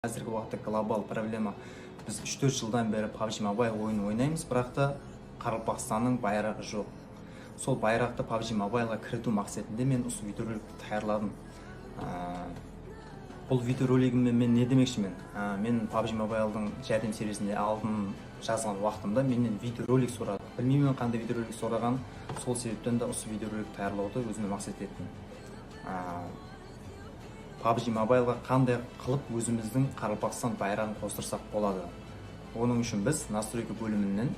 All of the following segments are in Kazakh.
Қазіргі уақытта глобал проблема. Біз 3-4 жылдан бері PUBG Mobile ойын ойнаймыз, бірақ та Қарақалпақстанның байрағы жоқ. Сол байрақты PUBG Mobileға кіріту мақсатында мен осы видеороликті таярладым. Бұл видеоролигіммен мен не демекшімін? Мен PUBG Mobile'дың жәрдем сервисінде алдын жазған уақытымда менен видеоролик сұрады. Білмеймін қандай видеоролик сұраған, сол себептен де осы видеоролик таярлауды өзіме мақсат еттім. PUBG Mobileға қандай қылып өзіміздің Қарақалпақстан байрағын қостырсақ болады. Оның үшін біз настройка бөлімінен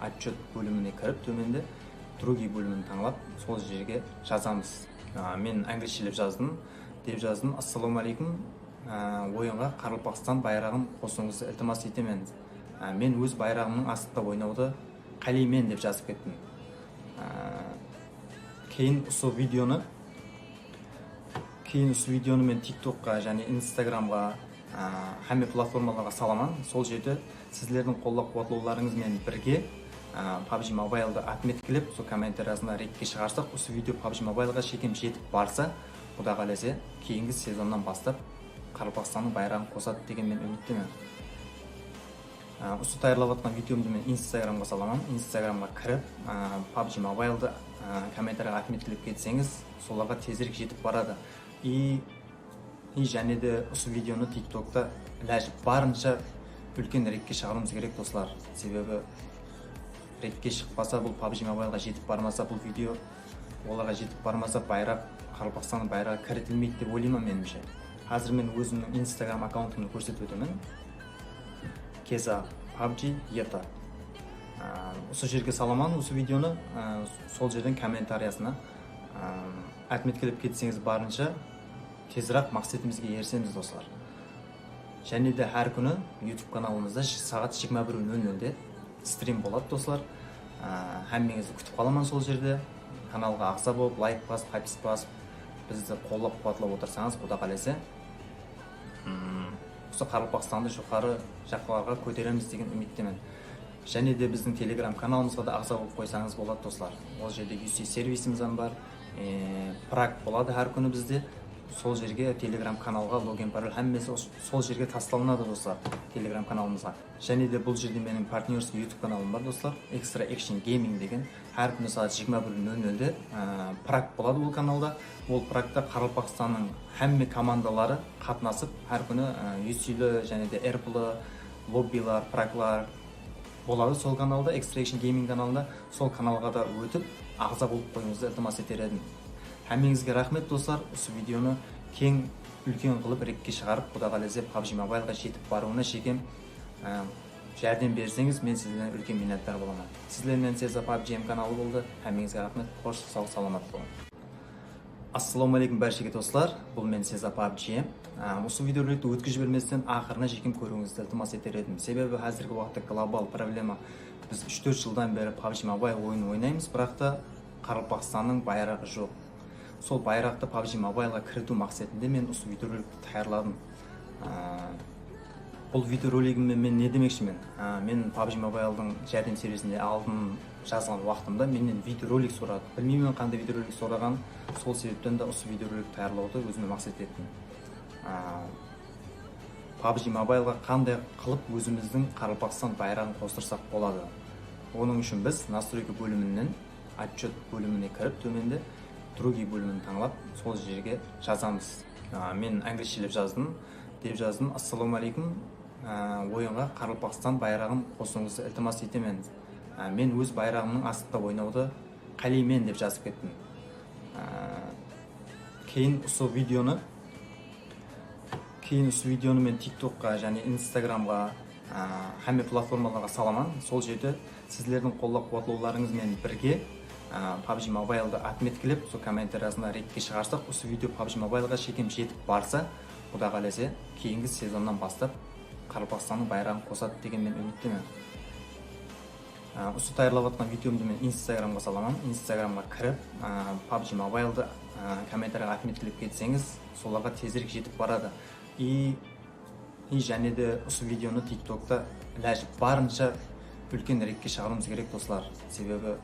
отчет бөліміне кіріп, төменде другие бөлімін таңлап, сол жерге жазамыз. Мен англисшелеп жаздым, деп жаздым: ассалаумағалейкум, ойынға Қарақалпақстан байрағын қосуыңызды ілтимас етемін. Мен өз байрағымның астында ойнауды қалаймын деп жазып кеттім. Кейін осы видеоны мен TikTokқа және Instagramға, hamma платформаларға саламан. Сол жерде сіздердің қолдау-қуатлауларыңызбен бірге PUBG Mobile'ды отметкілеп, сол комментариясында ретке шығарсақ, осы видео PUBG Mobileға шекем жетіп барса, Құда қаласа, кейінгі сезоннан бастап Қарақалпақстанның байрағын қосады деген мен үміттемін. Осы таярлап жатқан видеомды мен Instagramға саламан. Instagramға кіріп, PUBG Mobile'ды комментарияға отметкілеп кетсеңіз, соларға тезірек жетіп барады. И және де осы видеоны TikTok'та барынша үлкен ретке шығаруымыз керек, достар. Себебі ретке шықпаса, бұл PUBG Mobileға жетіп бармаса, бұл видео оларға жетіп бармаса, байрақ, Қарақалпақстанның байрағы кірітілмейді деп ойлаймын меніңше. Қазір мен өзімнің Instagram аккаунтымды көрсетіп өтемін. Кеза PUBG ета. Осы жерге саламан осы видеоны, сол жерден комментариясына отметкілеп кетсеңіз, барынша тезірек мақсатымызға ерсеміз, достар. Және де әр күні YouTube каналымызда сағат 21:00-де стрим болады, достар. Әммеңізді күтіп қаламан сол жерде. Каналға ақса болып, лайк басып, подписка басып, бізді қолдап қуатлап отырсаңыз, Құда қаласа, осы Қарақалпақстанды жоғары жаққа көтереміз деген үміттемін. Және де біздің Telegram каналымызға да ағза болып қойсаңыз болады, достар. Ол жерде UC сервисіміз бар, прак болады әр күні бізде. Сол жерге Telegram каналға логин пароль әммесі сол жерге тасталынады, достар, Telegram каналымызға. Және де бұл жерде менің партнерский YouTube каналым бар, достар, Extra Action Gaming деген. Әр күні сағат 21:00-де прак болады ол каналда. Ол практа Қарақалпақстанның әмме командалары қатынасып, әр күні UC-лі және де RP-лі лоббилар, праклар болады сол каналда, Extra Action Gaming каналында. Сол каналға да өтіп, ағза болып қойыңызды ілтимас етер едім. Әммеңізге рахмет, достар. Осы видеоны кең үлкен қылып ретке шығарып, Құда қаласа PUBG Mobileға жетіп баруына шекем жәрдем берсеңіз, мен сізден үлкен миннаттар боламын. Сіздермен Сеза PUBG каналы болды. Әммеңізге рахмет. Қош, сау, саламат болың. Ассалаумағалейкум бәршеге, достар. Бұл мен Сеза PUBG. Осы видеороликті өткізіп жіберместен ақырына жекем көруіңізді ілтимас етер едім. Себебі қазіргі уақытта глобал проблема. Біз 3-4 жылдан бері PUBG Mobile ойын ойнаймыз, бірақ та Қарақалпақстанның байрағы жоқ. Сол байрақты PUBG Mobileға кіріту мақсатында мен осы видеороликті таярладым. Бұл видеоролигіммен мен не демекшімін? Мен PUBG Mobile'дың жәрдем сервисінде алдын жазған уақытымда менен видеоролик сұрады. Білмеймін қандай видеоролик сұраған, сол себептен де осы видеороликті таярлауды өзіме мақсат еттім. PUBG Mobileға қандай қылып өзіміздің Қарақалпақстан байрағын қостырсақ болады. Оның үшін біз настройка бөлімінен отчет бөліміне кіріп, төменде другие бөлімін таңлап, сол жерге жазамыз. Мен англисшелеп жаздым, деп жаздым: ассалаумағалейкум, ойынға Қарақалпақстан байрағын қосуыңызды ілтимас етемін. Мен өз байрағымның астында ойнауды қалаймын деп жазып кеттім. Кейін осы видеоны мен TikTokқа және Instagramға, hamma платформаларға саламан. Сол жерде сіздердің қолдау-қуатлауларыңызбен бірге PUBG Mobile'ды отметкілеп, сол комментариясында ретке шығарсақ, осы видео PUBG Mobileға шекем жетіп барса, Құда қаласа, кейінгі сезоннан бастап Қарақалпақстанның байрағын қосады деген мен үміттемін. Осы таярлап жатқан видеомды мен Instagramға саламан. Instagramға кіріп, PUBG Mobile'ды комментарияға отметкілеп кетсеңіз, соларға тезірек жетіп барады. И және де осы видеоны TikTok'та барынша үлкен ретке шығаруымыз керек, достар. Себебі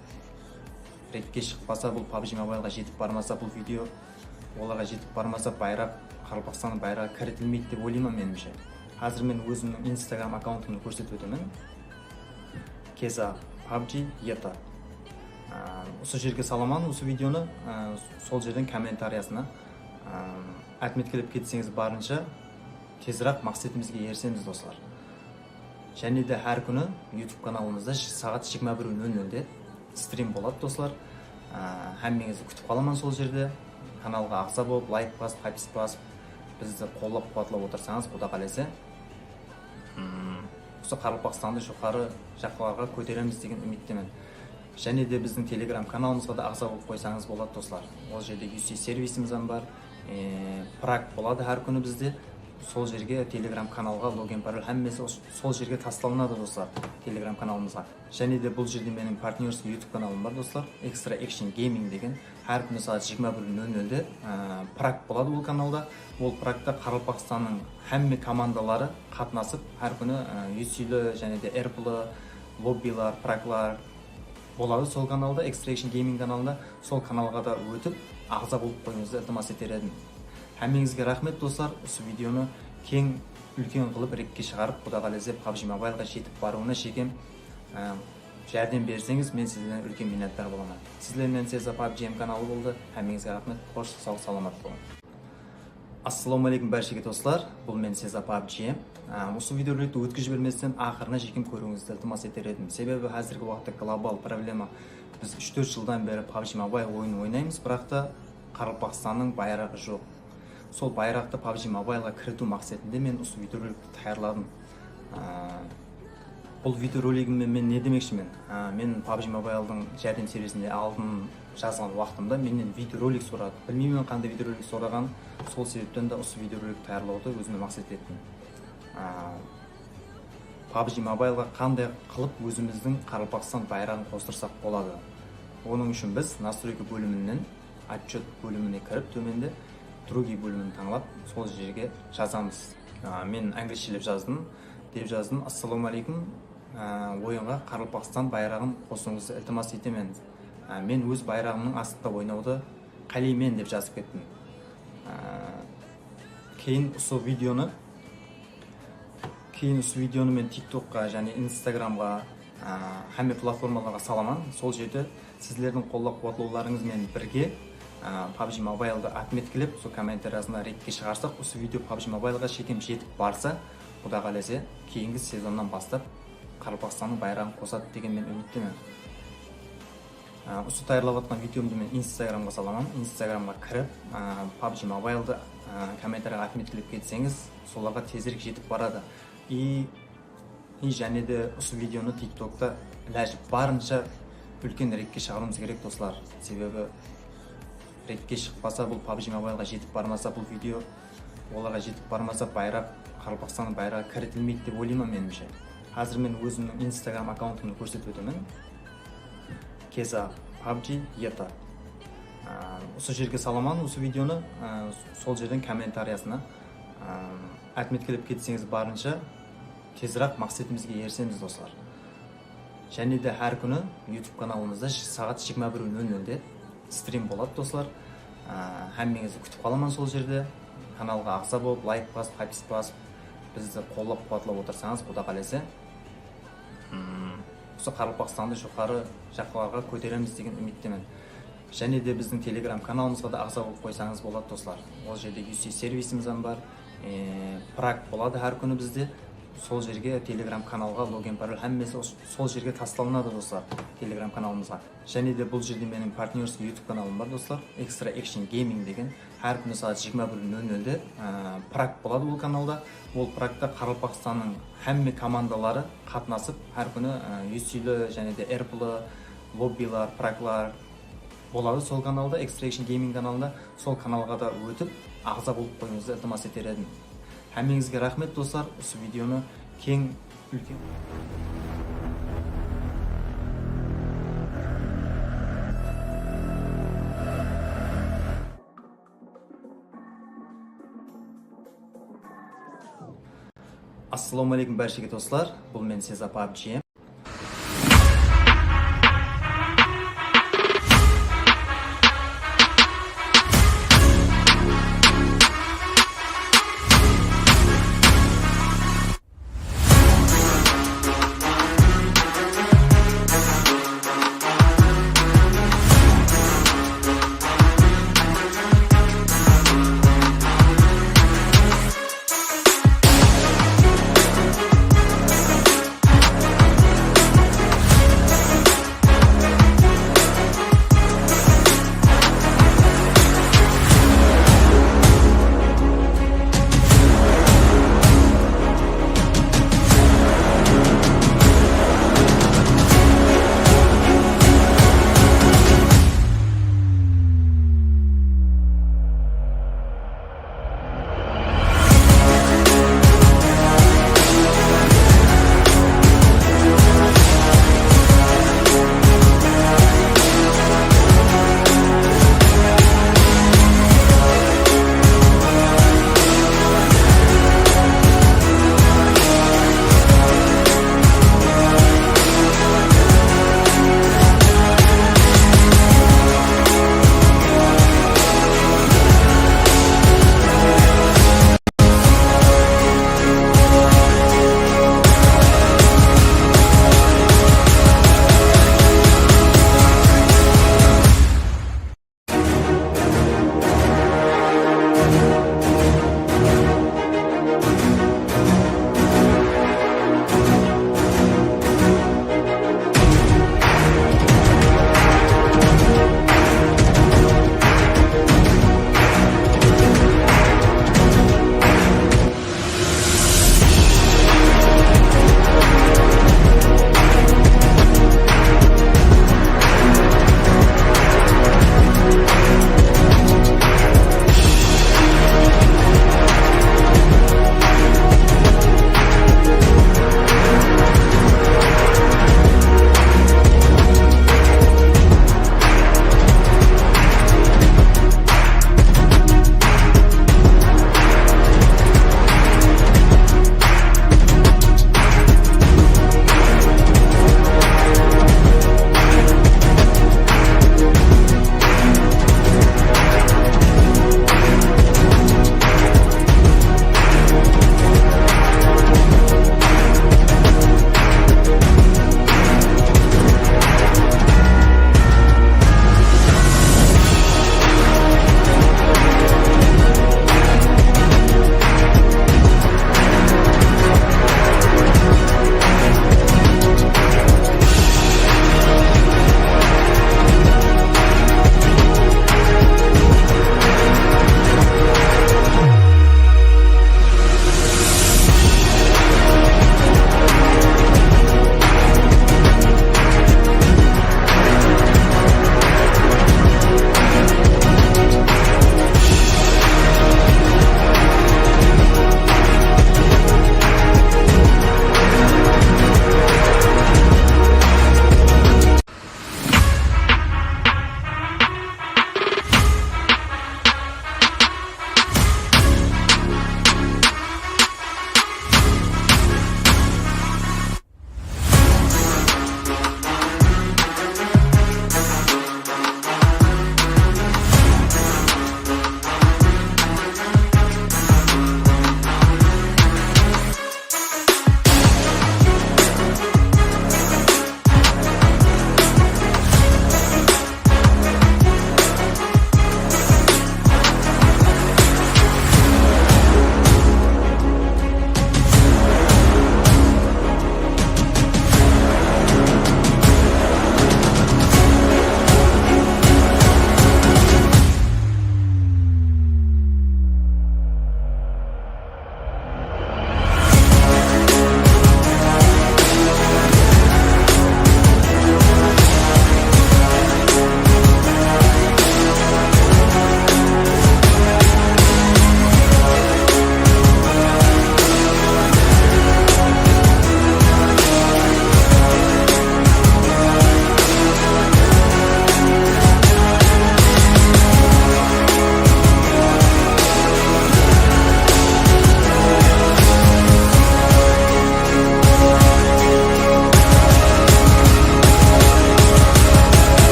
ретке шықпаса, бұл PUBG Mobileға жетіп бармаса, бұл видео оларға жетіп бармаса, байрақ, Қарақалпақстанның байрағы кірітілмейді деп ойлаймын меніңше. Азыр мен өзімнің Instagram аккаунтымды көрсетіп өтемін. Keza PUBG ETA. Осы жерге саламан, осы видеоны сол жерден комментариясына отметкелеп кетсеңіз барынша тезірек мақсатымызға ерсеміз достар. Және де әр күні YouTube каналымызда сағат 21:00-де стрим болады достар. Әммеңізді күтіп қаламан сол жерде. Каналға ағза болып, лайк басып, подписка басып, бізді қолдап қуатлап отырсаңыз, Құда қаласа, осы Қарақалпақстанды жоғары жаққа көтереміз деген үміттемін. Және де біздің Telegram каналымызға да ағза болып қойсаңыз болады достар. Ол жерде UC сервисіміз бар. Прак болады әр күні бізде. Сол жерге Telegram каналға логин пароль әммесі сол жерге тасталынады достар, Telegram каналымызға. Және де бұл жерде менің партнерский YouTube каналым бар достар, Extra Action Gaming деген. Әр күні сағат 21:00-де прак болады бұл каналда. Ол практа Қарақалпақстанның әмме командалары қатынасып, әр күні UC-лі және де RP-лі лоббилар, праклар болады сол каналда, Extra Action Gaming каналында. Сол каналға да өтіп, ағза болып қойыңызды ілтимас етер едім. Әмеңізге рахмет достар. Осы видеоны кең үлкен қылып рекке шығарып, Құда қаласа PUBG Mobileға жетіп баруына шекем жәрдем берсеңіз, мен сізден үлкен миннаттар боламын. Сіздермен Сеза PUBG каналы болды. Әмеңізге рахмет. Қош сау саламат болыңыз. Ассалаумағалейкум баршаға достар. Бұл мен Сеза PUBG. Осы видеороликті өткізіп жіберместен ақырына жекем көруіңізді ілтимас етер едім. Себебі қазіргі уақытта глобал проблема. Біз 3-4 жылдан бері PUBG Mobile ойын ойнаймыз, бірақ та Қарақалпақстанның байрағы жоқ. Сол байрақты PUBG Mobileға кірту мақсатында мен осы видеороликті таярладым. Бұл видеоролигіммен мен не демекшімін? Мен PUBG Mobile'дың жәрдем сервисінде алдын жазған уақытымда менен видеоролик сұрады. Білмеймін қандай видеоролик сұраған, сол себептен де осы видеоролик таярлауды өзіме мақсат еттім. PUBG Mobileға қандай қылып өзіміздің Қарақалпақстан байрағын қостырсақ болады. Оның үшін біз настройка бөлімінен отчет бөліміне кіріп, төменде другий бөлімін таңлап, сол жерге жазамыз. Мен англисшелеп жаздым. Деп жаздым: ассалаумағалейкум, ойынға Қарақалпақстан байрағын қосуыңызды ілтимас етемін. Мен өз байрағымның астында ойнауды қалаймын деп жазып кеттім. Кейін осы видеоны мен TikTokқа және Instagramға, әмме платформаларға саламан. Сол жерде сіздердің қолдап қуатлауларыңызмен бірге PUBG Mobile'ды отметкелеп, сол комментариясына рекке шығарсақ, осы видео PUBG Mobileға шекем жетіп барса, Құда қаласа, кейінгі сезоннан бастап Қарақалпақстанның байрағын қосады деген мен үміттемін. Осы таярлап жатқан видеомды мен Instagramға саламан. Instagramға кіріп, PUBG Mobile'ды комментарияға отметкелеп кетсеңіз, соларға тезірек жетіп барады. И және де осы видеоны TikTokта ләжіп барынша үлкен рекке шығаруымыз керек достар. Себебі рекке шықпаса, бұл PUBG Mobileға жетіп бармаса, бұл видео оларға жетіп бармаса, байрақ, Қарақалпақстанның байрағы кірітілмейді деп ойлаймын меніңше. Қазір мен өзімнің Instagram аккаунтымды көрсетіп өтемін. Keza PUBG ETA. Осы жерге саламан, осы видеоны сол жерден комментариясына отметкелеп кетсеңіз барынша тезірек мақсатымызға ерсеміз достар. Және де әр күні YouTube каналымызда сағат 21:00-де стрим болады достар. Әммеңізді күтіп қаламан сол жерде. Каналға ағза болып, лайк басып, подписка басып, бізді қолдап қуатлап отырсаңыз, Құда қаласа, осы Қарақалпақстанды жоғары жаққа көтереміз деген үміттемін. Және де біздің Telegram каналымызға да ағза болып қойсаңыз болады достар. Ол жерде UC сервисіміз бар. Прак болады әр күні бізде. Сол жерге Telegram каналға логин пароль әммесі сол жерге тасталынады достар, Telegram каналымызға. Және де бұл жерде менің партнерский YouTube каналым бар достар, Extra Action Gaming деген. Әр күні сағат 21:00-де прак болады бұл каналда. Ол практа Қарақалпақстанның әмме командалары қатынасып, әр күні UC-лі және де RP-лі лоббилар, праклар болады сол каналда, Extra Action Gaming каналында. Сол каналға да өтіп, ағза болып қойыңызды ілтимас етер едім. Әмеңізге рахмет достар. Осы видеоны кең үлкен Ассалаумағалейкум баршаға достар. Бұл мен Сеза PUBG.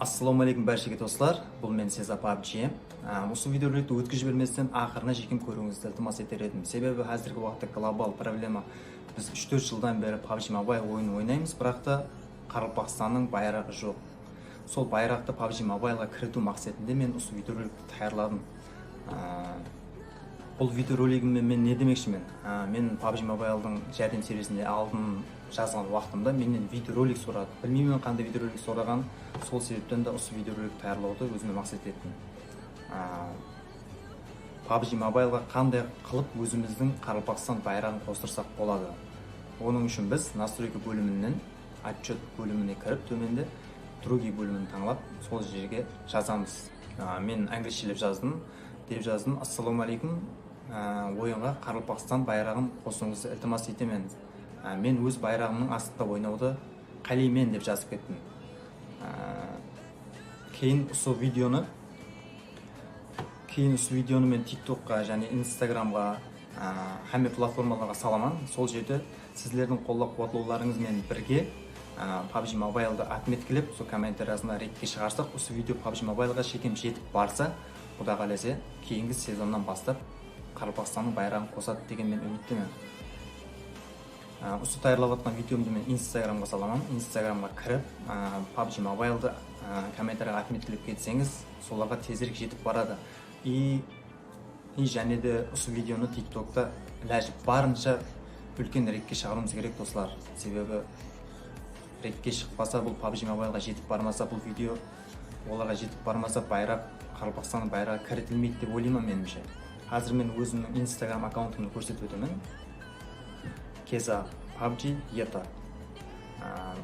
Ассаламу алейкум баршаға достар, бұл мен Сеза PUBG. Осы видеороликті өткізіп берместен ақырына жекем көруіңізді ілтимас етер едім. Себебі қазіргі уақытта глобал проблема. Біз 3-4 жылдан бері PUBG Mobile ойын ойнаймыз, бірақ та Қарақалпақстанның байрағы жоқ. Сол байрақты PUBG Mobileға кіріту мақсатында мен осы видеороликті таярладым. Бұл видеоролигіммен мен не демекшімін? Мен PUBG Mobile'дың жәрдем сервисінде алдын жазған уақытымда менен видеоролик сұрады. Білмеймін қандай видеоролик сұраған, сол себептен де осы видеоролик таярлауды өзіме мақсат еттім. PUBG Mobile'ға қандай қылып өзіміздің Қарақалпақстан байрағын қостырсақ болады. Оның үшін біз настройка бөлімінен отчет бөліміне кіріп, төменде другие бөлімін таңлап, сол жерге жазамыз. Мен англисшелеп жаздым. Деп жаздым: ассаламу алейкум, ойынға Қарақалпақстан байрағын қосуыңызды ілтимас етемін. Мен өз байрағымның астында ойнауды қалаймын деп жазып кеттім. Кейін осы видеоны мен TikTokқа және Instagramға, hamma платформаларға саламан. Сол жерде сіздердің қолдау-қуатлауларыңызбен бірге PUBG Mobile'ды отметкілеп, сол комментариясына ретке шығарсақ, осы видео PUBG Mobile'ға шекем жетіп барса, Құда қаласа, кейінгі сезоннан бастап Қарақалпақстанның байрағын қосады деген мен үміттемін. Осы таярлап жатқан видеомды мен Instagramға саламын. Instagramға кіріп, PUBG Mobile'ды комментарияға отметкілеп кетсеңіз, соларға тезірек жетіп барады. И және де осы видеоны TikTokта ләжіп барынша үлкен ретке шығаруымыз керек, достар. Себебі ретке шықпаса, бұл PUBG Mobile'ға жетіп бармаса, бұл видео оларға жетіп бармаса, Қарақалпақстанның байрағы кірітілмейді деп ойлаймын меніңше. Қазір мен өзімнің Instagram аккаунтымды көрсетіп өтемін. Keza PUBG ETA.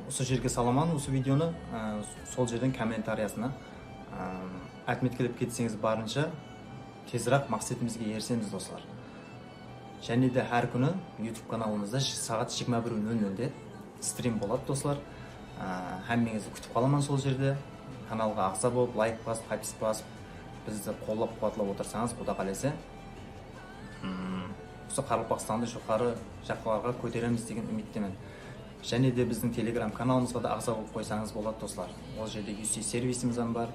Осы жерге саламан, осы видеоны сол жерден комментариясына отметкілеп кетсеңіз барынша тезірек мақсатымызға ерсеміз, достар. Және де әр күні YouTube каналымызда сағат 21:00-де стрим болады, достар. Әммеңізді күтіп қаламан сол жерде. Каналға ағза болып, лайк басып, подписка басып, бізді қолдап-қуатлап отырсаңыз, Құда қаласа, осы Қарақалпақстанды жоғары жаққа көтереміз деген үміттемін. Және де біздің Telegram каналымызға да ағза болып қойсаңыз болады, достар. Ол жерде UC сервисіміз бар,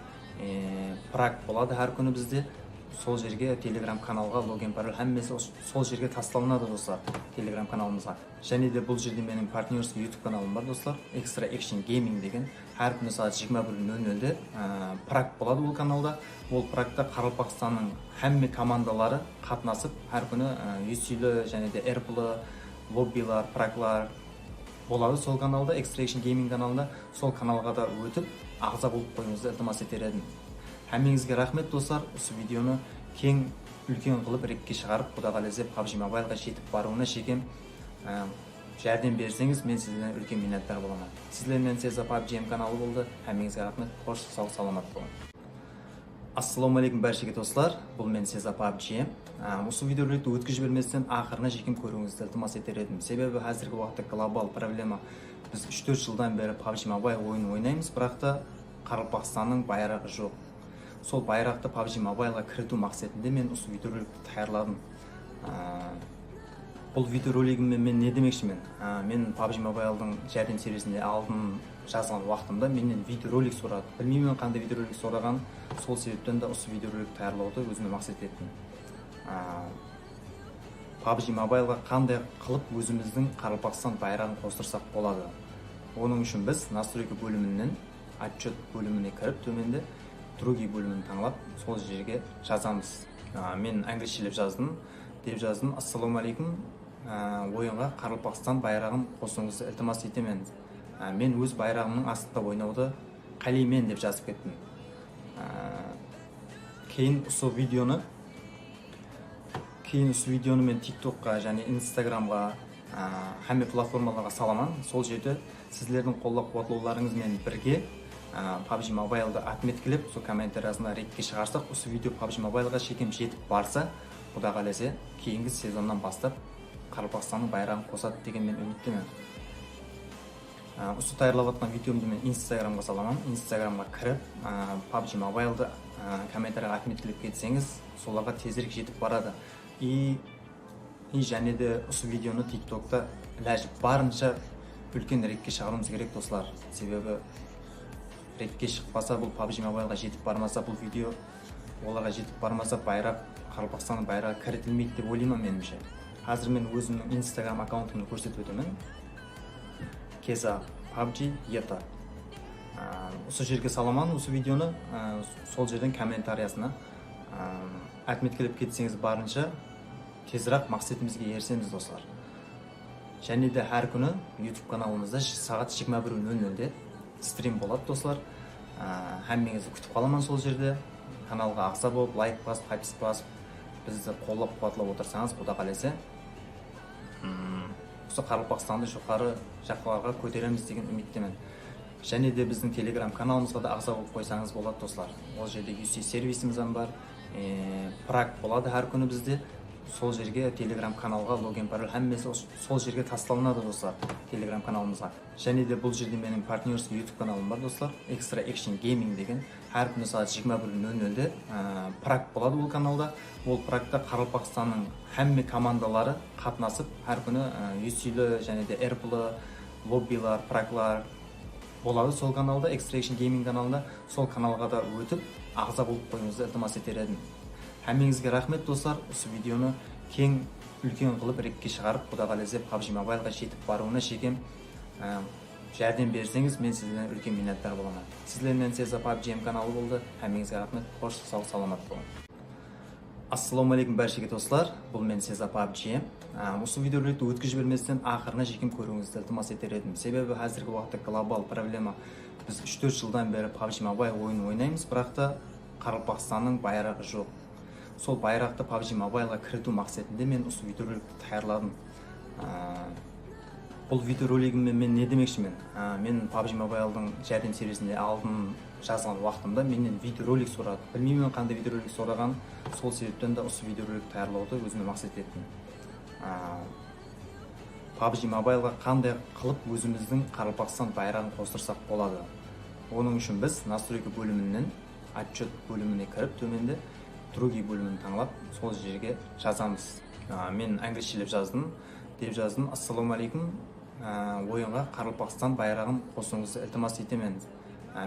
прак болады әр күні бізде. Сол жерге Telegram каналға логин пароль әммесі сол жерге тасталынады, достар, Telegram каналымызға. Және де бұл жерде менің партнерский YouTube каналым бар, достар, Extra Action Gaming деген. Әр күні сағат 21:00-де прак болады бұл каналда. Ол практа Қарақалпақстанның әмме командалары қатынасып, әр күні UC-лі және де RP-лі лоббилар, праклар болады сол каналда, Extra Action Gaming каналында. Сол каналға да өтіп, ағза болып қойыңызды ілтимас етер едім. Әммеңізге рахмет, достар. Осы видеоны кең үлкен қылып ретке шығарып, Құда қаласа PUBG Mobile'ға жетіп баруына шекем жәрдем берсеңіз, мен сіздерден үлкен миннаттар боламын. Сіздермен Сеза PUBG каналы болды. Әммеңізге рахмет. Қош, сау, саламат болың. Ассаламу алейкум баршаға достар, бұл мен Сеза PUBG. Осы видеороликті өткізіп берместен ақырына жекем көруіңізді ілтимас етер едім. Себебі қазіргі уақытта глобал проблема. Біз 3-4 жылдан бері PUBG Mobile ойын ойнаймыз, бірақ та Қарақалпақстанның байрағы жоқ. Сол байрақты PUBG Mobile'ға кіріту мақсатында мен осы видеороликті таярладым. Бұл видеоролигіммен мен не демекшімін? Мен PUBG Mobile'дың жәрдем сервисінде алдын жазған уақытымда менен видеоролик сұрады. Білмеймін қандай видеоролик сұраған, сол себептен де осы видеоролик таярлауды өзіме мақсат еттім. PUBG Mobile'ға қандай қылып өзіміздің Қарақалпақстан байрағын қостырсақ болады. Оның үшін біз настройка бөлімінен отчет бөліміне кіріп, төменде другие бөлімін таңлап, сол жерге жазамыз. Мен англисшелеп жаздым. Деп жаздым: ассаламу алейкум, ойынға Қарақалпақстан байрағын қосуыңызды ілтимас етемін. Мен өз байрағымның астында ойнауды қалаймын деп жазып кеттім. Кейін осы видеоны мен TikTokқа және Instagramға, hamma платформаларға саламан. Сол жерде сіздердің қолдау-қуатлауларыңызбен бірге PUBG Mobile'ды отметкілеп, сол комментариясына ретке шығарсақ, осы видео PUBG Mobile'ға шекем жетіп барса, Құда қаласа, кейінгі сезоннан бастап Қарақалпақстанның байрағын қосады деген мен үміттемін. Осы таярлап жатқан видеомды мен Instagramға саламан. Instagramға кіріп, PUBG Mobile'ды комментарияға отметкілеп кетсеңіз, соларға тезірек жетіп барады. И және де осы видеоны TikTokта ләжіп барынша үлкен ретке шығаруымыз керек, достар. Себебі ретке шықпаса, бұл PUBG Mobile-ға жетіп бармаса, бұл видео оларға жетіп бармаса, байрақ, Қарақалпақстанның байрағы кірітілмейді деп ойлаймын меніңше. Қазір мен өзімнің Instagram аккаунтымды көрсетіп өтемін. Кеза PUBG ETA. Осы жерге саламан, осы видеоны сол жерден комментариясына отметкелеп кетсеңіз, барынша тезірек мақсатымызға ерсеміз, достар. Және де әр күні YouTube каналымызда сағат 21:00-де стрим болады, достар. Әммеңізді күтіп қаламан сол жерде. Каналға ақса болып, лайк басып, хайпс басып, бізді қолдап қуатлап отырсаңыз, Құда қаласа, осы Қарақалпақстанды жоғары жаққа көтереміз деген үміттемін. Және де біздің Telegram каналымызға да ағза болып қойсаңыз болады, достар. Ол жерде UC сервисіміз бар, прак болады әр күні бізде. Сол жерге Telegram каналға логин пароль әммесі сол жерге тасталынады, достар, Telegram каналымызға. Және де бұл жерде менің партнерский YouTube каналым бар, достар, Extra Action Gaming деген. Әр күні сағат 21:00-де прак болады ол каналда. Ол практа Қарақалпақстанның әмме командалары қатынасып, әр күні UC-лі және де RP-лі лоббилар, праклар болады сол каналда, Extra Action Gaming каналында. Сол каналға да өтіп, ағза болып қойыңызды ілтимас етер едім. Әмеңізге рахмет, достар. Осы видеоны кең үлкен қылып ретке шығарып, Құда қаласа PUBG Mobile-ға жетіп баруына шекем жәрдем берсеңіз, мен сізден үлкен миннаттар боламын. Сіздермен Сеза PUBG каналы болды. Әмеңізге рахмет. Қош, сау, саламат болың. Ассаламу алейкум баршаға, достар. Бұл мен Сеза PUBG. Осы видеороликті өткізіп жіберместен ақырына жекем көруіңізді ілтимас етер едім. Себебі қазіргі уақытта глобал проблема. Біз 3-4 жылдан бері PUBG Mobile ойын ойнаймыз, бірақ та Қарақалпақстанның байрағы жоқ. Сол байрақты PUBG Mobile-ға кіріту мақсатында мен осы видеороликті таярладым. Бұл видеоролигіммен мен не демекшімін? Мен PUBG Mobile-дың жәрдем сервисінде алдын жазған уақытымда менен видеоролик сұрады. Білмеймін қандай видеоролик сұраған, сол себептен де осы видеороликті таярлауды өзіме мақсат еттім. PUBG Mobile-ға қандай қылып өзіміздің Қарақалпақстан байрағын қостырсақ болады. Оның үшін біз настройка бөлімінен отчет бөліміне кіріп, төменде другий бөлімін таңлап, сол жерге жазамыз. Мен англисчелеп жаздым. Деп жаздым: ассаламу алейкум, ойынға Қарақалпақстан байрағын қосуыңызды ілтимас етемін.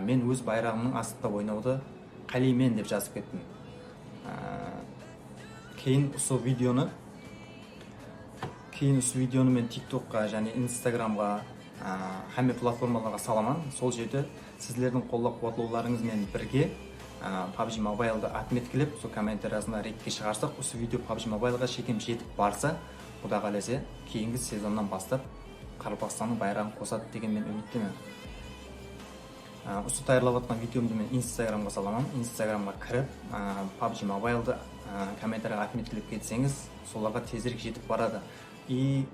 Мен өз байрағымның астында ойнауды қалаймын деп жазып кеттім. Кейін осы видеоны мен TikTok-қа және Instagram-ға, әмме платформаларға саламан. Сол жерде сіздердің қолдап қуатлауларыңызбен бірге PUBG Mobile-ды отметкелеп, сол комментариясына ретке шығарсақ, осы видео PUBG Mobile-ға шекем жетіп барса, Құда қаласа, кейінгі сезоннан бастап Қарақалпақстанның байрағын қосады деген мен үміттемін. Осы таярлап жатқан видеомды мен Instagram-ға саламан. Instagram-ға кіріп, PUBG Mobile-ды комментарияға отметкелеп кетсеңіз, соларға тезірек жетіп барады. И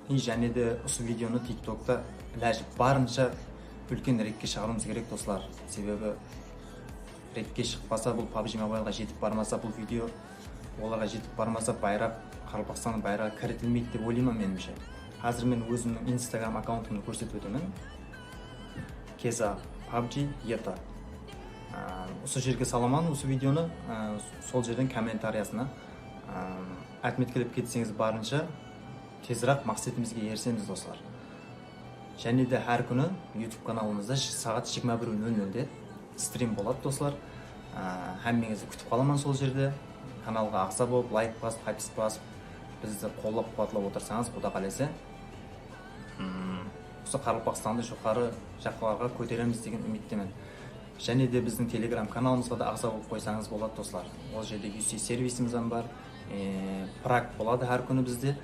және де осы видеоны TikTok-та барынша үлкен ретке шығаруымыз керек, достар. Себебі ретке шықпаса, бұл PUBG Mobile-ға жетіп бармаса, бұл видео оларға жетіп бармаса, байрақ, Қарақалпақстанның байрағы кірітілмейді деп ойлаймын меніңше. Қазір мен өзімнің Instagram аккаунтымды көрсетіп өтемін. Кеза PUBG ETA. Осы жерге саламан, осы видеоны сол жерден комментариясына отметкелеп кетсеңіз, барынша тезірек мақсатымызға ерсеміз, достар. Және де әр күні YouTube каналымызда сағат 21:00-де стрим болады, достар. Әммеңізді күтіп қаламан сол жерде. Каналға ақса болып, лайк басып, хайпс басып, бізді қолдап қуатлап отырсаңыз, Құда қаласа, осы Қарақалпақстанды жоғары жаққа көтереміз деген үміттемін. Және де біздің Telegram каналымызға да ағза болып қойсаңыз болады, достар. Ол жерде UC сервисіміз бар, прак болады әр күні бізде.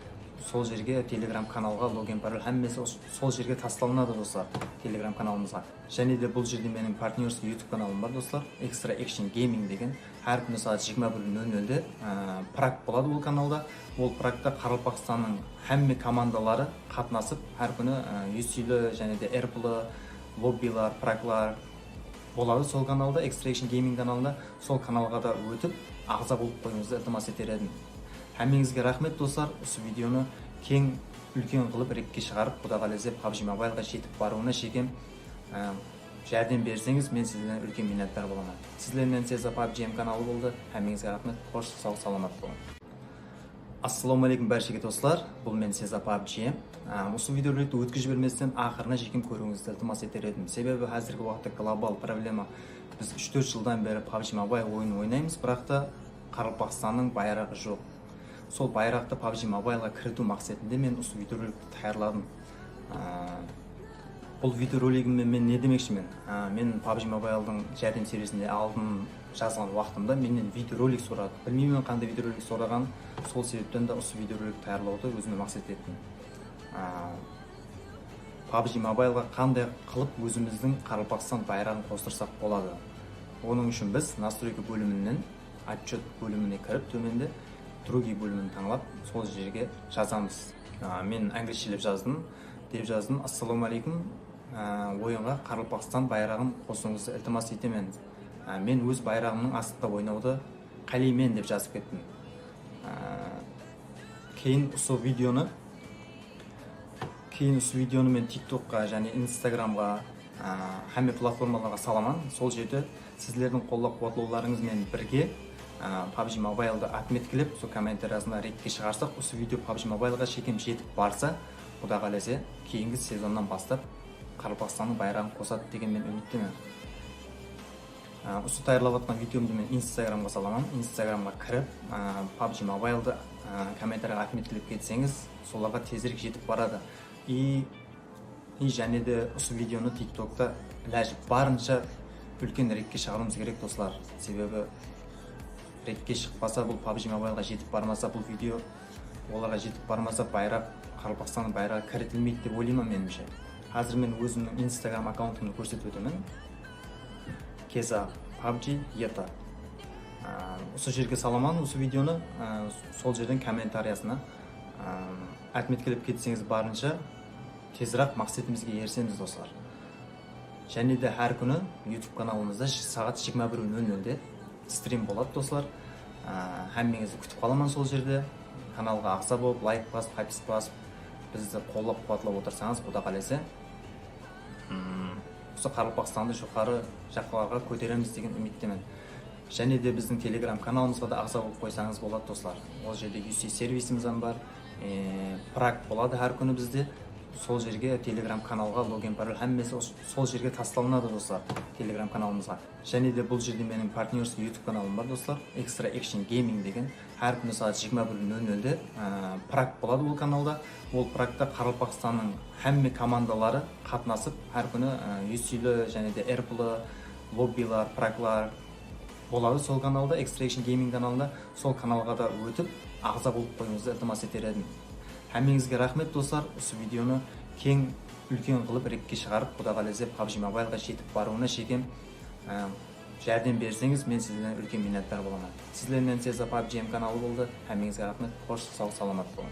Сол жерге Telegram каналға логин пароль әммесі сол жерге тасталынады, достар, Telegram каналымызға. Және де бұл жерде менің партнерский YouTube каналым бар, достар, Extra Action Gaming деген. Әр күні сағат 21:00-де прак болады ол каналда. Ол практа Қарақалпақстанның әмме командалары қатынасып, әр күні UC-лі және де RP-лі лоббилар, праклар болады сол каналда, Extra Action Gaming каналында. Сол каналға да өтіп, ағза болып қойыңызды ілтимас етер едім. Әмеңізге рахмет, достар. Осы видеоны кең үлкен қылып ретке шығарып, Құда қаласа PUBG Mobile-ға жетіп баруына шекем жәрдем берсеңіз, мен сізден үлкен миннаттар боламын. Сіздермен Сеза PUBG каналы болды. Әмеңізге рахмет. Қош, сау, саламат болың. Ассаламу алейкум баршаға достар, бұл мен Сеза PUBG. Осы видеороликті өткізіп жіберместен ақырына жекем көруіңізді ілтимас етер едім. Себебі қазіргі уақытта глобал проблема. Біз 3-4 жылдан бері PUBG Mobile ойын ойнаймыз, бірақ та Қарақалпақстанның байрағы жоқ. Сол байрақты PUBG Mobileға кіріту мақсатында мен осы видеороликті таярладым. Бұл видеоролигіммен мен не демекшімін? Мен PUBG Mobile'дың жәрдем сервисінде алдын жазған уақытымда менен видеоролик сұрады. Білмеймін қандай видеоролик сұраған, сол себептен де осы видеоролик таярлауды өзіме мақсат еттім. PUBG Mobile'ға қандай қылып өзіміздің Қарақалпақстан байрағын қостырсақ болады. Оның үшін біз настройка бөлімінен отчет бөліміне кіріп, төменде другие бөлімін таңлап, сол жерге жазамыз. Мен англисшелеп жаздым. Деп жаздым: ассаламу алейкум, ойынға Қарақалпақстан байрағын қосуыңызды ілтимас етемін. Мен өз байрағымның астында ойнауды қалаймын деп жазып кеттім. Кейін осы видеоны мен TikTokқа және Instagramға, hamma платформаларға саламан. Сол жерде сіздердің қолдау-қуатлауларыңызмен бірге PUBG Mobile'ды отметкілеп, сол комментариясына ретке шығарсақ, осы видео PUBG Mobile'ға шекем жетіп барса, Құда қаласа, кейінгі сезоннан бастап Қарақалпақстанның байрағын қосады деген мен үміттемін. Осы таярлап жатқан видеомды мен Instagramға саламын. Instagramға кіріп, PUBG Mobile'ды комментарияға отметкілеп кетсеңіз, соларға тезірек жетіп барады. И және де осы видеоны TikTokта ләжіп барынша үлкен ретке шығаруымыз керек, достар. Себебі ретке шықпаса, бұл PUBG Mobile'ға жетіп бармаса, бұл видео оларға жетіп бармаса, байрақ Қарақалпақстанның байрағы кірітілмейді деп ойлаймын меніңше. Қазір мен өзімнің Instagram аккаунтымды көрсетіп өтемін. Кеза PUBG ета. Осы жерге саламан осы видеоны, сол жерден комментариясына отметкілеп кетсеңіз, барынша тезірек мақсатымызға ерсеміз, достар. Және де әр күні YouTube каналымызда сағат 21:00-де стрим болады, достар. Әммеңізді күтіп қаламан сол жерде. Каналға ағза болып, лайк басып, подпис басып, бізді қолдап-қуатлап отырсаңыз, Құда қаласа, осы Қарақалпақстанды жоғары жаққа көтереміз деген үміттемін. Және де біздің Telegram каналымызға да ағза болып қойсаңыз болады, достар. Ол жерде UC сервисіміз бар, прак болады әр күні бізде. Сол жерге Telegram каналға логин пароль әммесі сол жерге тасталынады, достар, Telegram каналымызға. Және де бұл жерде менің партнерский YouTube каналым бар, достар, Extra Action Gaming деген. Әр күні сағат 21:00-де прак болады ол каналда. Ол практа Қарақалпақстанның әмме командалары қатынасып, әр күні UC-лі және де RP-лі лоббилар, праклар болады сол каналда, Extra Action Gaming каналында. Сол каналға да өтіп, ағза болып қойыңызды ілтимас етер едім. Әммеңізге рахмет, достар. Осы видеоны кең үлкен қылып ретке шығарып, Құда қаласа PUBG Mobile'ға жетіп баруына шекем жәрдем берсеңіз, мен сіздерден үлкен миннаттар боламын. Сіздермен Сеза PUBG каналы болды. Әммеңізге рахмет. Қош, сау, саламат болың.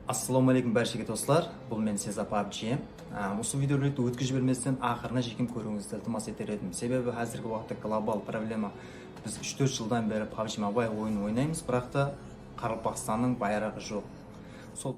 Ассаламу алейкум баршаға достар, бұл мен Сеза PUBG. Осы видеороликті өткізіп жіберместен ақырына жекем көруіңізді ілтимас етер едім. Себебі қазіргі уақытта глобал проблема. Біз 3-4 жылдан бері PUBG Mobile ойын ойнаймыз, бірақ та Қарақалпақстанның байрағы жоқ. Сол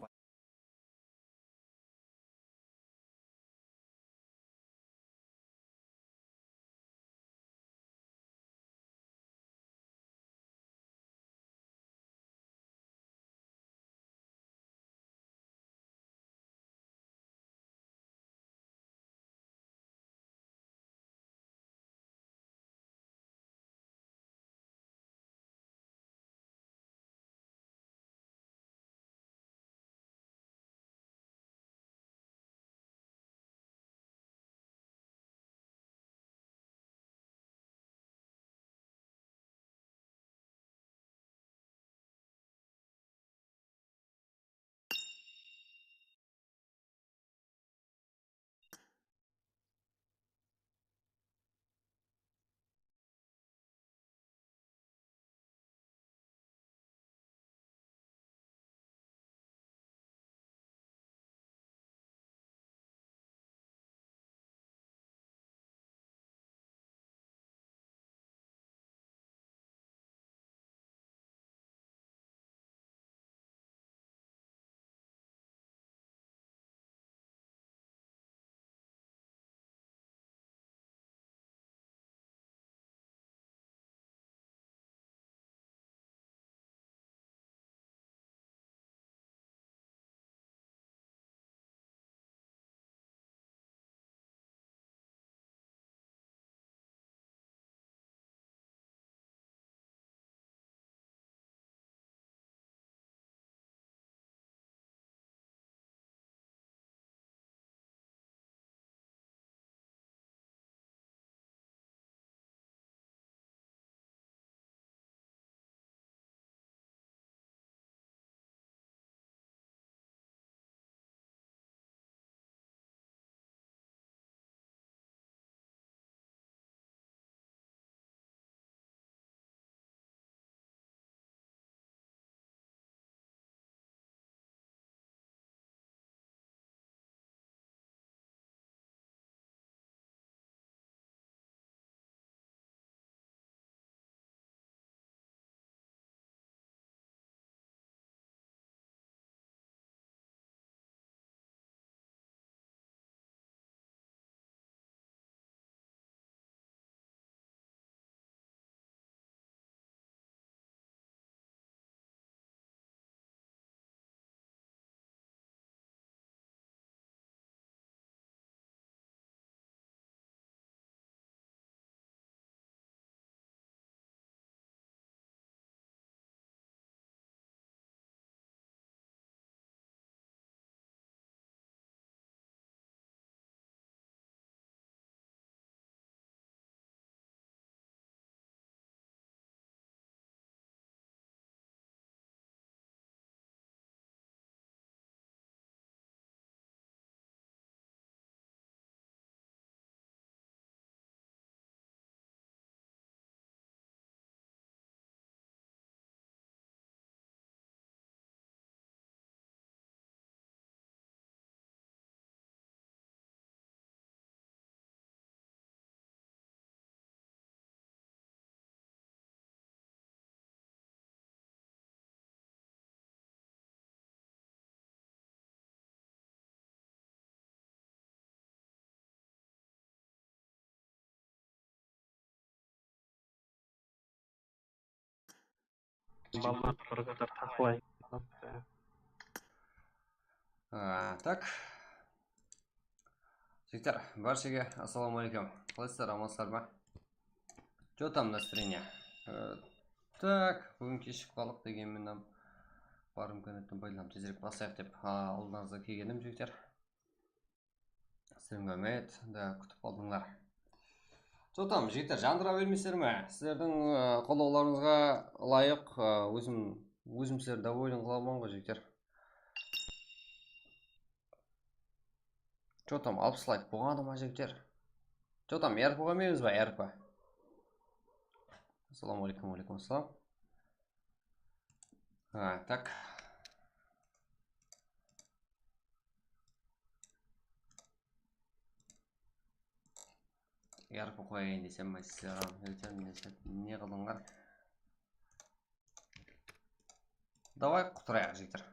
Балаларды бірқатар талқылайық. Так, жігіттер, баршаға ассалаумағалейкум. Қалайсыздар, амансыздар ма? Что там настроение? Так, бүгін кешіп қалдық дегенмен бар мүмкіндіктен пайдаланып тезірек басайық деп алдыңызға келгенім, жігіттер. Сәлеметсіздер, да күтіп қалдыңдар. Что там, жігіттер, жандыра бермейсіздер ме? Сіздердің қолдауларыңызға лайық, өзім сіздер доволен қыламын ғой, жігіттер. Что там, 60 лайк болғаны ма, жігіттер? Что там, РП қоймаймыз ба, РП? Ассалаумағалейкум, алейкум ассалам. Так. РП қояйын десем, не қылдыңдар? Давай құтырайық, жігіттер.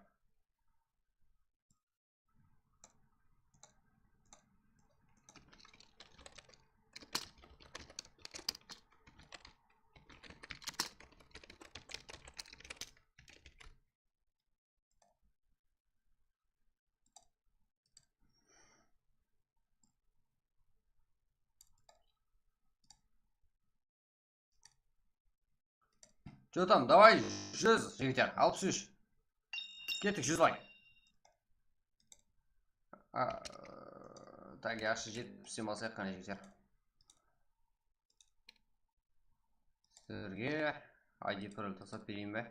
Что там, давай 100, жігіттер, 63. Кеттік 100 лайк. Так, яшы 70 басайық қане, жігіттер. Сіздерге ID пароль тасап берейін бе?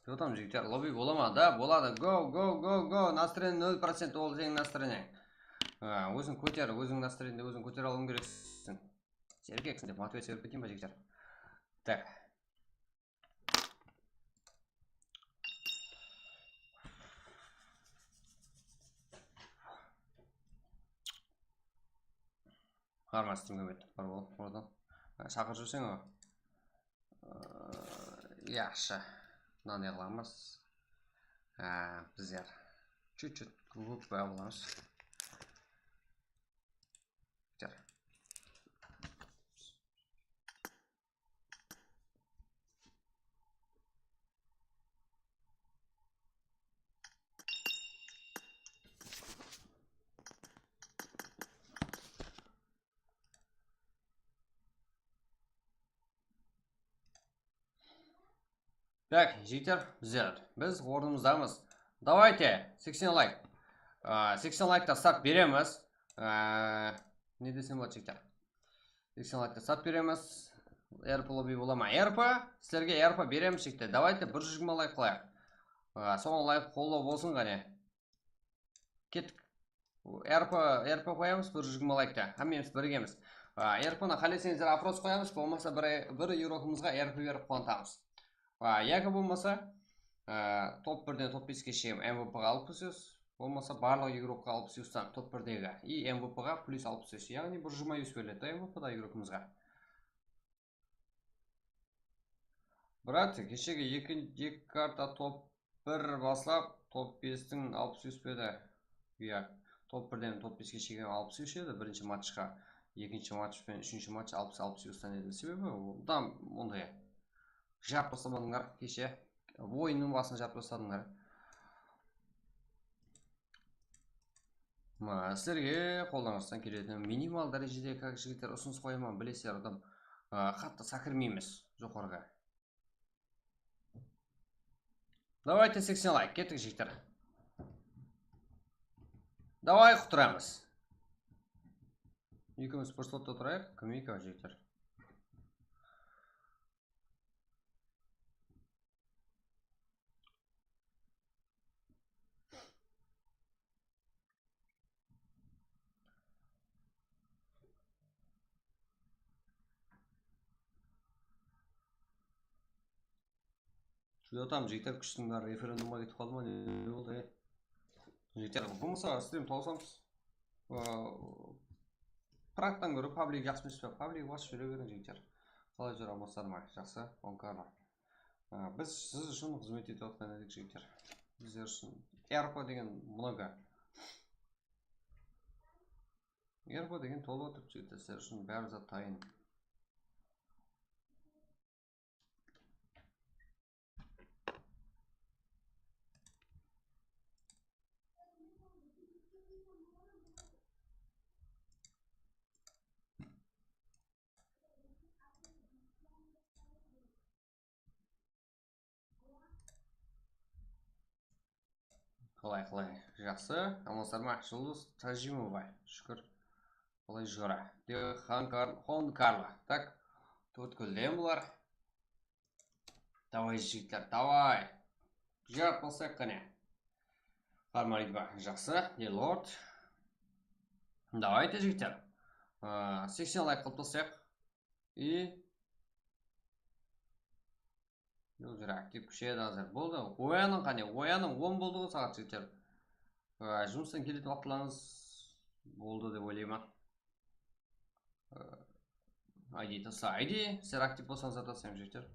Что там, жігіттер, лобби бола ма? Да, болады. Го. Настроение 0%, ол сенің настроение. Өзің көтер, өзің настроение, өзің көтер алуың керексің. Сергексің деп мотивация беріп кетейін ба, жігіттер? Так. Армастырым көмет, бар бол, oradan. Шақыр жүрсең о. Яшы. Мынаны қыламыз. Біздер чуть-чуть көп боламыз. Так, жігіттер, біз орнымыздамыз. Давайте, 80 лайк. 80 лайкта старт береміз. Не десем болады, жігіттер? 80 лайкта старт береміз. РП лобби бола ма? РП, сіздерге РП береміз, жігіттер. Давайте 120 лайк қылайық. Соған лайк қолдау болсын ғане. Кеттік. РП қоямыз 120 лайкта. Хаммеміз біргеміз. РП-на қалесеңіздер опрос қоямыз, болмаса бір урокымызға РП беріп қуантамыз. Яғы болмаса, топ 1-ден топ 5-ке шейін МВП-ға алып өсіз, болмаса барлық игрокқа алып өстен топ 1-дегі и МВП-ға плюс алып өсіз. Яғни бір жұма өс бөледі МВП-да игрокымызға. Брат, кешегі 2 карта топ 1 басылап, топ 5-тің алып өспеді. Топ 1-ден топ 5-ке шейін алып өседі бірінші матчқа. Екінші матч пен үшінші матч алып өстен еді. Себебі, бұдан ондай жап бастамадыңдар кеше, ойынның басын жап бастадыңдар. Сіздерге қолданыстан келетін минимал дәрежеде как жігіттер ұсыныс қойман білесіздер, адам қатты сақырмейміз жоғарыға. Давайте 80 лайк, кеттік жігіттер. Давай құтырамыз. Екіміз бір слотта тұрайық, кім екі жігіттер. Там жігіттер күштің бәрі референдумға кетіп қалды ма, не болды? Жігіттер, болмаса стрим тоғысамыз. Практан көріп паблик жақсы емес пе? Паблик басып жүре берген жігіттер. Қалай жүр амансыздар ма? Жақсы, оңқарлар. Біз сіз үшін қызмет етіп жатқан едік жігіттер. Біздер үшін ERP деген много. ERP деген толып отырып жігіттер, сіздер үшін бәрі зат дайын. Қалай, жақсы, амансыздар ма? Жұлдыз Тажимова, шүкір. Қалай жүр? Хон Карло. Так, Төрткүлден бұлар. Давай, жігіттер, давай. Жат болсақ қане. Қармаридба, жақсы, Делорд. Давайте, жігіттер. 80 лайк қылып болсақ. И Yok актив күшейеді азыр. Болды. Ояның қане? Ояның 10 болды ғой сағат жігіттер. Жұмыстан келетін уақытларыңыз болды деп ойлаймын. ID таса. ID сіздер актив болсаңыздар тасайым жігіттер.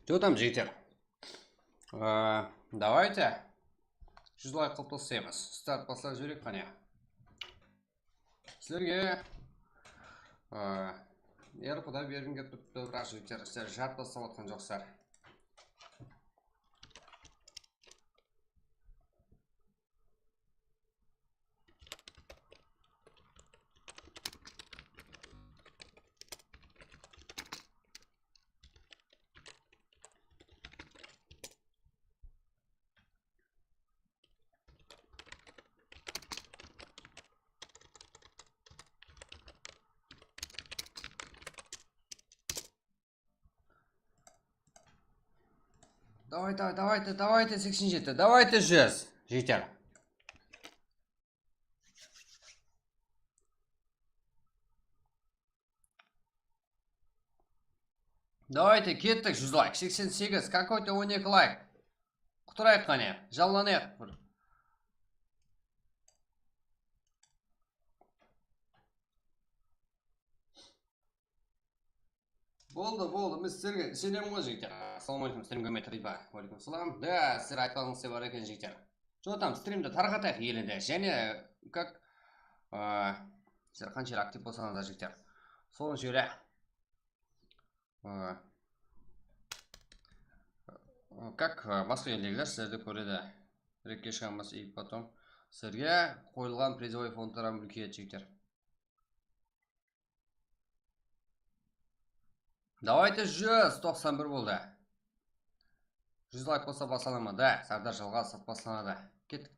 Что там, жігіттер? Давайте 100 лайк қылып тастаймыз. Старт баслап жіберейік қане. Сіздерге ERP-да бергім келіп тұрыпты, бірақ жігіттер, сіздер жарт бастап отқан жоқсыздар. Давайте 87, давайте 100, жігіттер. Давайте кеттік 100 лайк, 88, какой-то 12 лайк. Құтырайық қане, жалланайық. Болды, біз сіздерге сенемін ғой жігіттер. Ассалаумалейкум, стримге метридба. Уалейкум салам. Да, сіздер айтқаныңыз бар екен жігіттер. Что там, стримді тарқатайық елінде. Және, как сіздер қанша актив болсаңыздар жігіттер. Соны жүйре. Как басқа елдегілер сіздерді көреді. Рекке шығамыз и потом Сіздерге қойылған призовой фондтардан бір келеді жігіттер. Давайте 191 болды. 100 лайк болса басалама, да, Сардар Жалғасов басалады. Кеттік.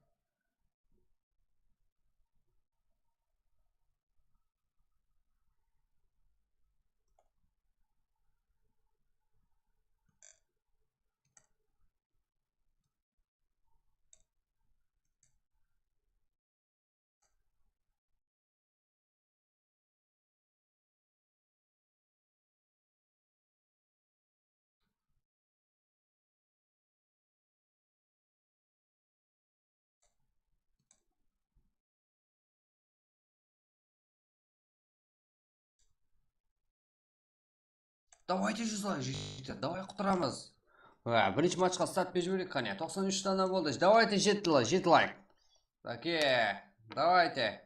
Давайте 100 лайк жігіттер, давай құтырамыз. Бірінші матчқа старт беріп жіберейік қане. 93 дана болды. Давайте 7 лайк. Окей, давайте.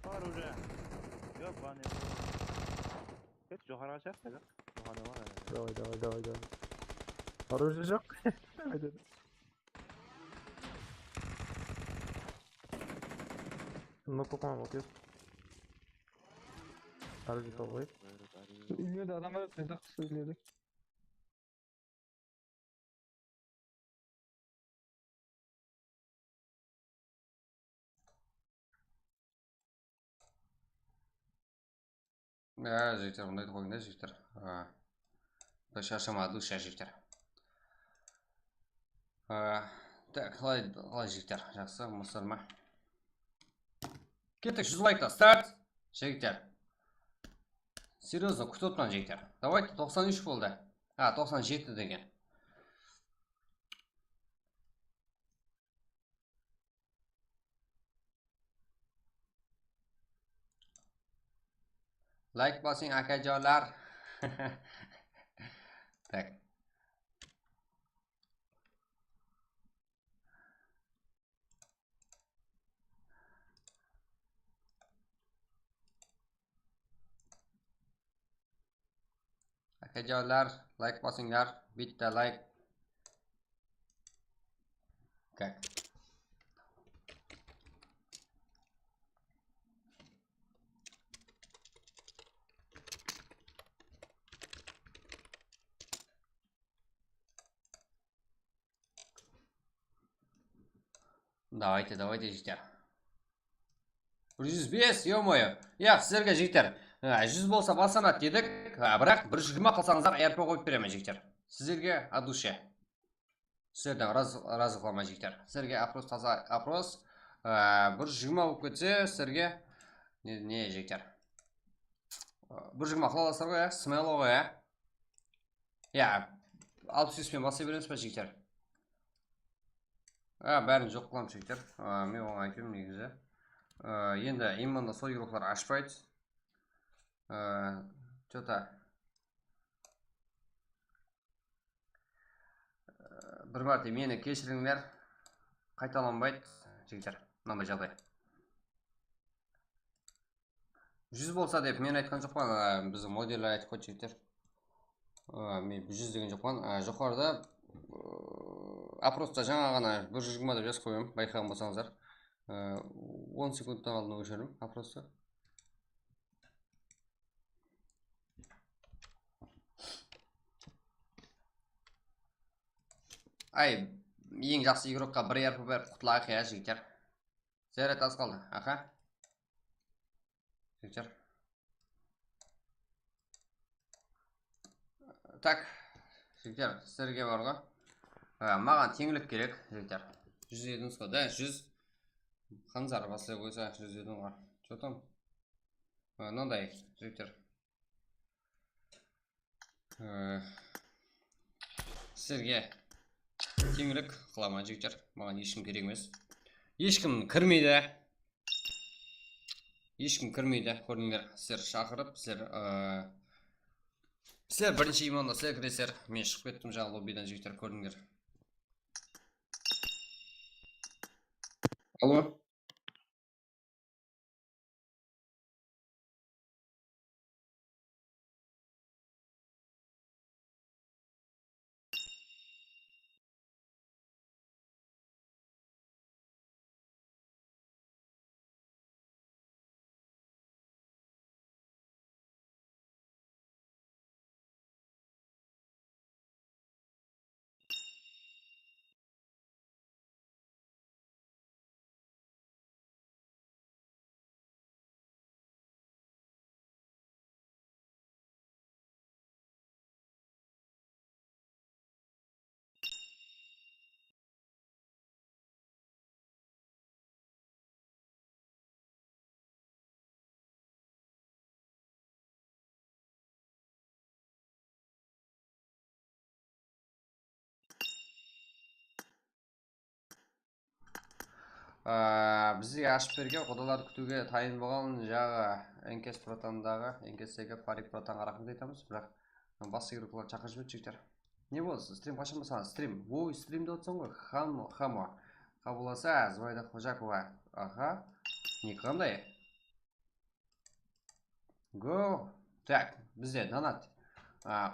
Var уже. Yok bana. Geç yukarı açak da. Yukarı var ya. Давай. Оружие жоқ. Давай. Ну, попам, окей. Оружие толғай. Үйлерде адамдар өткен тақсы үйлерде. Жігіттер, мұндайды қойыңдар жігіттер. Бір шашамады душа жігіттер. Так, қалай жігіттер, жақсы, мұсырма. Кеттік, 100 лайкта, старт! Жігіттер. Серьезно, күтіп отырмын жігіттер. Давайте, 93 болды. 97 деген. Like basing akajonlar. Tak. Akajonlar, like basinglar, bitta like. Tak. Давайте, жігіттер. 105, ё-моё. Сіздерге жігіттер, 100 болса басанат дедік, бірақ 120 қалсаңыздар РП қойып беремін жігіттер. Сіздерге от душе. Сіздерден разы қылама жігіттер. Сіздерге опрос 120 болып кетсе, сіздерге не жігіттер. 120 қылаласар ғой, смело ғой, 63 пен баса береміз ба жігіттер? Бәрін жоқ қылам жігіттер. Мен оған айтып негізі. Енді именно сол игрокlar ашпайды. Что-то бір мәрте мені кешіріңдер. Қайталанбайды жігіттер. Мынандай жағдай. 100 болса деп мен айтқан жоқпын, біздің модельдер айтып қойды жігіттер. Мен 100 деген жоқпын. Жоғарыда опроста жаңа ғана 120 деп жазып қойым, байқаған болсаңыздар. 10 секундтан алдын өшірім опросты. Ең жақсы игрокқа бір РП беріп құтылайық жігіттер. Зәрет аз қалды, жігіттер. Так, жігіттер, сіздерге барға. Маған теңілік керек, жігіттер. 100 едіңіз қой, да, 100. Қанзар басылай қойса, 100 едің ғой. Чотым? Мынандай, жігіттер. Сіздерге теңілік қылама, жігіттер. Маған ешкім керек емес. Ешкім кірмейді. Көрдіңдер. Сіздер шақырып, сіздер Сілер бірінші иманда сілер кіресер. Мен шығып кеттім жаңа лоббиден, жігіттер, көрдіңдер. Алло. Бізге ашып берген құдаларды күтуге тайын болған жағы Энкес протандағы Энкестегі Парик протанға рахмет айтамыз, бірақ басқа игрокалар шақырып жіберді жігіттер. Не болды? Стрим қашан бастаған? Стрим. Ой, стримде отырсың ғой. Хамо. Қабыласа, Звайда Қожакова. Аха. Не қандай? Го. Так, бізде донат.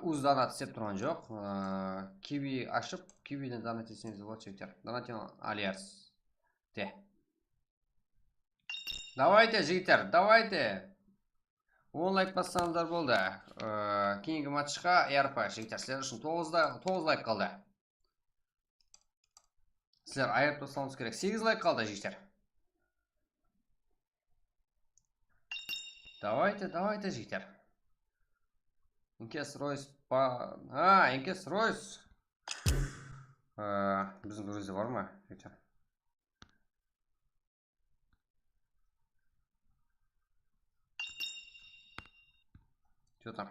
Уз донат істеп тұрған жоқ. Киви ашып, кивиден донат етсеңіз болады жігіттер. Донатин Алиарс. Де. Давайте, жігіттер, давайте. 10 лайк бассаңыздар болды. Кейінгі матчқа РП жігіттер, сілер үшін 9 лайк қалды. Сілер айырып тастауыңыз керек. 8 лайк қалды жігіттер. Давайте жігіттер. Энкес Ройс Энкес Ройс. Біздің грузия бар ма жігіттер? Что там?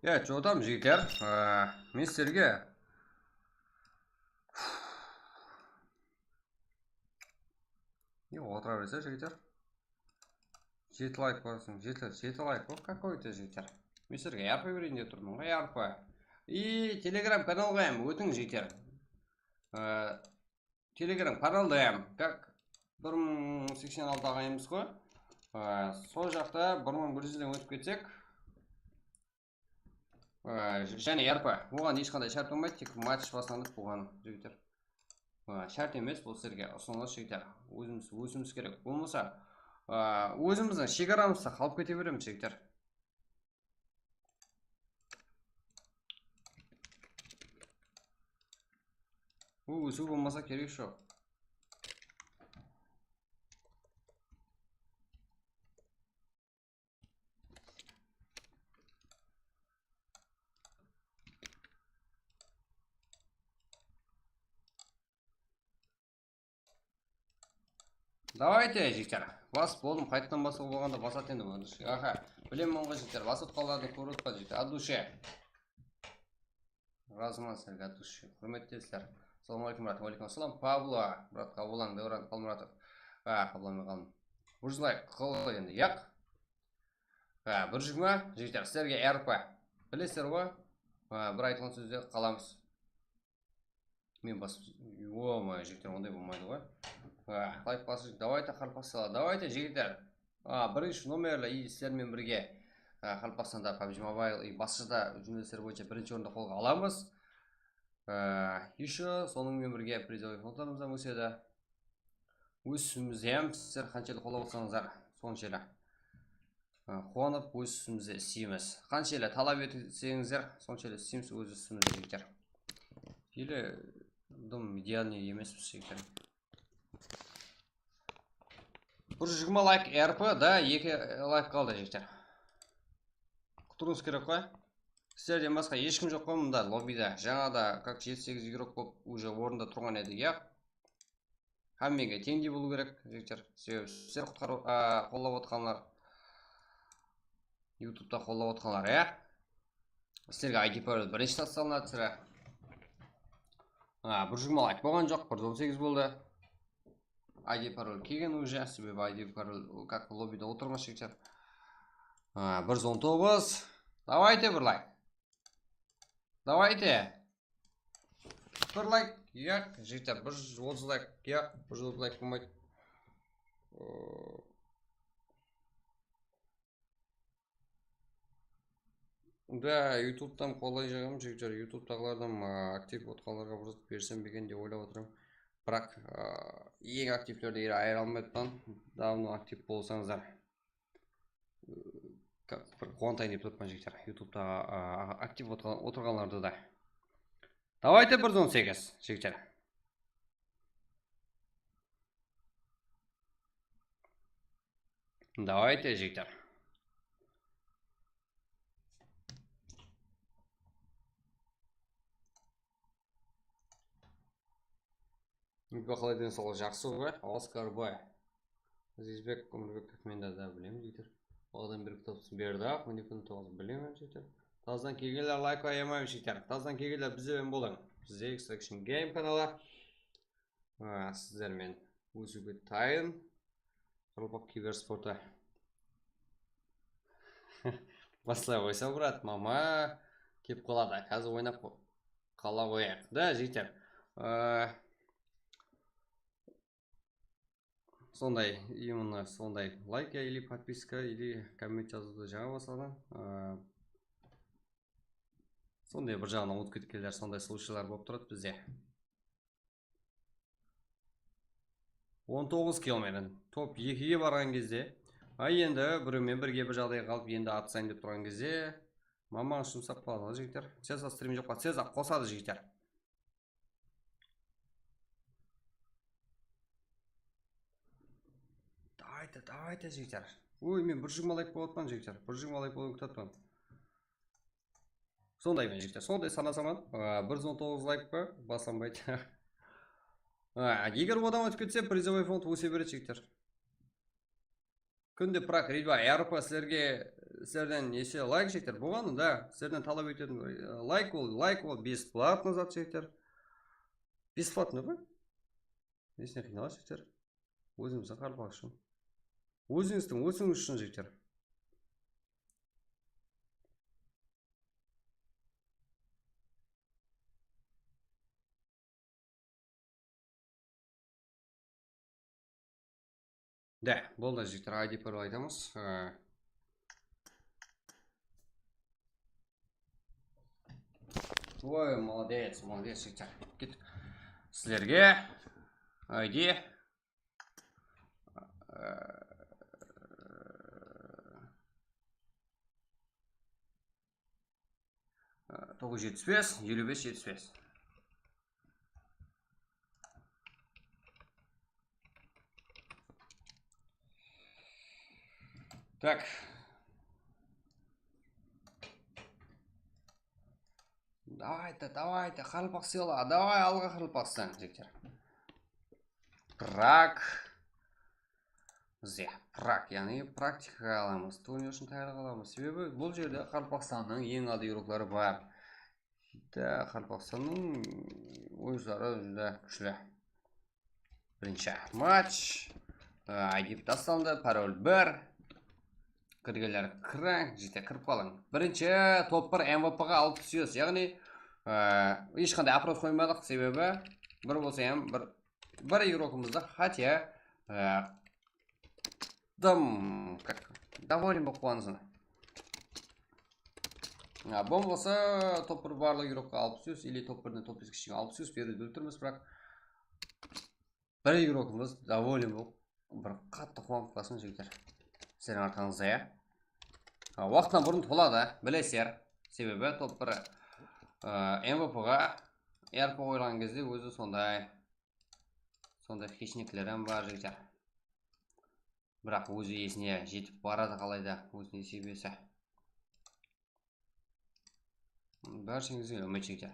жотам жігіттер. Мен сіздерге отыра берсе жігіттер. 7 лайк болсын, 7 лайк бол, какой-то жігіттер. Мен сіздерге RP берейін деп тұрмын ғой, RP. И телеграм каналға өтің жігіттер. Телеграм каналда как 1086 ағайымыз ғой. Сол жақта 1100-ден өтіп кетсек. Және RP. Оған ешқандай шарт болмайды, тек матч бастандық болған жігіттер. Шарт емес, бұл сіздерге ұсыныс жігіттер. Өзіміз керек. Болмаса, өзіміздің шекарамызды қалып кете береміз жігіттер. Өсу болмаса керек жоқ. Давайте, жігіттер. Басып болдым, қайтадан басып болғанда басат енді болғанда. Аха, білемін ғой жігіттер, басып қаларды көріп па жігіттер. От душе. Разуман сіздерге от душе. Құрметтесіздер. Ассалаумағалейкум, брат. Уалейкум ассалам. Пабло, брат, Қабылан, Дәуран, Қалмұратов. Қабылан қалым. Буржлай, қыл енді, яқ. Бір жүгіма, жігіттер, сіздерге RP. Білесіздер ғой? Бір айтылған сөзде қаламыз. Мен басып, ой, жігіттер, ондай болмайды ғой. Лайк басып, давайте қалпақсала. Давайте, жігіттер. Бірінші номерлі сіздермен бірге қалпақсанда PUBG Mobile и басшыда жөнелістер бойынша бірінші орында қолға аламыз. Еще сонымен бірге призовый фондтарымыздан өседі. Өсімізді сіздер қаншелі қолап отырсаңыздар, соншелі қуанып өсімізді істейміз. Қаншелі талап етсеңіздер, соншелі істейміз өз үстімізді жігіттер. Или дым идеальный емеспіз жігіттер. Бір 20 лайк RP, да, 2 лайк қалды жігіттер. Құтыруыңыз керек қой. Сіздерден басқа ешкім жоқ қой мұнда лоббида. Жаңа да как 7-8 игрок болып уже орында тұрған еді, я. Хаммеге теңдей болу керек жігіттер. Сіздер қолап отқанлар. YouTube'да қолап отқанлар, я. Сіздерге ID пароль бірінші тасталынады сірә. Бір 20 лайк болған жоқ, 118 болды. ID пароль келген уже, себебі ID пароль как лоббида отырмас жігіттер. 119. Давайте бір лайк. Давайте. Бір лайк. Яқ, жігіттер, 130 лайк. Яқ, 130 лайк болмайды. Да, YouTube-тан қолай жағым жігіттер. YouTube-тағылардан актив отқаларға бұрызып берсем беген де ойлап отырым. Бірақ ең активлерді айыра алмайдыдан давно актив болсаңыздар. Бір қуантайын деп тұрмын жігіттер. YouTube-тағы актив отырғанларды да. Давайте 118 жігіттер. Давайте жігіттер. Қалай ден сол жақсы ғой, Оскар бай. Азизбек Өмірбеков мен де білемін жігіттер. Оған бір кітапсын берді ақ, мен екінің тоғыз білемін жігіттер. Таздан келгелер лайк аямайым жігіттер. Таздан келгелер біздермен болың. Бізде Extraction Game каналы. Сіздермен өсуге тайын. Қырылпақ киберспорты. Басылай ойса, брат, мама кеп қалады. Қазір ойнап қала қояйық. Да, жігіттер. Сондай, именно сондай лайк или подписка, или коммент жазуды жаңа бастадым. Сондай бір жағынан ұмытып кеткендер, сондай случайлар болып тұрады бізде. 19 километр топ 2-ге барған кезде, енді біреумен бірге бір жағдай қалып, енді атсайын деп тұрған кезде, мамаң жұмсап қалады жігіттер. Сеза стрим жоқ па, Сеза қосады жігіттер. Давайте жігіттер. Ой, мен 120 лайк болатпан жігіттер. 120 лайк болуын күтатпан. Сондай мен жігіттер. Сондай санасаман. 119 лайк па? Басанбайды. Егер одан өтіп кетсе, призовой фонд өсе береді жігіттер. Күнде прақ ридба RP сілерге сіздерден есе лайк жігіттер болғаны да, сіздерден талап ететін лайк ол бесплатно зат жігіттер. Бесплатно ғой? Несіне қиналасыз жігіттер? Өзіңізді қарпақ үшін. Өзіңіз үшін жігіттер. Да, болды жігіттер, ID пароль айтамыз. Ой, молодец жігіттер. Кет. Сіздерге ID 975 5575. Так. Давайте, қарылпақ сыйла. Давай, алға қарылпақстан, жігіттер. Прак, яғни практика аламыз. Турнир үшін таяқ аламыз. Себебі бұл жерде Қарпақстанның ең ады еуроклары бар. Қарпақстанның ойындары жүзді күшлі. Бірінші матч. ID тасталды, пароль 1. Кіргелер кірі, жете кіріп қалың. Бірінші топ 1 MVP-ға алып түсесіз. Яғни ешқандай опрос қоймадық, себебі бір болса ем, бір еурокымызды хотя доволен болып қуаңызын. Бұл болса топ 1 барлық еурокқа алып түсесіз, или топ 1-ден топ 5 кішіге алып түсесіз, берді өлтірміз, бірақ бір еурокымыз доволен болып, бір қатты қуанып қалсын жігіттер. Сенің арқаңызда, я? Уақытынан бұрын толады, білесер. Себебі топ 1 MVP-ға ERP ойылған кезде өзі сондай хищниклерім бар жігіттер. Бірақ өзі есіне жетіп барады қалайда, өзіне себесі. Бәршіңізге үміт жігіттер.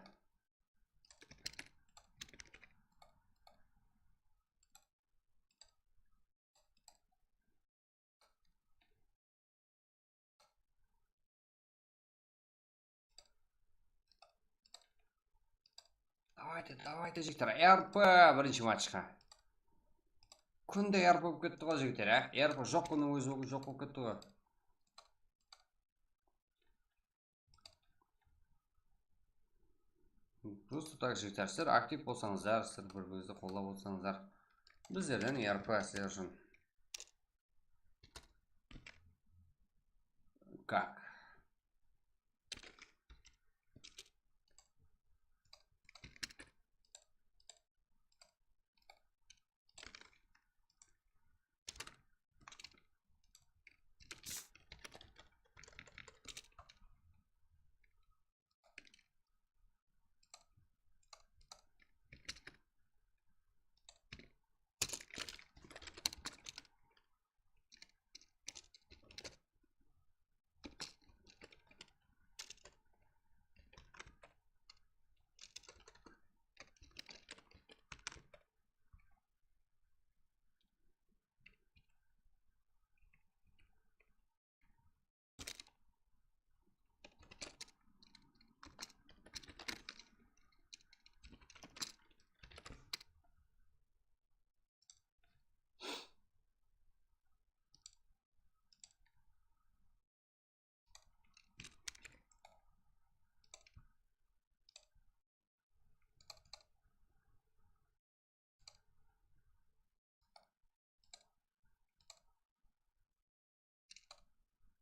Давайте жігіттер, ERP бірінші матчқа. Күнде ERP болып кетті ғой жігіттер, ERP жоқ күннің өзі жоқ болып кетті ғой. Просто так жігіттер, сіздер актив болсаңыздар, сіздер бір-біріңізді қолдап отырсаңыздар, біздерден ERP сіздер үшін. Как?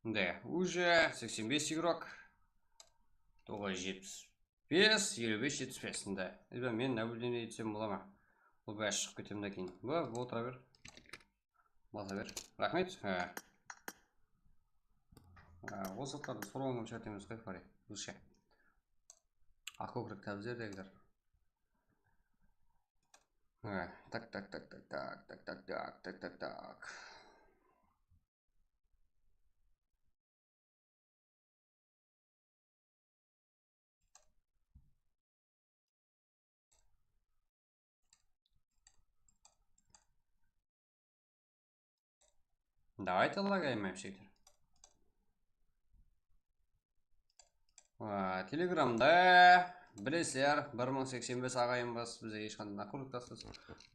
Да, уже 85 игрок. 975, 55-75, да. Мен наблюдение етсем бола ма? Бұл бәрі шығып кетемін да кейін. Бұл отыра бер. Баса бер. Рахмет. Осы заттарды сұрауым шарт емес қой, Фари. Бұлше. Ақкөкірек тәбіздер дегілер. Так. Давайте лагаем, мальчики. Телеграмда білесіздер 1085 ағайынбыз, бізге ешқандай накруткасыз,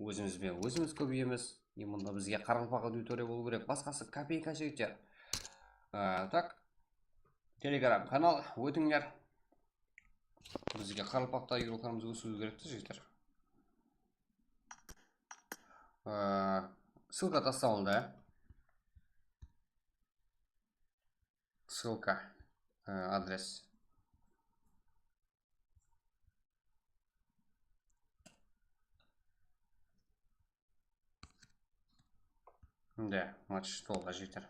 өзімізбен өзіміз көбейеміз. Мұнда бізге қаралпақ аудитория болу керек, басқасы копейка жігіттер. Так, телеграм канал өтіңдер. Бізге қаралпақта игрокlarımыз өсуі керекті жігіттер. Ссылка тасталды. Ссылка, адрес. Да, матч толға жетер.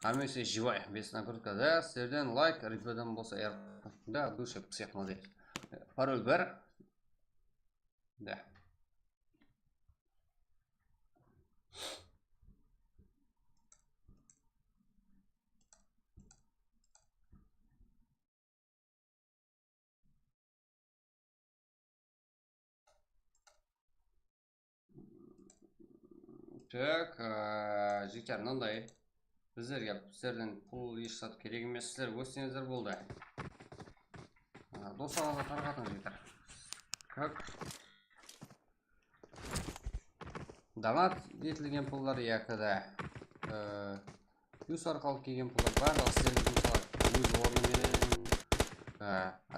Амесе живай, без накрутка, да, сіздерден лайк, реподан болса әр. Да, душе, всех молодец. Пароль бар. Да. Так, жігіттер, мынандай. Біздерге сіздерден пул еш сат керек емес, сіздер өстіңіздер болды. Достарыңызға тарқатың жігіттер. Как? Донат етілген пулдар яқыда. Плюс арқалық келген пулдар барлығы сіздерге мысалы өз орнымен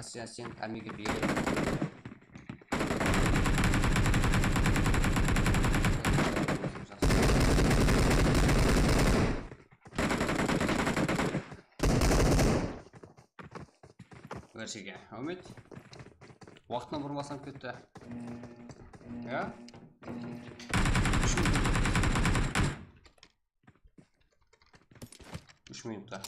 ассистент амиге береді. Версиге, өмет. Уақытына бұрмасам кетті. Я? 3 минутта.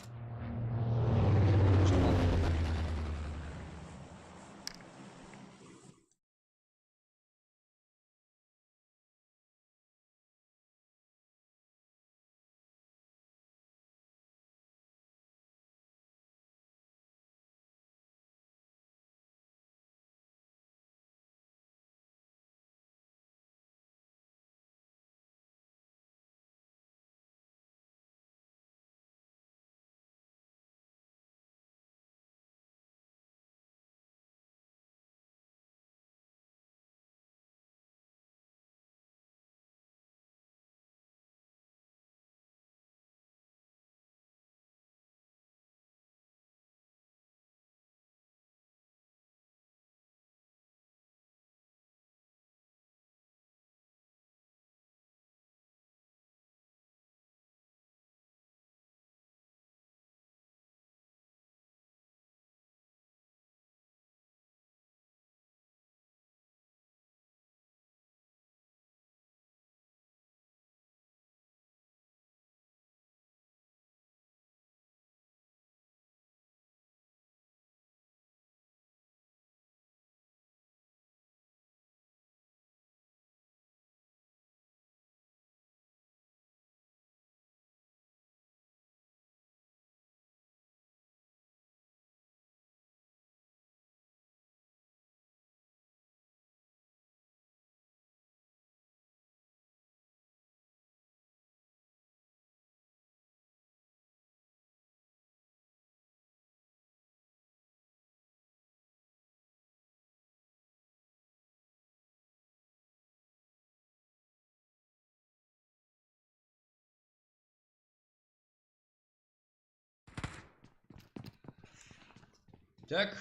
Так,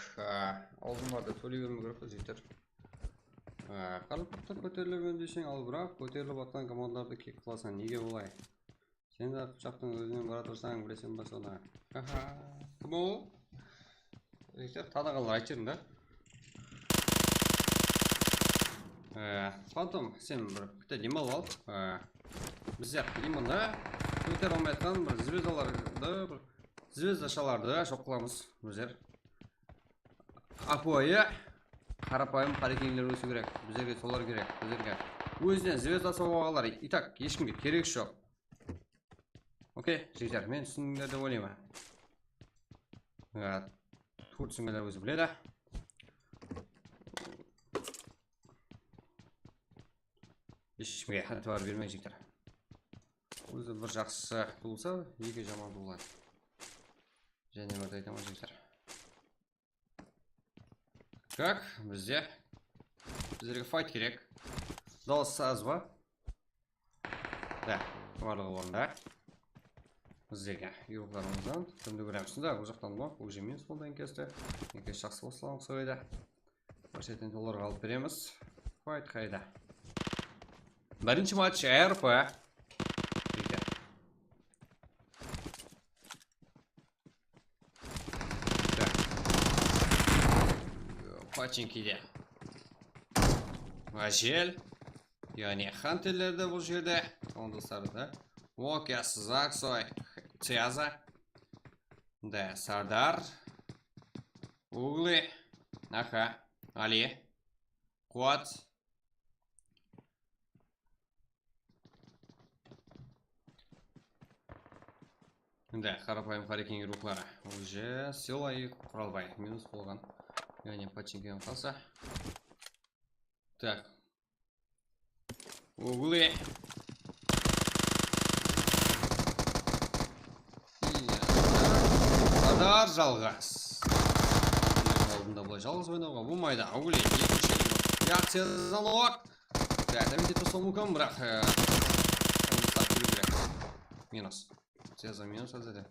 алдымарды төлей бермей керек қой жігіттер. Қаралпақтар көтерілген десең, ал бірақ көтеріліп атқан командаларды кек қыласың, неге олай? Сен де қыпшақтың өзінен бара тұрсаң, білесен ба соны? Кім ол? Жігіттер, тадағалар айтырың да? Фантом, сен бір күтті демал ал. Біздер имында көтер алмай атқан бір звездаларды, звездашаларды шоқ қыламыз біздер. Апойы қарапайым қарекеңдер өсу керек, біздерге солар керек, біздерге өзінен звезда соғалар. Итак, ешкімге керек жоқ. Окей, жігіттер, мен түсіндіңдер деп ойлаймын. Түсінгендер өзі біледі. Ешкімге товар бермей жігіттер. өзі бір жақсы туылса, екі жаман туылады. Және бірді айтамын жігіттер. Как? Біздерге файт керек. Дауыс аз ба? Да, барлығы орында. Біздерге еуроқларымыздан кімді көреміз? Да, бұл жақтан ба? Бұл жемен солдан кесті. Екеш жақсы басылауын сөйді. Бір шеттен оларға алып береміз. Файт қайда. Бірінші матч РП. Пачинкиде. Ажел. Яғни хантерлерді бұл жерде. Ондыстары да. Уокес, Заксой, Цеза. Да, Сардар. Углы. Аха. Али. Куат. Да, қарапайым қарекеңі рухлары. Уже сила и құралбай. Минус болған. Яғни пачинкең қалса. Так. Углы. Сардар жалғас. Алдында бұлай жалғыз ойнауға болмайды. Углы. Реакция залог. Так, әмінде тұсыл мүмкін, бірақ минус. Цеза минус әзірі.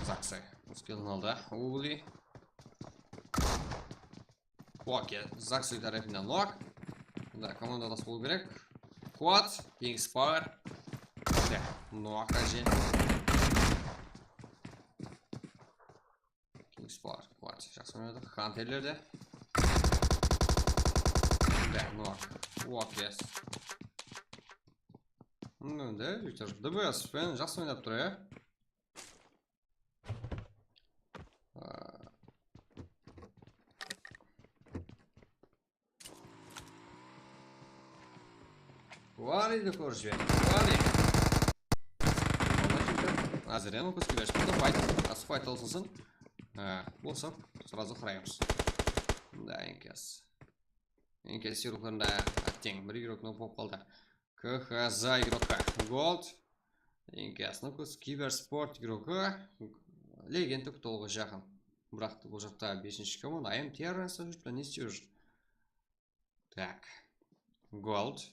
Заксы. Скелін алды. Углы. Окей, Заксы тарапынан лок. Да, командалас болу керек. Куат, Кингспар. Да, лок әжен. Кингспар, Куат. Жақсы ойнады. Хантерлерді. Да, лок. Окей. Да, Виктор, ДБС фен жақсы ойнап тұр, е? Валиді көріш бен. Вали. Азырен ол көзге берші. Бұлда файт. Асы файт олсынсын. Болса, сразу құраймыз. Да, енкес. Енкес еуроқларында әттең. Бір еуроқны болып қалды. КХЗ игрока. Голд. Енкес. Көз киберспорт игрока. Легенді күтолғы жақын. Бұрақты бұл жақта 5-ші команда. АМ террасы жүрді. Не істеу жүр? Так. Голд.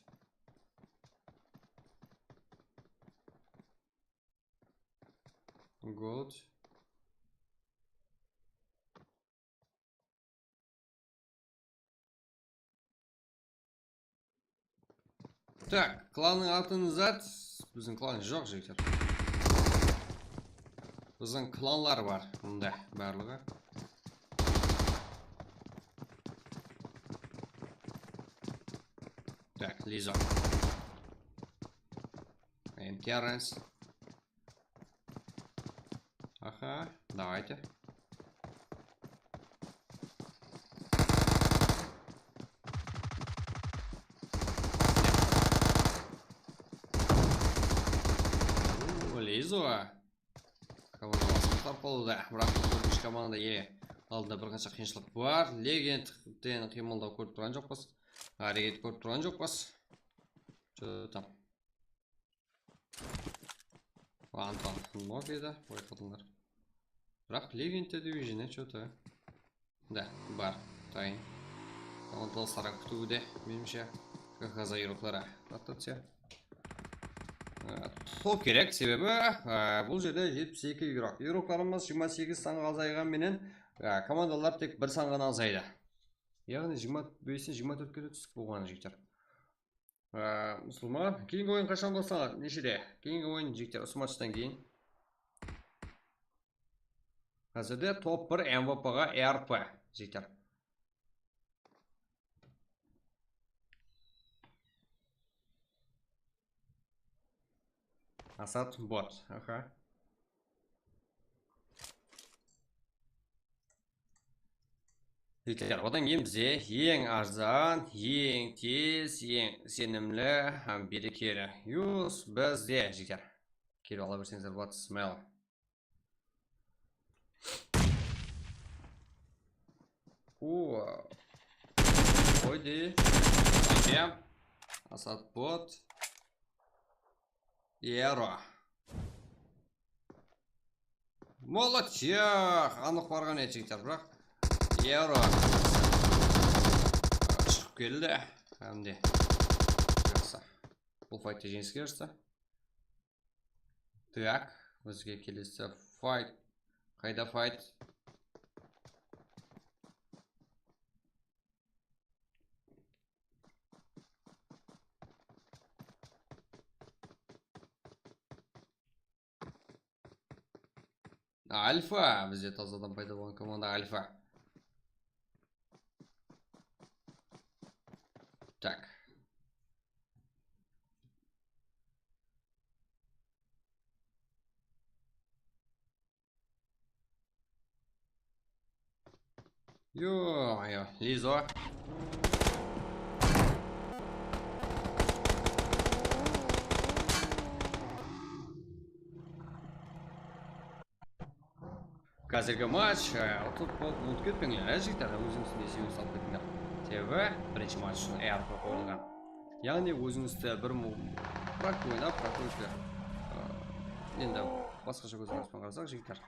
Голд. Так, кланның атын зат. Біздің клан жоқ жігіттер. Біздің кланлар бар. Мұнда барлығы. Так, Лиза. Терренс. Ага, давайте. Лиза. Команда басқықтар қолды. Бірақ көргіш команда е. Алдында бір қанша қиыншылық бар. Легендтен қимылдау көріп тұрған жоқпыз. Әрекет көріп тұрған жоқпыз. Там. Антон ног еді. Байқадыңдар. Бірақ легендте дивизионе что-то. Да, бар. Тайын. Командалыстарға күтуде. Менімше. КХЗ еуроқлары. Аттатся. Сол керек, себебі бұл жерде 72 еуроқ. Еуроқларымыз 28 санға азайған менен командалар тек бір санғана азайды. Яғни 25-24-ке түстік болған жігіттер. Мұсылма, кейінгі ойын қашан басталады? Нешеде? Кейінгі ойын жігіттер осы матчтан кейін. Қазірде топ 1 МВП-ға РП жігіттер. Асад бот. Аха. Жігіттер, одан кейін бізде ең арзан, ең тез, ең сенімлі, берекелі юз бізде жігіттер. Келіп ала берсеңіздер болады, смело. Қойды. Асад бот. Еро. Молодчак. Анық барған еді жігіттер, бірақ Еро шығып келді. Әмде. Жақсы. Бұл файтте жеңіске ерішті. Так, бізге келесі файт. Қайда файт? Альфа. Бізде тазадан пайда болған команда Альфа. Так. Ё-моё, Лизо. Қазіргі матч, тут ұмытып кетпеңдер, жігіттер, өзіңіздің есебін салып кетіңдер. Себебі бірінші матч үшін РП қойылған. Яғни өзіңізді бір прак ойнап, енді басқаша көзқараспен қарасақ, жігіттер.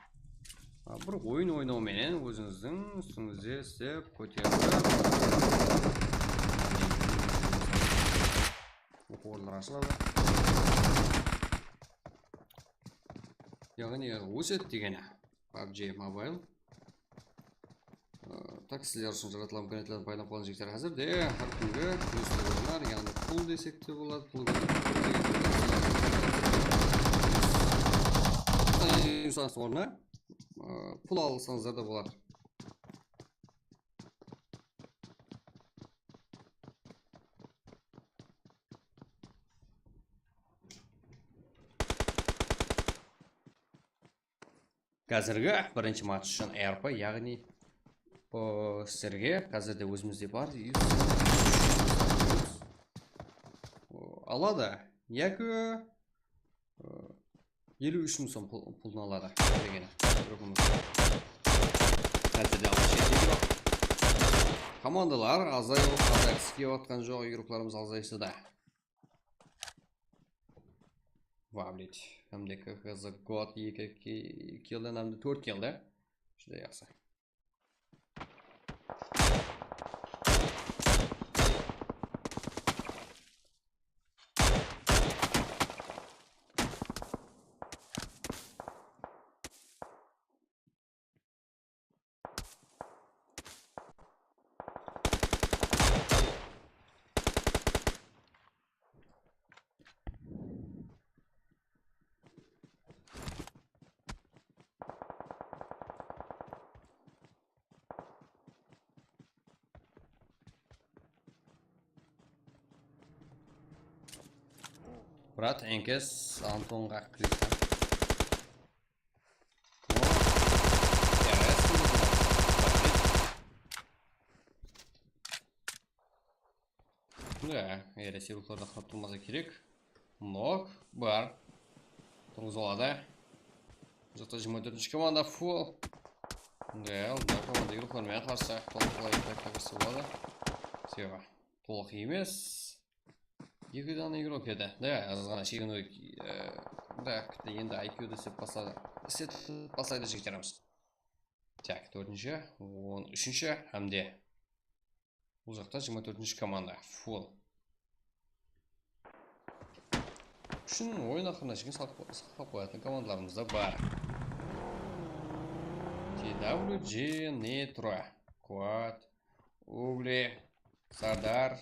Бір ойын ойнауменен өзіңіздің үстіңізде істеп көтеріп оқу орындары ашылады. Яғни өсет дегені PUBG Mobile. Так, сіздер үшін жаратылған имканияттерді пайдаланып қалған жігіттер әзірде әр күнгі өстіп ойындар, яғни пул десек те болады, пул орнына пул алсаңыздар да болады. Қазіргі бірінші матч үшін РП, яғни сіздерге қазірде өзімізде бар алады, які 53 мың сом пулын алады дегені. Қазірде командалар азайғысы кеп атқан жоқ, игрокlarımız азайсы да. Ваблет. Әмде кқз год 2 келді, әмде 4 келді. Шыда яқсы. Брат, Энкес, Антонға кликта. Да, ересерукларда қаптылмаса керек. Нок бар. Тұрғызалады. Жақта 24-ші команда фул. Да, команда игрокlarмен қарсы толықлай тактикасы болады. Себебі толық емес. Екі дана игрок еді. Да, азғана шегіну да, енді IQ-ді сеп басайды жігіттеріміз. Так, 4-ші, 13-ші әмде. Бұл жақта 24-ші команда. Фул. Үшін ойын ақырына жігін сақап қоятын командаларымызда бар. TWG, Nitro, Quad, Угли, Сардар.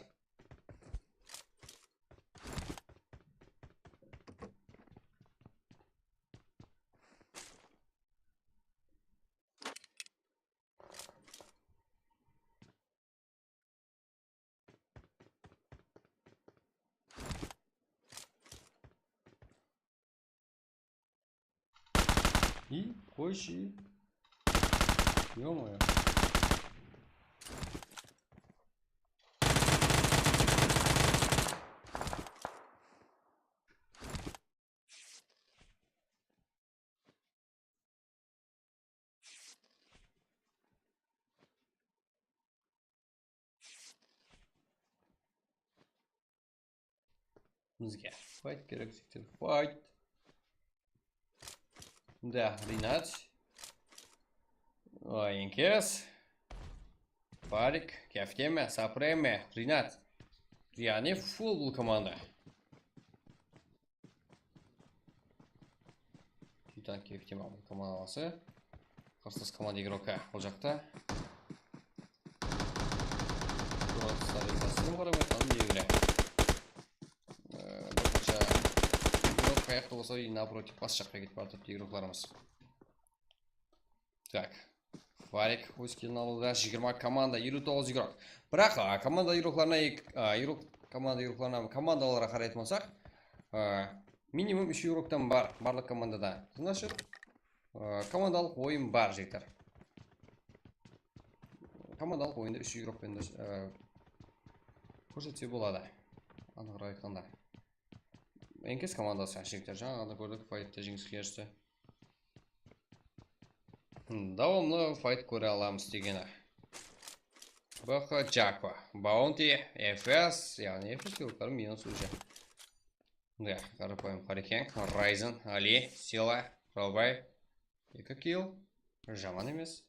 И койши. Ё-моё. Бізге файт керек жігіттер, файт. Да, Ринат. Инкес. Барик, Кефтеме, Сапреме, Ринат. Яғни фул бұл команда. Титан Кефтеме бұл командасы. Қарсылас команда игрока ол жақта. Қаяқты болса и напротив бас жаққа кетіп бартып игрокларымыз. Так, Фарик өз келін алуда 20 команда, 29 игрок. Бірақ командаларға қарайтын болсақ, минимум 3 игроктан бар, барлық командада. Значит, командалық ойын бар жектер. Командалық ойында 3 игрокпен көрсетсе болады. Анығырақ айтқанда. Инкес командасы жігіттер, жаңағыда көрдік файтта жеңіске ерішті. Давамlı файт көре аламыз дегені. Бақы Джаква, Баунти, FS, яғни FS көліктері минус уже. Қарапайым Харикенг, Райзен, Али, Сила, Раубай. 2 килл, жаман емес.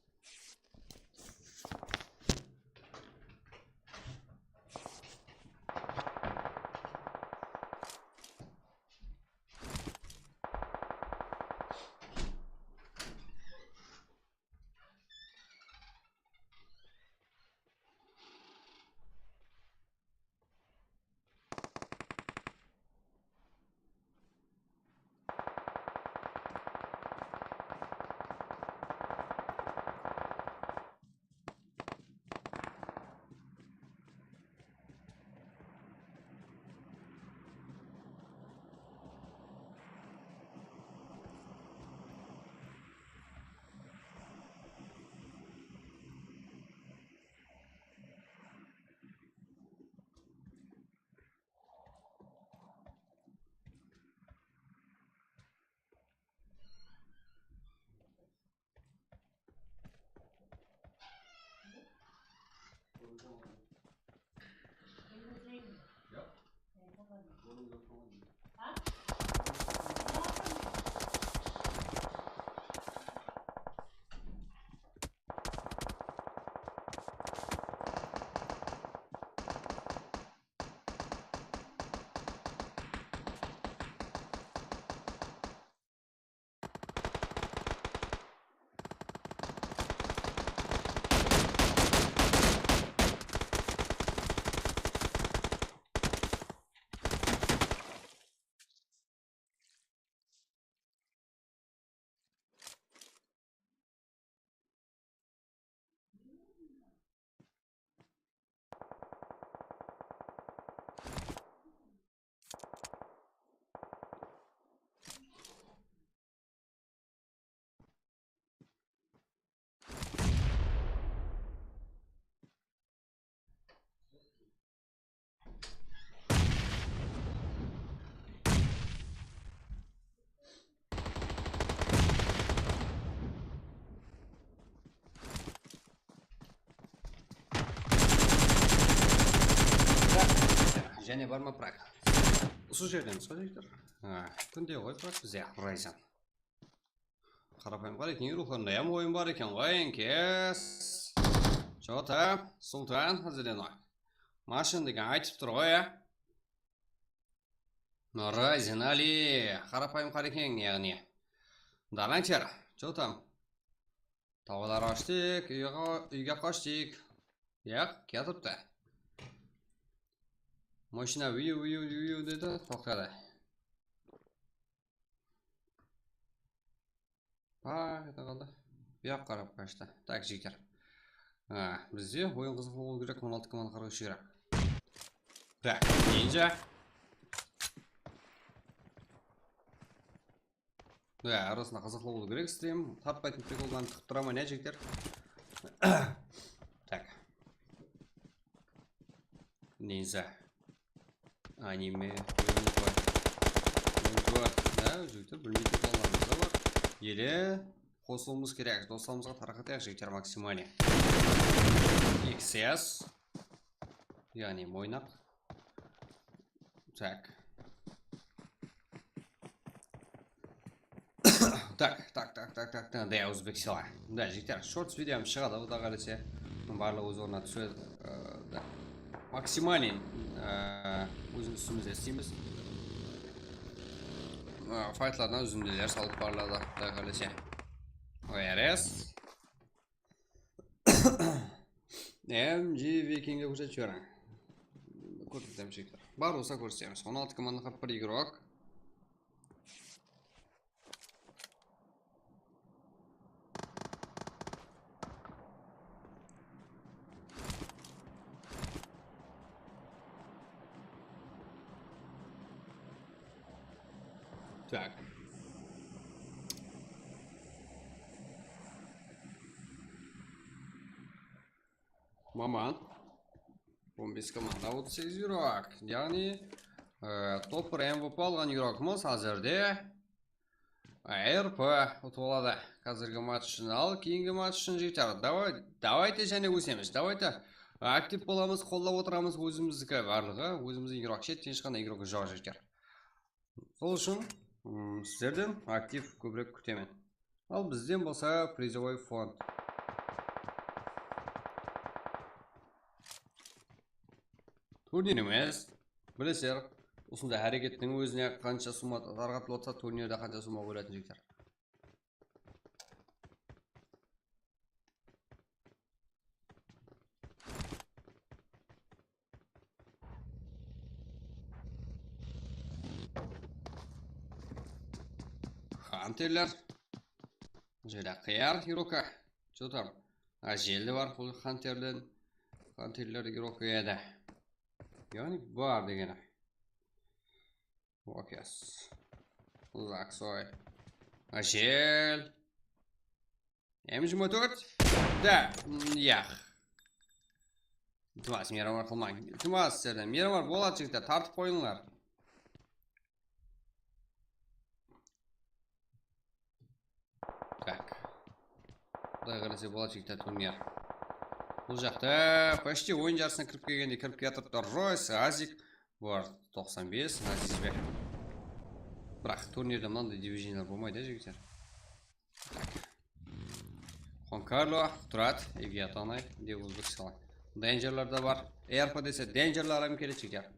Және бар ма прак? Осы жерден сөйлейдер. Күнде ғой прак бізде Райзен. Қарапайым бар екен, рухларында ям ойын бар екен ғой, Инкес. Жота, Султан, Хазиленой. Машин деген айтып тұр ғой, Райзен, Али, қарапайым қар екен, яғни. Дарантер, Жота. Тауалар аштық, үйге қаштық. Яқ, кетіпті. Машина үйі деді, тоқтады. Қайта қалды. Бұяқ қарап қашты. Так, жігіттер. Бізде ойын қызық болу керек, 16 команда қарау керек. Так, Нинджа. Арасында қызық болу керек істейм. Тартпайтын приколдан тықып тұра ма, не жігіттер? Так. Нинджа. Аниме, да, жігіттер, білмейтін қалаларымызда бар. Еле қосылымыз керек, достарымызға тарқатайық жігіттер максимали. XS, яғни мойнақ. Так, Так. Да, Өзбекстан. Да, жігіттер, шортс видеом шығады, ода қараса. Барлығы өз орнына түседі. Да. Максимален өзіміз үстімізде істейміз. Файтларына үзінділер салып барлады, да қараса. ОРС. MG Викинге көрсетіп жіберің. Көрсетем жігіттер. Бар болса көрсетеміз. 16 командаға бір игрок. Так. Маман. 15 команда 38 игрок. Яғни топ 1 MVP алған игрокымыз қазірде РП ұтып алады. Қазіргі матч үшін, ал кейінгі матч үшін жігіттер. Давайте және өсеміз. Давайте актив боламыз, қолдап отырамыз өзіміздікі барлығы. Өзіміздің игрок шеттен ешқандай игрок жоқ жігіттер. Сол үшін сіздерден актив көбірек күтемін. Ал бізден болса призовой фонд. Турниріміз, білесер, осында әрекеттің өзіне қанша сума тарқатылып отса, турнирде қанша сума бөлетін жігіттер. Хантерлер. Жерде қияр игрока. Что-то желді бар бұл хантерлер игрока еді. Яғни бар дегені. Окес. Лаксой. Жел. М24. Да, яқ. Тымас, мерамар қылмаң. Тымас, мерамар болады жігіттер, тартып қойыңлар. Так. Құдай қараса болады жігіттер турнир. Бұл жақта почти ойын жарысына кіріп келгенде кіріп кетіпті Ройс, Азик бар 95, Азизбек. Бірақ турнирде мынандай дивизиялар болмайды, жігіттер. Хон Карло, Тұрат, Евгетонай, деп Өзбекстан. Денджерлар да бар. РП десе денджерлар арам келеді жігіттер.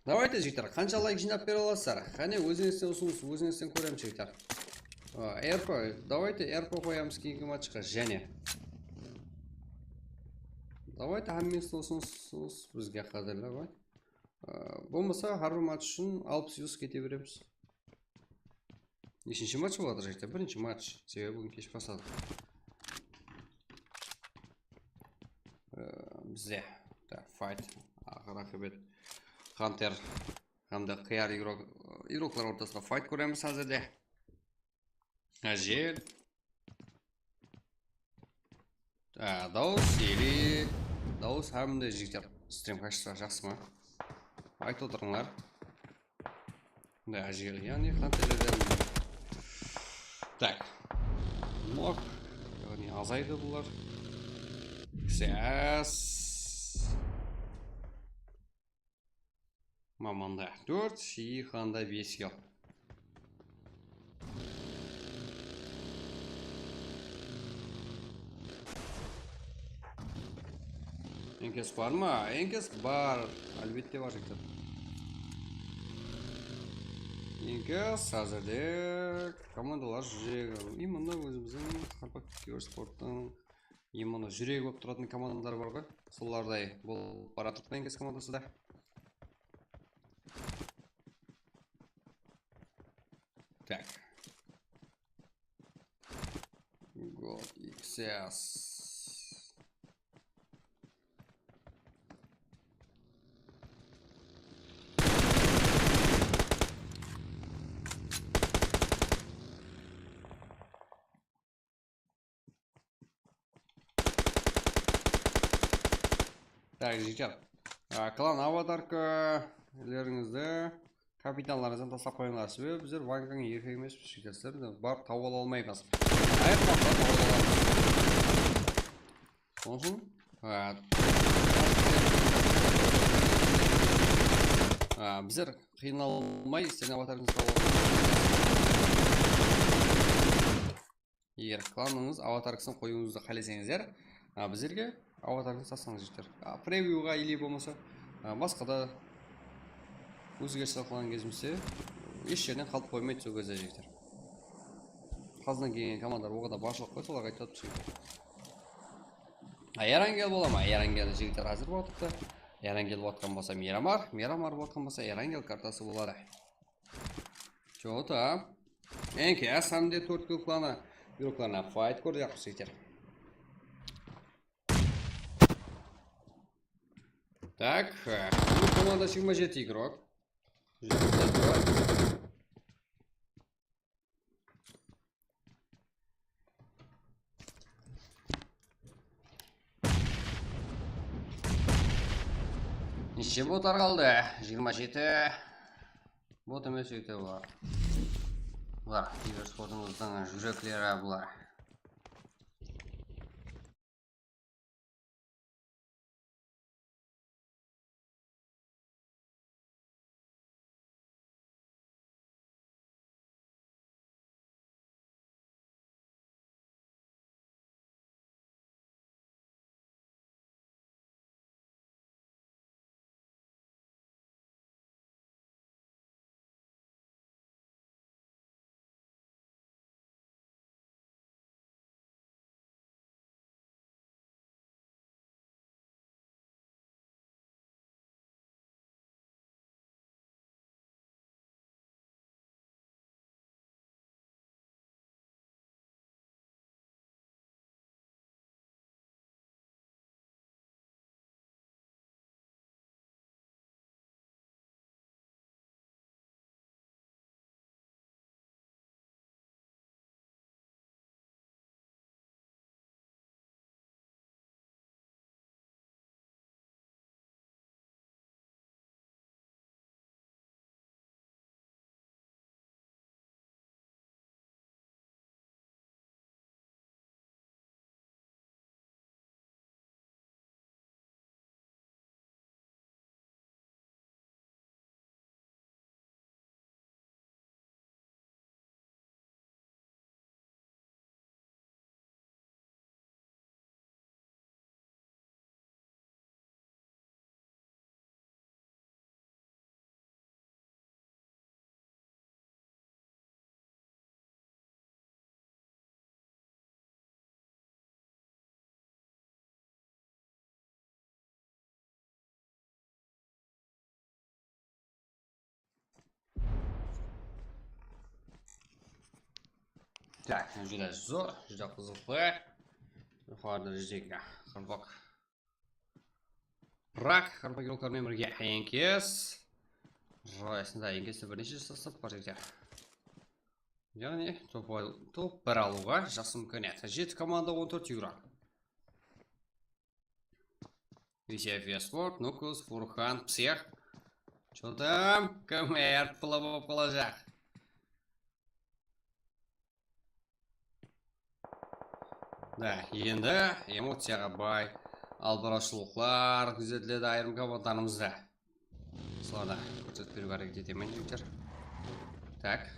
Давайте жігіттер, қанша лайк жинап бере аласыздар? Қане өзіңізден ұсыныс, өзіңізден көрем жігіттер. РП, давайте РП қоямыз кейінгі матчқа және. Давайте хамместен ұсыныс бізге қадірлі ғой. Болмаса әрбір матч үшін 60 кете береміз. Нешінші матч болады жігіттер? Бірінші матч. Себебі бүгін кеш бастады. Бізде. Файт. Ақыр ақыбет. Хантер hamda қияр игроклар ортасында файт көреміз әзірде. Жел. Дауыс или дауыс hamda жігіттер. Стрим качество жақсы ма? Айтып отырыңлар. Да, жел. Яғни хантерлерден. Так. Мок. Яғни азайды бұлар. Ксяс. Маманда 4 и ханда 5 ел. Енкес бар ма? Енкес бар. Әлбетте бар жігіттер. Енкес әзірде командалар жүрегі. Именно өзіміздің Харпак Киберспорттың именно жүрегі болып тұратын командалар бар ғой. Солардай бұл баратыртын Енкес командасы да. Так. God XS. Так, жігіттер. Клан аватаркалеріңізді капитанларыңыздан тастап қойыңлар. Себебі біздер ванканың еркек емес жігіттер. Барып тауып ала алмаймыз. Сосын Біздер қиналмай сіздердің аватарыңызға егер кланыңыз аватаркасын қоюыңызды қаласаңыздар біздерге аватарыңызды салсаңыз жетер. Превьюға или болмаса басқа да өзгеріс қылған кезімізде еш жерден қалып қоймайды сол кезде жігіттер. Қазынан келген командар оғада баршылық қой, соларға айтып түседі. Эрангел бола ма? Эрангел жігіттер әзір болатыпты. Эрангел болатқан болса Мирамар, Мирамар болатқан болса Эрангел картасы болады. Чота. Энке, самде 4 клана бюрокларына файт көрді жақсы жігіттер. Так, бұл команда 27 игрок. Неше ботар қалды? 27 бот емес өйте бұлар. Бұлар, киберспортымыздың жүректері бұлар. Так, juda zo'r, juda qiziqli. Yuqorida juda qirpiq. Rak, qirpiq yo'llarning birga Henkes. Ro'yasida Henkesda bir necha so'zlab bor ekan. Ya'ni to'p bir alуга жақсы imkoniyat. 7 komanda 14 yuguradi. Vishefia Sport, Nukus, Furhan, Psix. Cho'tam, Kamer bo'lib qolajaq. Да, енді эмоцияға бай албырашылықтар күзетіледі айрым командарымызда. Соларда көрсетіп беруге әрекет етемін жігіттер. Так.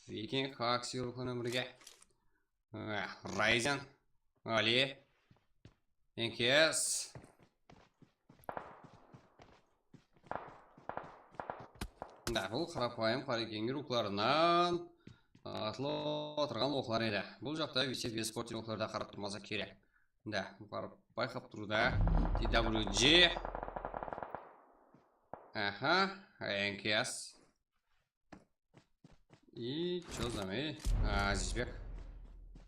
Викинг, Хакси рухлармен бірге. Райзен, Али, Энкес. Да, бұл қарапайым қарекеңгер рухларынан атылып отырған оқлар еді. Бұл жақта Вишефия Спорт оқларда қарап тұрмаса керек. Да, барып байқап тұруда. TWG. Аха, Энкес. И что за мей? Азизбек.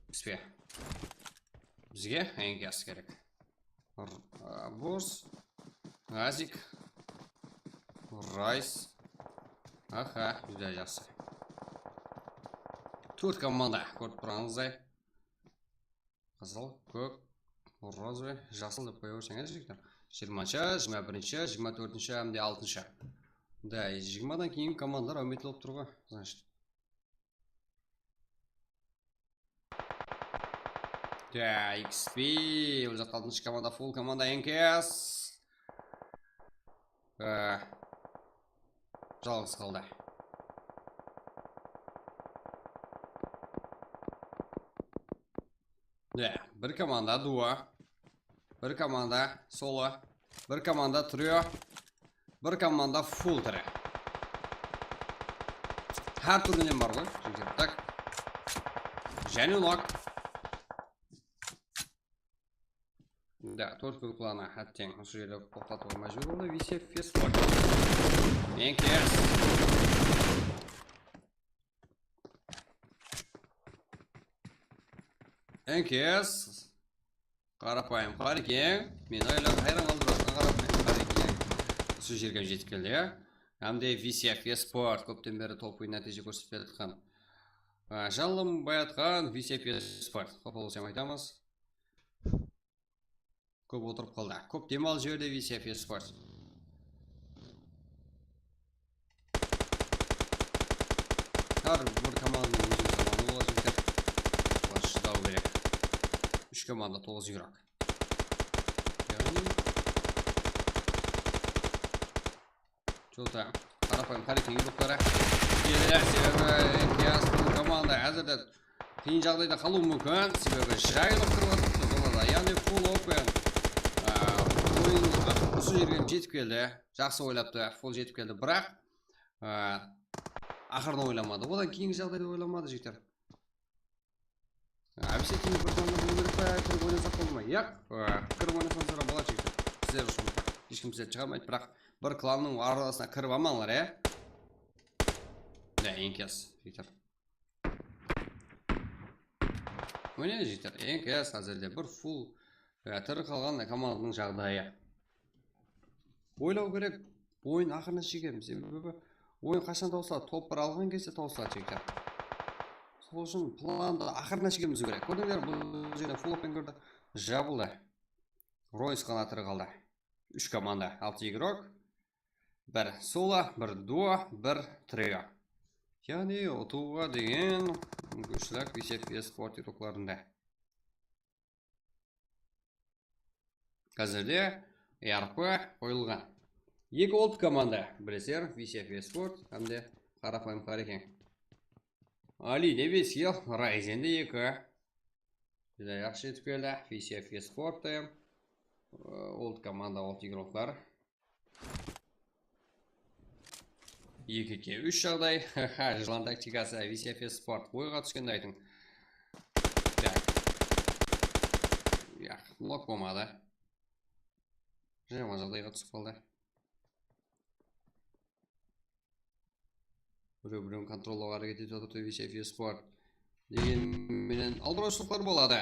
Бізге. Бізге Энкес керек. Борс. Азик. Райс. Аха, жүзде жақсы. 4 команда көріп тұрғаныңыздай. Қызыл, көк, розовый, жасыл деп қоя берсеңіз жігіттер. 20-ші, 21-ші, 24-ші, әмде 6-ші. Да, 20-дан кейін командар өметіліп тұрға. Значит. Да, XP. Ол жақта 6-шы команда, full команда NKS. Жалғыз қалды. Да, бір команда дуа. Бір команда соло. Бір команда трио. Бір команда full тірі. Әр түрінен бар ғой. Так. Және лок. Да, төрт күлклана әттең. Осы жерде тоқтатуға мәжбүр болды. VCF Fesport. NKS. NKS. Қарапайым қарекең. Мен ойлап қайран қалдыратын қарапайым қарекең. Осы жерге жетіп келді, ja? Әмде VCF Fesport көптен бері топ нәтиже көрсетіп жатқан. Жалым баятқан VCF Fesport. Қоп болсам айтамыз. Көп отырып қалды. Көп демал жерде VCF Fesport. Әр бір команданың өзінің заманы болады екен. Олар шыдау керек. 3 команда 9 игрок. Яғни Жота, қарапайым қарекең игроктары келер, себебі NKS бұл команда әзірде қиын жағдайда қалуы мүмкін, себебі жайлық тұрғатықты болады. Яғни full open. Ойын осы жерге жетіп келді. Жақсы ойлапты, full жетіп келді. Бірақ ақырын ойламады. Одан кейінгі жағдайда ойламады жігіттер. Әбісетін бір команда болу керек па, кіріп ойнасақ болмай. Яқ, кіріп ойнасақ сыра болады жігіттер. Сіздер үшін ешкім сіздер шығармайды, бірақ бір кланның арасына кіріп амалар, е? Да, NKS жігіттер. Өне жігіттер, NKS әзірде бір full тірі қалған команданың жағдайы. Ойлау керек, ойын ақырына шегеміз. Себебі ойын қашан таусылады, топ бір алған кезде таусылады жігіттер. Сол үшін планды ақырына шегеміз керек. Көрдіңдер, бұл жерде full open көрді. Жабылды. Ройс қана тірі қалды. 3 команда, 6 игрок. Бір соло, бір дуо, бір трио. Яғни ұтуға деген мүмкіншілік VCF Fesport игрокларында. Қазірде ERP қойылған. 2 олд команда, білесер, VCF Fesport, әмде қарапайым қарекең. Али де 5 ел, Ryzen де 2. Бізде жақсы жетіп келді, VCF Fesport, олд команда, олд игроклар. 2-3 жағдай, жылан тактикасы VCF Fesport ойға түскенді айтың. Лок болмады. Жема жағдайға түсіп қалды. Біреу-біреуін контроллауға әрекет етіп отырды VCF Fesport. Деген менен алдыраушылықтар болады.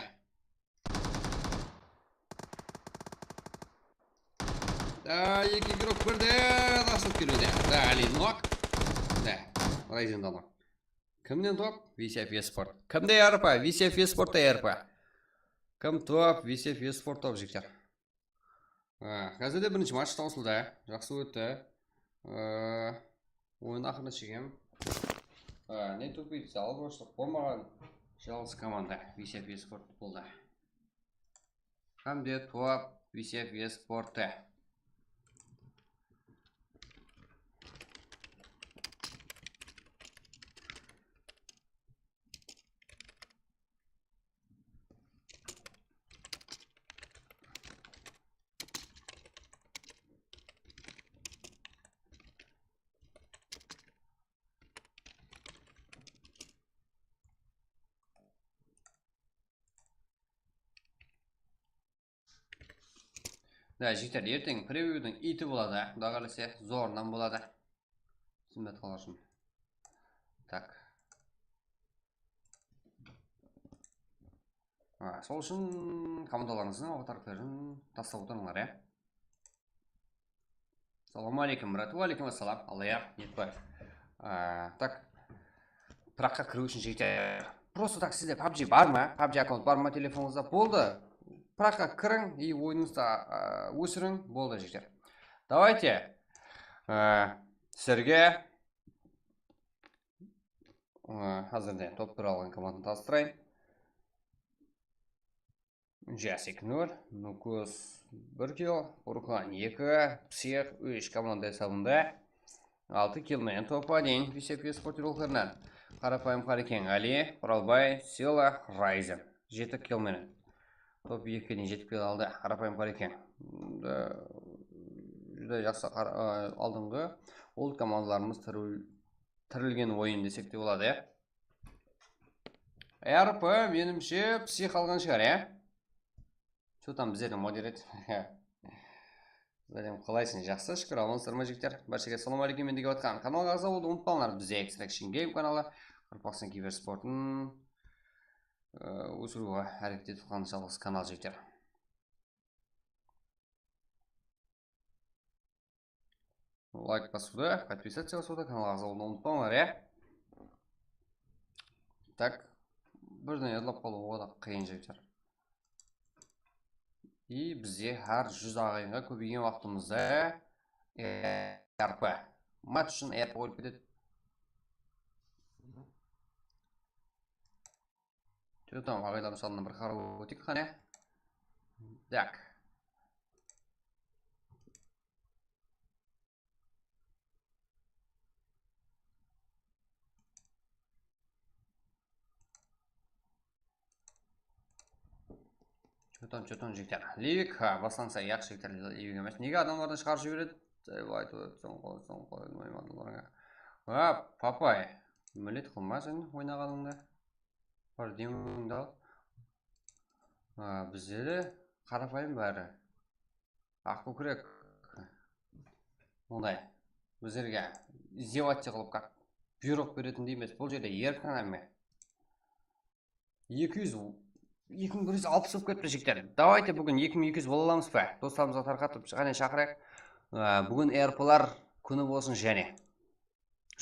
Да, 2 игрок бірде тасып келуде. Да, Али нок. Да, Ryzen да нок. Кімнен топ? VCF Fesport. Кімде ERP? VCF Fesport ERP. Кім топ? VCF Fesport топ жігіттер. Қазірде бірінші матч таусылды. Жақсы өтті. Ойын ақырына шегем. Не тупейді, алдыраушылық болмаған жалғыз команда VCF Fesport болды. Кімде топ? VCF Fesport. Да, жігіттер, ертең превьюдің иті болады, құда қаласа зорынан болады. Түсінбет қалашым. Так. Сол үшін командаларыңыздың аватаркларын тастап отырыңдар, Салам алейкум, брат. Алейкум ассалам. Аллаяр, Нетбаев. Так. Праққа кіру үшін жігіттер. Просто так сізде PUBG бар ма? PUBG аккаунт бар ма телефоныңызда? Болды. Праққа кірің и ойыныңызда өсірің, болды жігіттер. Давайте сіздерге қазірде топ бір алған команданы таныстырайын. Жасик 0, Нукус 1 kill, Урхан 2, Псих 3 команда hesabında 6 killмен топқа дейін Висепия спортерлерінен қарапайым қарекен Али, Құралбай, Сила, Райзен 7 killмен топ 2-ден жетіп келе алды қарапайым қарекен. Жүзде жақсы алдыңғы ол командаларымыз тірілген ойын десек те болады. РП менімше псих алған шығар, Что там біздердің модерет? Бәлем қалайсың, жақсы, шүкір, амансыздар ма жігіттер? Баршаға салам алейкум, мен деп отқан. Каналға ағза болуды ұмытпаңдар, бізде Extraction Game каналы, Қырпақсын киберспортын өсіруге әрекет етіп жалғыз канал жігіттер. Лайк басуды, подписаться басуды, каналға ағза болуды ұмытпаңдар, Так, бірден едлап қалу ода қиын жігіттер. И бізде әр 100 ағайынға көбейген уақытымызда РП. Матч үшін РП өліп кетеді. Сөйтем ағайлар мысалына бір қарау өтек қане. Так. Чөтон жігіттер. Ливик, басланса яқшы жігіттер Ливик емес. Неге адамлардан шығарып жібереді? Айтып өтсің қоймадыларыңа. Папай, мүлет қылма сен ойнағаныңда. Бар деміңді ал. Біздері қарапайым бәрі. Ақкөкірек. Ондай. Біздерге издеваться қылып как бұйрық беретін дейміз. Бұл жерде еркін әме. 2160 болып кетті жігіттер. Давайте бүгін 2200 бола аламыз ба? Достарымызға тарқатып және шақырайық. Бүгін РП-лар күні болсын және.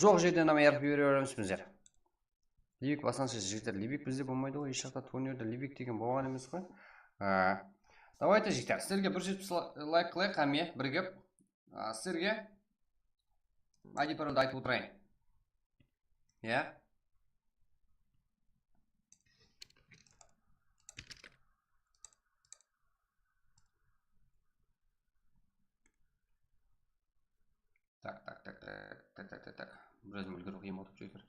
Жоқ жерден ама РП бере береміз біздер. Ливик басаншы жігіттер. Ливик бізде болмайды ғой. Еш жақта турнирде Ливик деген болған емес қой. Давайте жігіттер. Сіздерге 170 лайк қылайық әме бірігіп. Сіздерге айди паролды айтып отырайын. Так. Біраз мүлгір қиым отып жүйдір.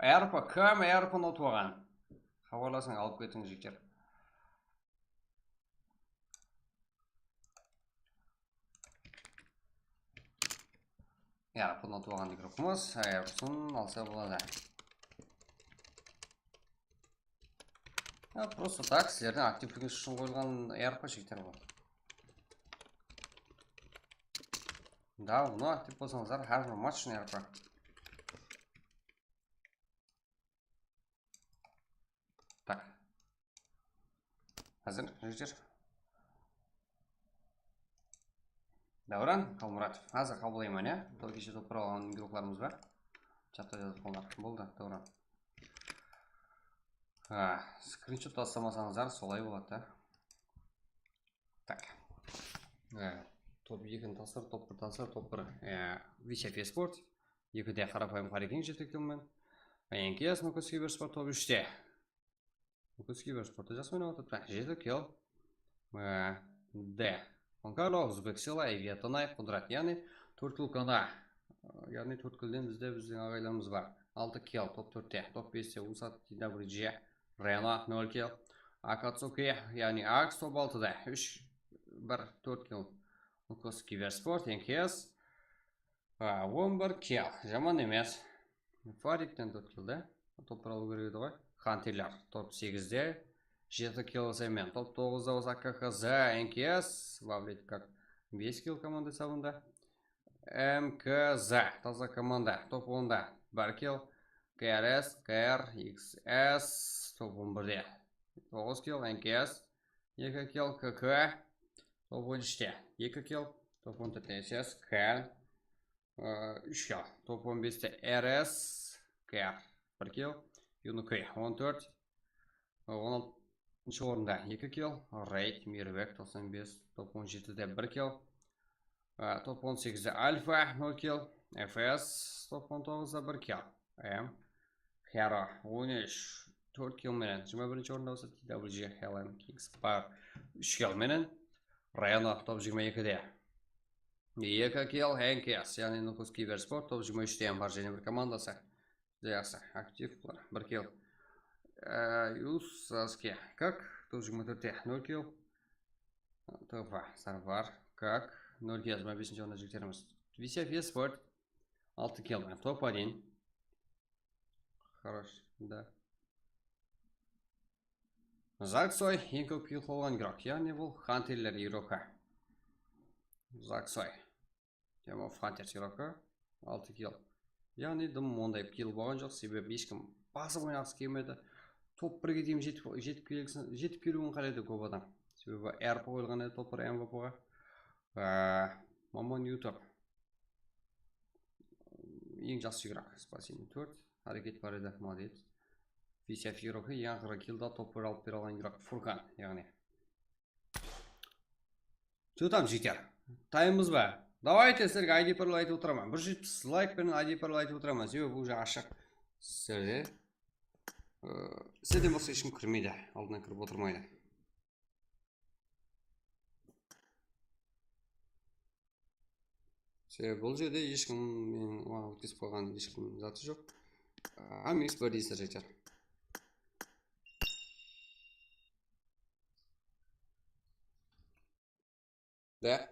РП, кім РП-ны отып оған? Хабарласың алып кетің жігіттер. РП-ны отып оған дегір оқымыз. РП-сын алса болады. Просто так, сіздердің активтігіңіз үшін қойылған РП жігіттер бар. Да, бұны актив болсаңыздар, әрбір матч үшін РП. Так. Әзір, жігіттер. Дәуран, Қалмұратов. Әзір қабылаймын, Бұл кеше топ құралған игрокlarымыз ба? Чатта жазып қолдар. Болды, Дәуран. Скриншот тастамасаңыздар солай болады. Так. Топ 2-ні тасыр, топ 1 тасыр, топ 1 Висепия спорт. 2-де қарапайым қарекен жетектілмен. НКС Нукус киберспорт топ 3-те. Нукус киберспорты жасымен отыр. 7 килл. Д. Конкарло, Узбек Сила, Евиатонай, Құдрат. Яғни 4 килл-кана. Яғни 4 килден біздің ағайларымыз бар. 6 килл, топ 4-те. Топ 5-те Усат TWG. Рена 0 килл. Акацуки, яғни Акс топ 6-да. 4 килл. Нукус киберспорт, НКС. 11 килл. Жаман емес. Фариктен 4 килл-да. Топ туралы көреді ғой. Хантерлер топ 8-де. 7 килл сәмен. Топ 9-да АКХЗ, НКС. Вавлет как 5 килл команда сабында. МКЗ. Таза команда. Топ 10-да. 1 килл. КРС, КР, XS. Топ 11-де. 9 килл. НКС. 2 килл. КК. Топ 13-те. 2 килл. Топ 14-те СС. КР. 3 килл. Топ 15-те РС. КР. 1 килл. ЮНК 14. 16 орында 2 килл. Рейд Мирбек 95. Топ 17-де 1 килл. Топ 18-де Альфа 0 килл. FS 99'da 1 kill. Hero 13 4 kill menen 21 o'rinda bo'lsa TWG Helen Kingspire 3 kill menen Rayano top 22'de. 2 kill Henkes, ya'ni Nukus Kibersport top 23'te ham bor yana bir komandasi. Yaxshi, aktivlar 1 kill. Юсаски, как? Тоже мы тут 0 kill. Тофа, Сарвар, как? 0 kill, 25 o'rinda jigterimiz. VCF Esport 6 kill, топ-1. Хорош, да. Заксой, ең көп kill қылған игрок, яғни бұл Хантерлер игрокі. Заксой. Демов Хантерс игрокі 6 kill. Яғни дым ондай kill болған жоқ, себебі ешкім басып ойнағысы келмеді. Топ 1-ге дейін жетіп келуін қалайды көп адам. Себебі RP қойылған еді топ 1 MVP-ға. Мамон YouTube. Ең жақсы игрок, спасибо 4. Hareket бар еді, молодец. VCF игрокі ең ақырғы килда топ 1 алып бере алған игрок Фуркан, яғни. Что там, жігіттер? Таймымыз ба? Давайте сіздерге ID пароль айтып отырамын. 170 лайк берін ID пароль айтып отырамын. Себебі бұл жағы ашық. Сіздерде. Сізден болса ешкім кірмейді. Алдына кіріп отырмайды. Себебі бұл жерде ешкім мен өткізіп қойған ешкім заты жоқ. Амикс бар дейсіздер жігіттер. Да.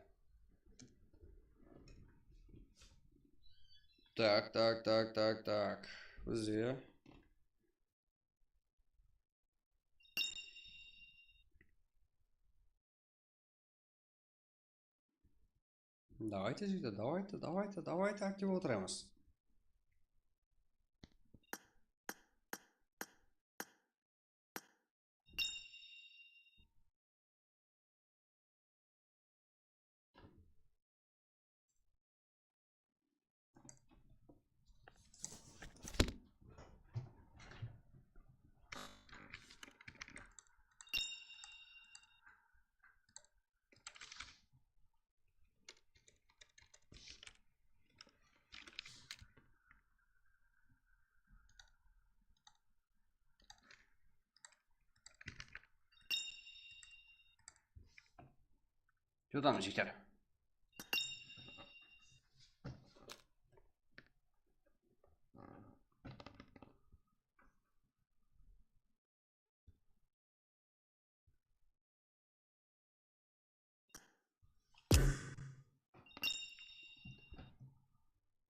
Так. Бізде. Давайте жігіттер, давайте актив отырамыз. Что там, жігіттер?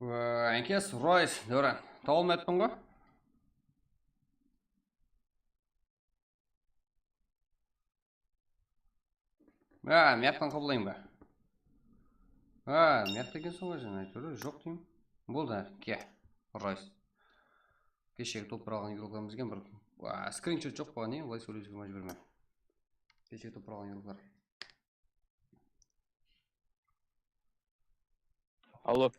Әнкес, Ройс, Дөрен, тауылмайтпын ғой? Мияқтан қабылдайын ба? Мияқта екенсің ғой жаңа айтып жоқ деймін. Болды, ке, Ройс. Кешегі топ бір алған игрокlarымыз екен бір. Скриншот жоқ болған не, олай сөйлесуге мәжбүрмін. Кешегі топ бір алған игрокlar. Алло.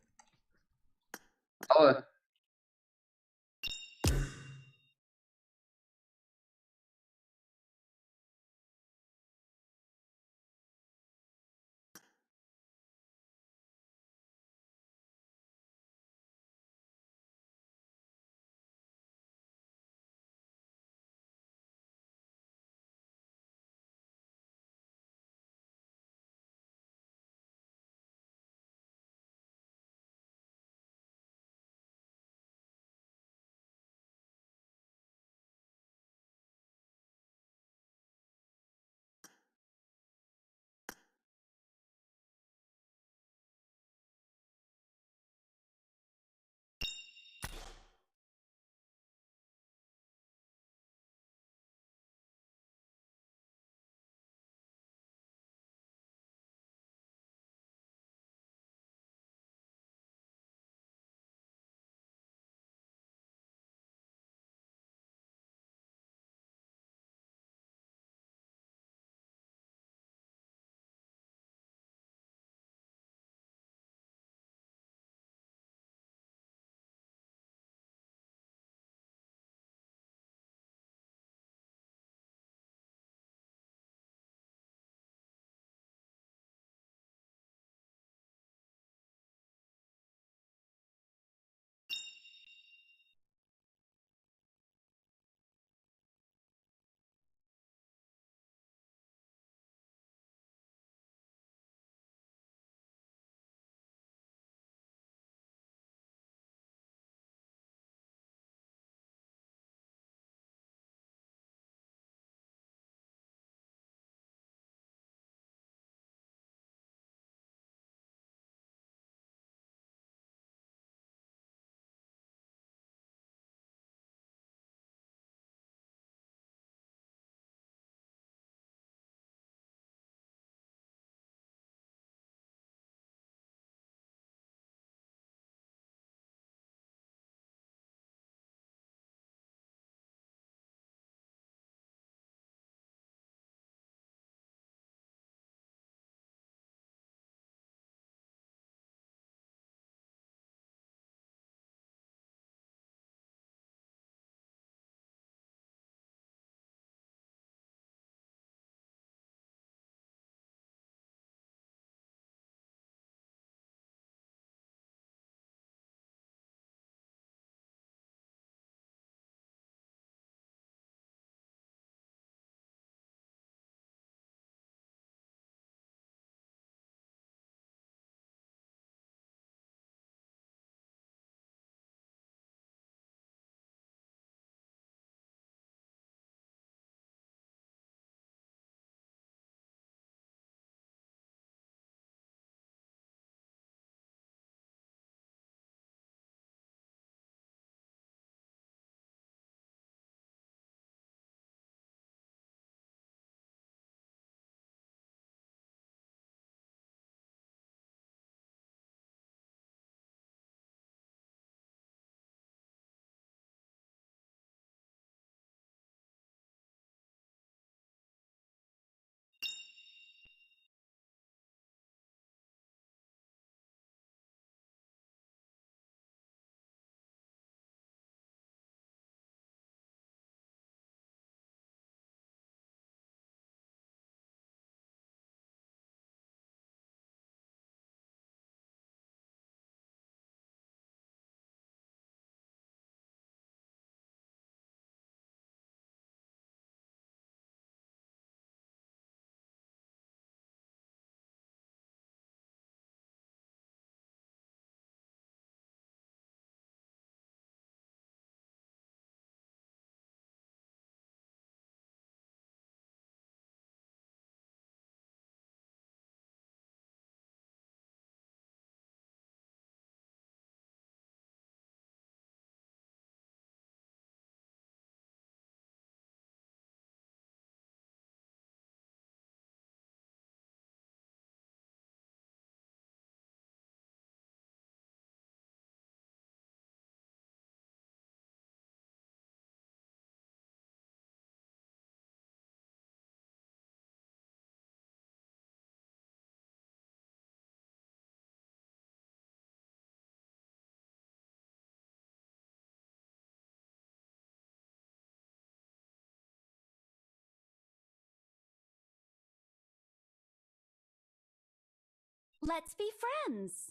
Let's be friends.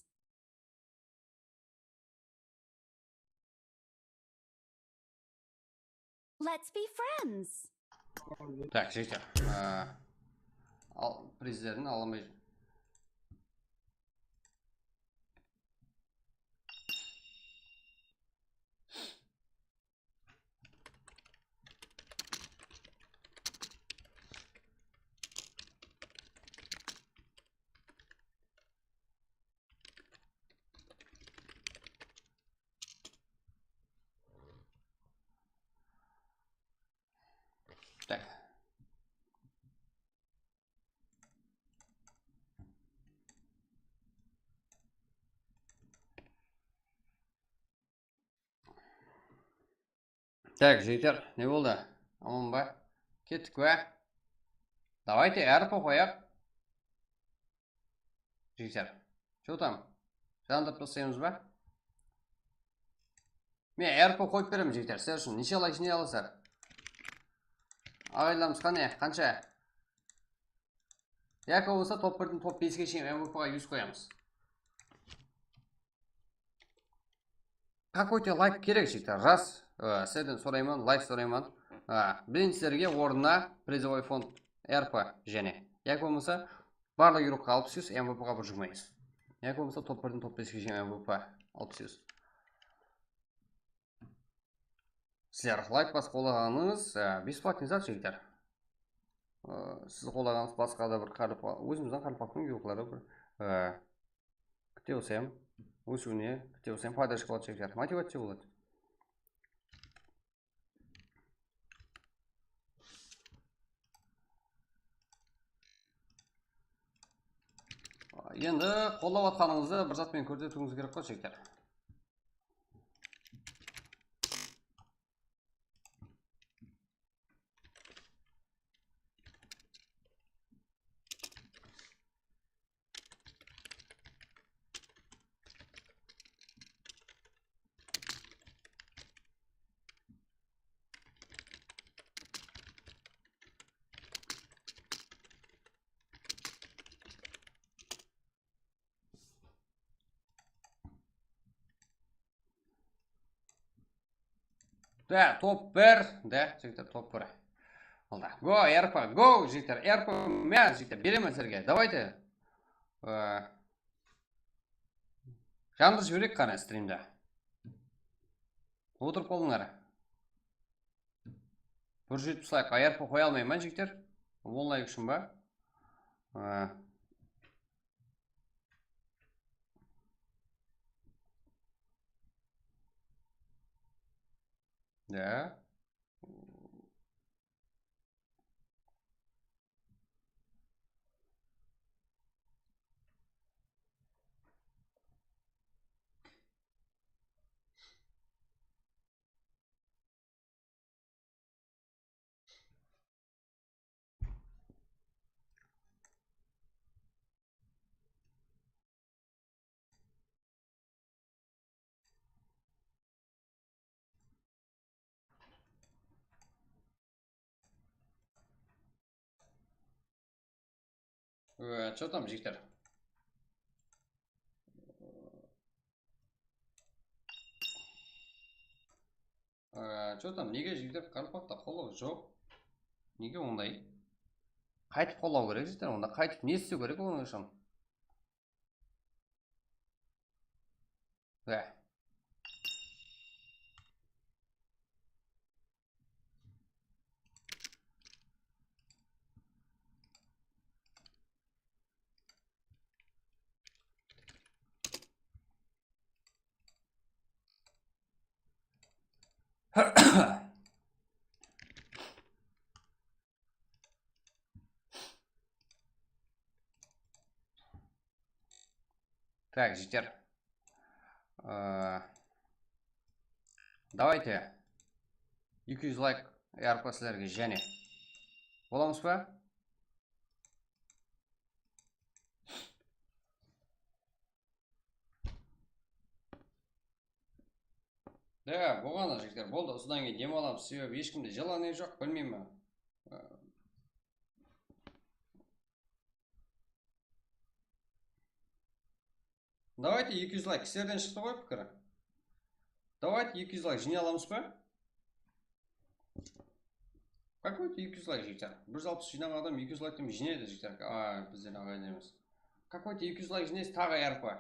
Let's be friends. Так, жігіттер. Призерін ала алмай жүр. Так. Так, жігіттер, не болды? Аман ба? Кеттік ба? Давайте әрпі қояқ. Жігіттер, что там? Жандап тастаймыз ба? Мен әрпі қойып беремін, жігіттер. Сіздер үшін неше лайк жинай аласыздар? Ағайларымыз қане, қанша? Яқы болса топ 1-ден топ 5-ге шейін МВП-ға 100 қоямыз. Какой-то лайк керек, жігіттер. Рас, сіздерден сұраймын, лайк сұраймын. Біріншілерге орнына призовой фонд РП және. Яқы болмаса барлық еуропқа 600, МВП-ға бір жүгмейіз. Яқы болмаса топ 1-ден топ 5-ге шейін МВП 600. Сіздер лайк бас қолағаныңыз бесплатный зат, жігіттер. Сіз қолағаныңыз басқа да бір қарып, өзіміздің қарпақтың еуқлары бір күте осайым, өсуіне күте осайым пайда шығылады, жігіттер. Мотивация болады. Енді қолдап атқаныңызды бір затпен көрсетуіңіз керек қой, жігіттер. Да, топ 1, да, жігіттер, топ 1. Алда. Го, РП, го, жігіттер, РП, мен, жігіттер, беремін сіздерге. Давайте. Жанды жіберек қана стримді. Отырып болыңдар. 170 лайк, РП қоя алмаймын, жігіттер. Он лайк үшін ба? Да. Что там, жігіттер? Что там, неге жігіттер қарпақта қолау жоқ? Неге ондай? Қайтып қолау керек, жігіттер, онда қайтып не істеу керек оның үшін? Да. Так, жігіттер. Давайте 200 лайк РП сіздерге және. Боламыз ба? Да, болғаны жігіттер, болды. Осыдан кейін демаламыз, себебі ешкімде желание жоқ, білмеймін. Давайте 200 лайк. Кісілерден шықты ғой пікірі. Давайте 200 лайк жіне аламыз ба? Какой-то 200 лайк жігіттер. 160 жинаған адам 200 лайктен жинеді жігіттер. Бізден ағайын емес. Какой-то 200 лайк жинесіз тағы ярып па?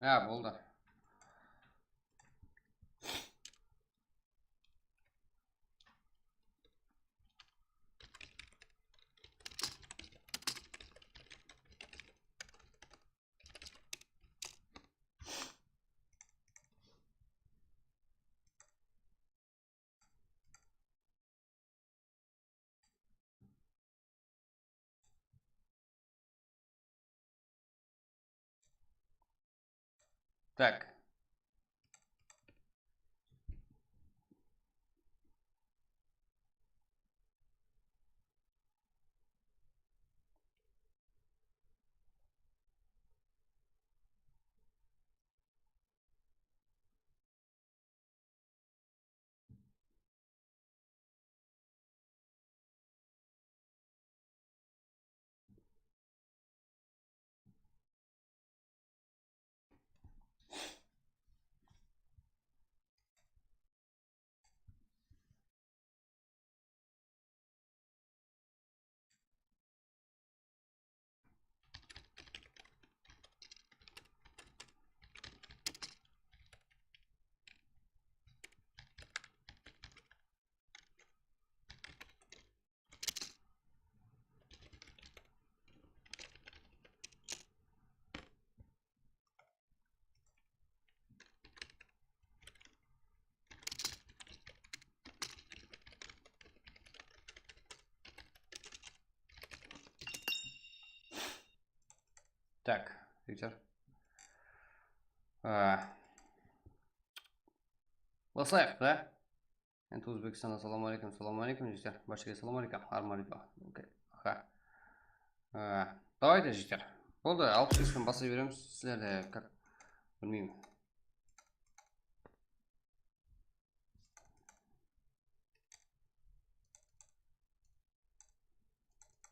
Болды. Так. Так, Виктор. Басайық, да? Енді Өзбекстан, ассаламу алейкум, жігіттер. Баршаға ассаламу алейкум, армалейкум. Окей. Давайте, жігіттер. Болды, 60-пен баса береміз. Сіздерде, как? Білмеймін.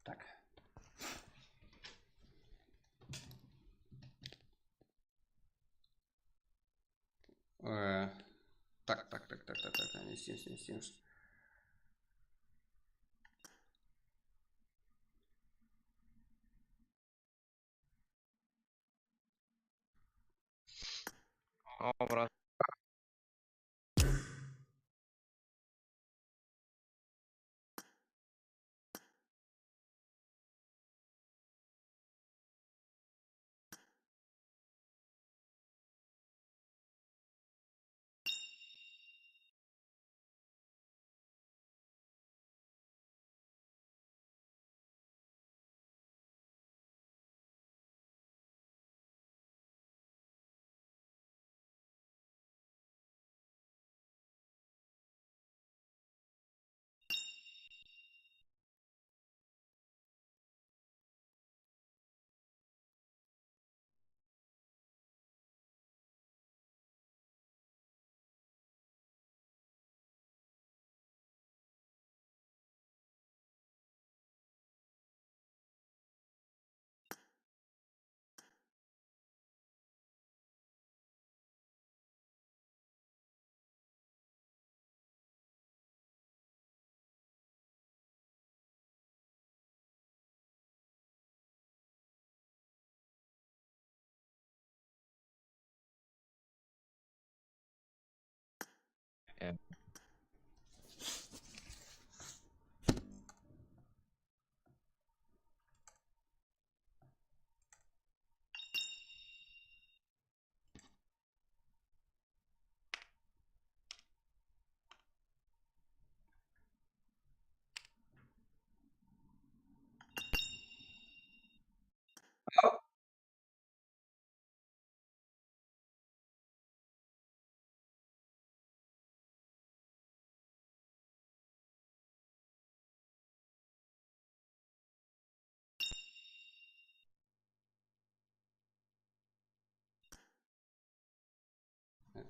Так. Так, не істейміз. брат.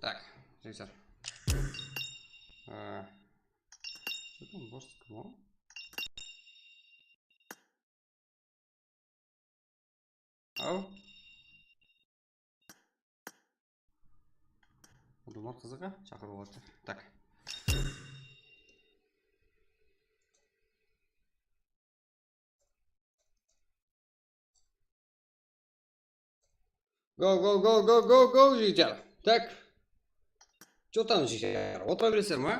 Так, жігіттер. Что там, бос кім о? Ау? Думар қызыға шақырып отыр. Так. Go, жігіттер. Так. Что там, жігіттер? Отыра бересіздер ма?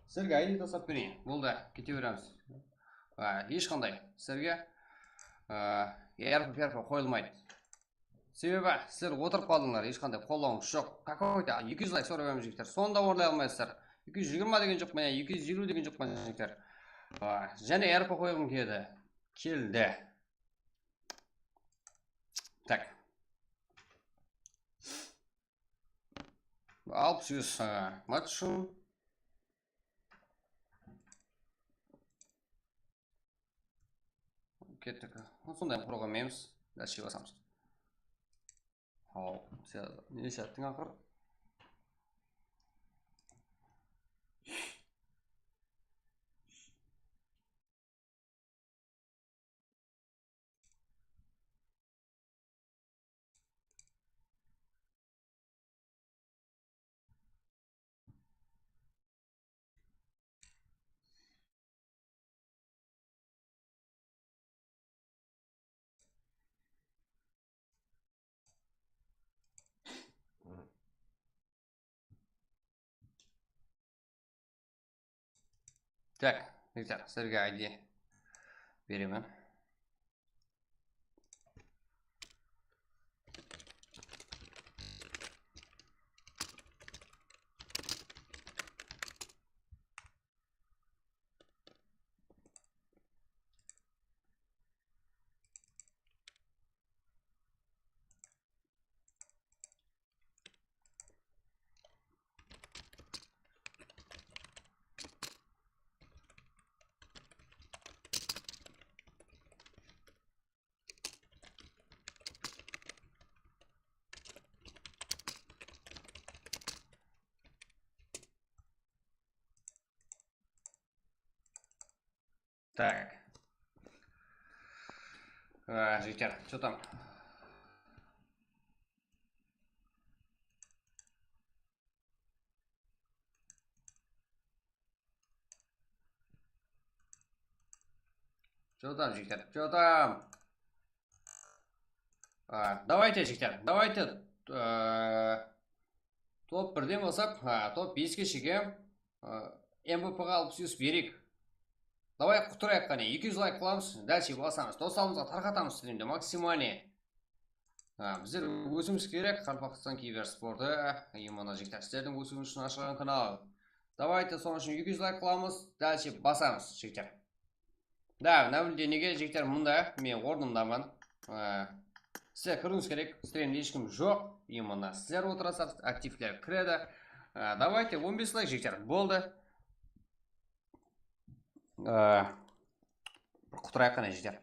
Сіздерге айди тастап берейін. Болды, кете береміз. Ешқандай сіздерге ярпы қойылмайды. Себебі сіздер отырып қалдыңдар, ешқандай қолдауыңыз жоқ. Какой-то 200 лайк сұрап едім жігіттер. Сонда орындай алмайсыздар. 220 деген жоқ, міне 250 деген жоқ міне жігіттер. Және ярпы қойғым келді. Так. 600 матчу. Кеттік. Сондай құруға меміз. Дәші басамыз. Ау, не шаттың ақыр? Так, жігіттер, сіздерге айди беремін. Так. Жігіттер, что там? Что там, жігіттер? Что там? Давайте, жігіттер, давайте топ 1-ден басып, топ 5-ке шегем. МВП-ға алып сүйіс берейік. Давай құтырайық қане, 200 лайк қыламыз, дәлше басамыз, достарымызға тарқатамыз стримде максимальный. Біздер өсіміз керек, Қарпақстан киберспорты, именно жігіттер, сіздердің өсіміз үшін ашылған канал. Давайте соның үшін 200 лайк қыламыз, дәлше басамыз, жігіттер. Да, нәбілде неге жігіттер мұнда, мен орнымдамын. Сіздер кіруіңіз керек, стримде ешкім жоқ, именно сіздер отырасыз, активтер кіреді. Давайте 15 лайк жігіттер, болды. Құтырайық қана жігіттер.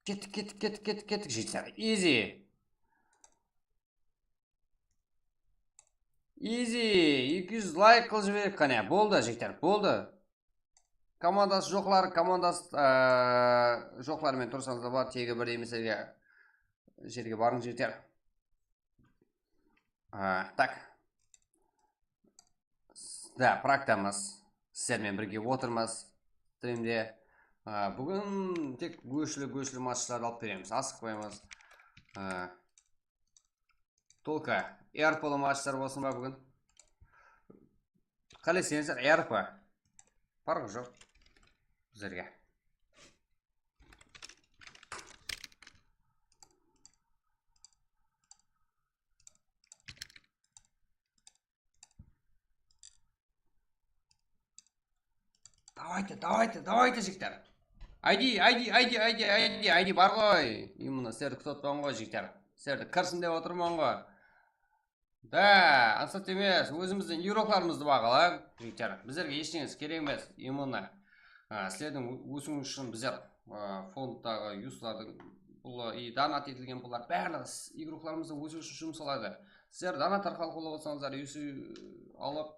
Кеттік жігіттер. Easy. 200 лайк қыл жіберек қане. Болды жігіттер, болды. Командасы жоқлар, жоқлармен тұрсаңызда бар, тегі бір емесерге жерге барың жігіттер. Так. Да, практамыз. Сіздермен бірге отырмыз. Стримде. Бүгін тек көшілі матчларды алып береміз. Асықпаймыз. Только әрпілі матчлар болсын ба бүгін? Қалесеңіздер, әрпі. Парғы жоқ. Біздерге. Давайте, жігіттер. Айди бар ғой. Именно сіздерді күтіп ғой, жігіттер. Сіздерді кірсін деп отырмын ғой. Да, ансат емес, өзіміздің еурокларымызды бағала, жігіттер. Біздерге ештеңіз керек емес, именно. Сіздердің өсіңіз үшін біздер фондтағы юстардың бұл и донат етілген бұлар барлығы игрокlarымызды өсіру үшін жұмсалады. Сіздер донат арқылы қолдап отырсаңыздар, юси алып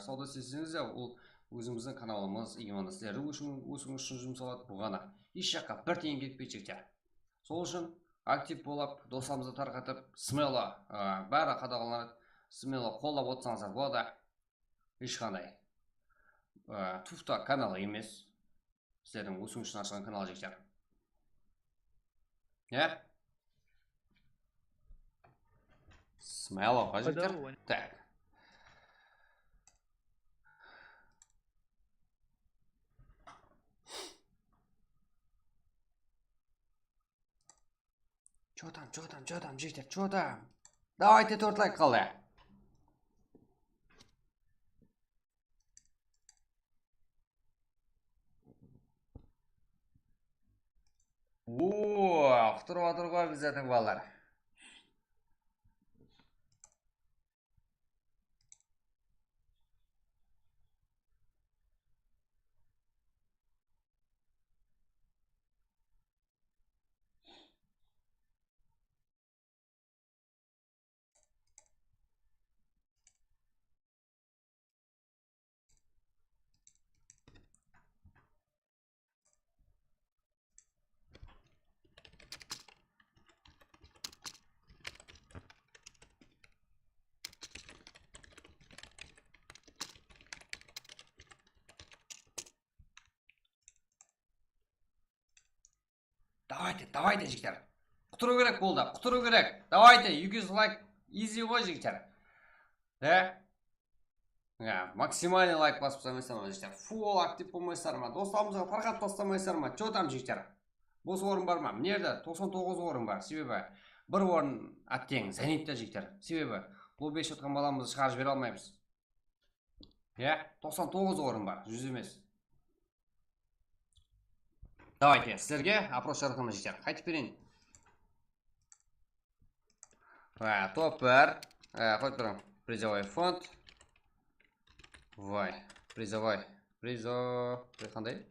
сауда істесеңіздер, ол өзіміздің каналымыз именно сіздердің өсуіңіз үшін жұмсалады. Бұл ғана еш жаққа бір тиын кетпейді жігіттер. Сол үшін актив болып, достарымызды тарқатып, смело бәрі қадағаланады. Смело қолдап отырсаңыздар болады. Ешқандай туфта канал емес. Сіздердің өсуіңіз үшін ашқан канал жігіттер. Смело, жігіттер. Так. Чё там, жігіттер, чё там? Давайте 4 лайк қалды. Құтырып отыр ғой біздердің балалар. Давайте, жігіттер. Құтыру керек болды, құтыру керек. Давайте, 200 лайк, easy ғой жігіттер. Максимальный лайк басып тастамайсыздар ма жігіттер? Фул актив болмайсыздар ма? Достарымызға тарқатып тастамайсыздар ма? Чё там жігіттер? Бос орын бар ма? Мына жерде 99 орын бар. Себебі бір орын әттең зәнитте жігіттер. Себебі бұл 5 отқан баламызды шығарып жібере алмаймыз. 99 орын бар, 100 емес. Давайте, сіздерге опрос жарқымыз жігіттер. Қайтып берейін. Топ 1. Қойып тұрам. Призовой фонд. Призовой. Қандай?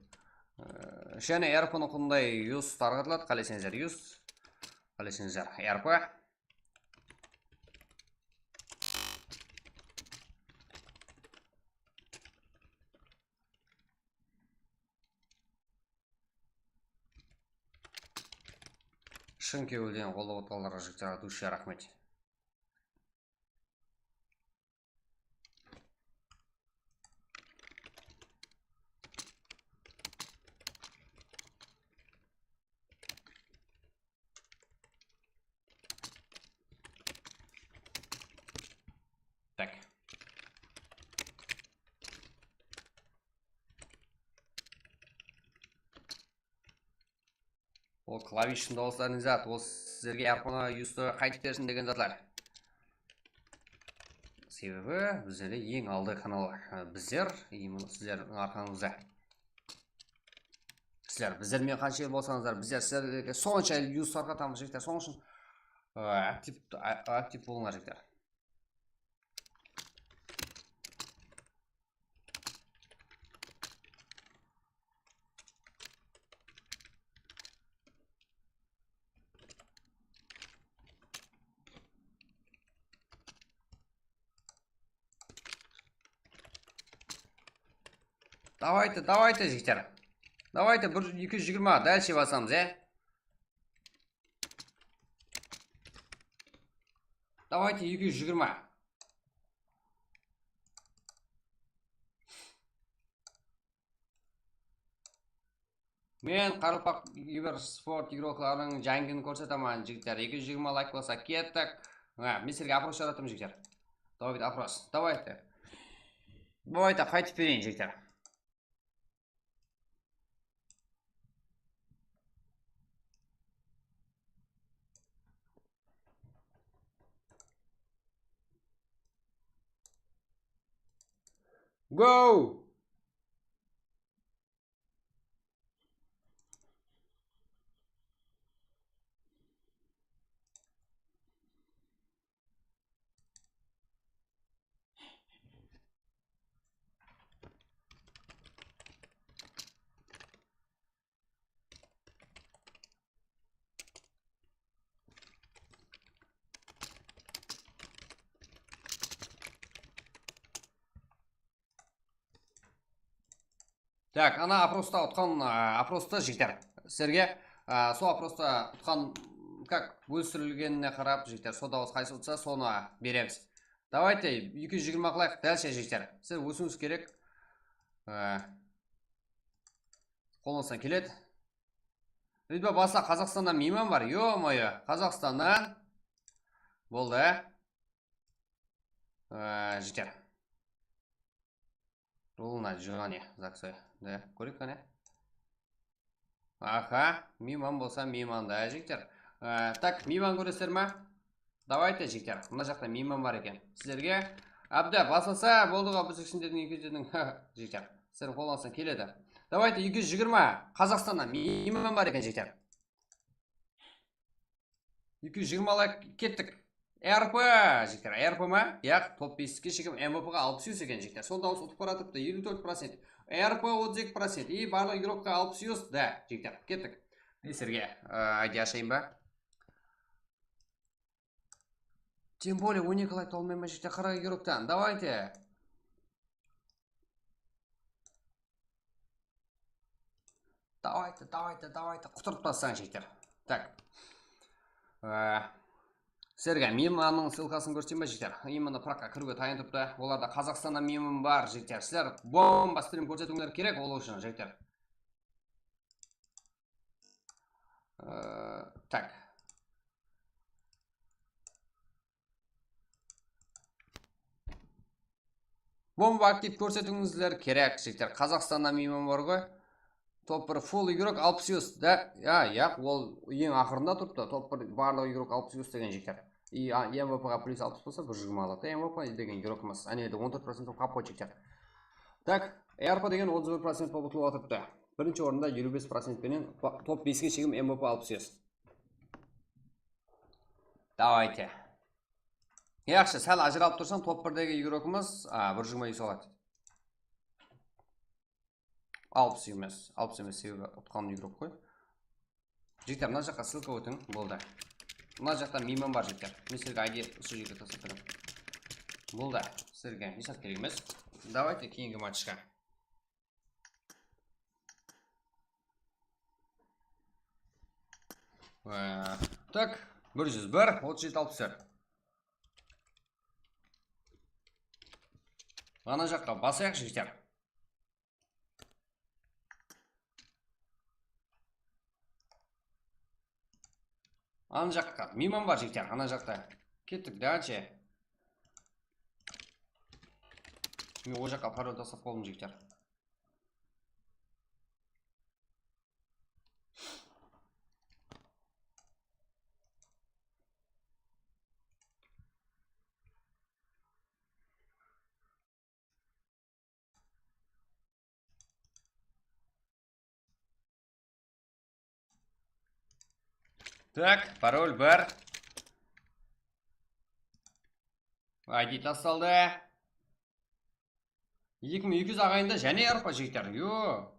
Және әрпінің құндай юз тарғатылады. Қалесеңіздер юз. Қалесеңіздер әрпі. Шын кеуілден қолдап отқаларға жігіттер душе рахмет. Так. Ол клавишін дауыстарын зат, ол сіздерге әрпіні юсты қайтып берсін деген затлар. Себебі біздерде ең алды канал біздер, сіздердің арқаңызда. Сіздер біздермен қанша ел болсаңыздар, біздер сіздерге сонша юз тарқатамыз жігіттер, соның үшін актив болыңдар жігіттер. Давайте, жігіттер. Давайте, 220, дальше басамыз, Давайте, 220. Мен қарылпақ киберспорт игрокларының жаңгын көрсетамын, жігіттер. 220 лайк болса кеттік. Мен сіздерге опрос жаратым, жігіттер. Давайте, опрос. Давайте, қайтып берейін, жігіттер. Go! Так, ана опроста ұтқан опроста жігіттер. Сіздерге сол опроста ұтқан как өсірілгеніне қарап жігіттер, сол дауыс қайсы ұтса, соны береміз. Давайте 220 қылайық. Дальше жігіттер. Сіз өсуіңіз керек. Қолыңыздан келеді. Ритба баса Қазақстаннан мейман бар. Ё-моё, Қазақстаннан болды. Жігіттер. Рулна желание заксой. Да, көрейік қане. Аха, мейман болса мейман да жігіттер. Так, мейман көресіздер ма? Давайте жігіттер. Мына жақта мейман бар екен. Сіздерге әбді басылса болдыға біз үшіндердің 200-дің жігіттер. Сіздердің қолыңыздан келеді. Давайте 220 Қазақстаннан мейман бар екен жігіттер. 220 кеттік. РП жігіттер, РП ма? Яқ, топ 5-ке шекім МВП-ға 60 екен жігіттер. Сол дауыс ұтып баратыпты 54%. РП 32%. И барлық игрокқа 60. Да, жігіттер, кеттік. Сіздерге айди ашайын ба? Тем более 12 лайк толмайма жігіттер, 40 игроктан. Давайте. Давайте. Құтырып тастаң жігіттер. Так. Сіздерге мейманның ссылкасын көрсетейін ба жігіттер? Именно пракқа кіруге тайын тұпты. Оларда Қазақстаннан мейман бар жігіттер. Сіздер бомба стрим көрсетуіңдер керек ол үшін жігіттер. Так. Бомба актив көрсетуіңіздер керек жігіттер. Қазақстаннан мейман бар ғой. Топ 1 full игрок 60 да? Яқ, ол ең ақырында тұрыпты. Топ 1 барлық игрок 60 деген жігіттер. И МВП-ға плюс 60 болса, 120 алады. МВП деген игрокымыз. Әнелді 14% қапқой жігіттер. Так, РП деген 31% ұтылып атыпты. Бірінші орында 25% пенен топ 5-ке шегім МВП 60. Давайте. Яқшы, сәл ажыралып тұрсам, топ 1-дегі игрокымыз 120 алады. 60 емес, себебі ұтқан игрок қой. Жігіттер, мына жаққа ссылка өтің, болды. Мына жақта мейман бар жігіттер. Мен сіздерге айди осы жерге тастап беремін. Болды, сіздерге ешат керек емес. Давайте кейінгі матчқа. Так, 101, 37-64. Ана жаққа басаяқ жігіттер. Ана жаққа мейман бар жігіттер, ана жақта. Кеттік, дальше. Мен ол жаққа пароль тастап қолым жігіттер. Так, пароль бар. Айди тасталды. 2200 ағайында және арпа жігіттер.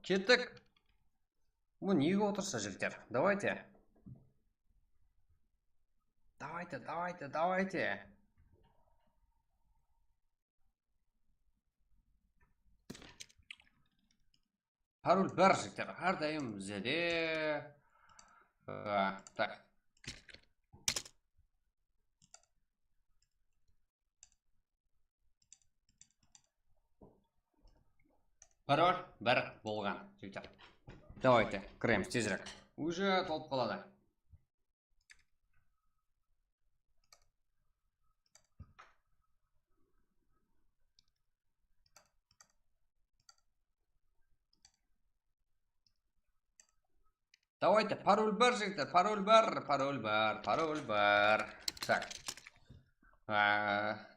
Кеттік. Бұл неге отырса жігіттер? Давайте. Пароль бар жігіттер. Әрдайым бізде. Так. Пароль бір болған жігіттер. Давайте, кіреміз тезірек. Уже толып қалады. Давайте, пароль бар жігіттер, пароль бар.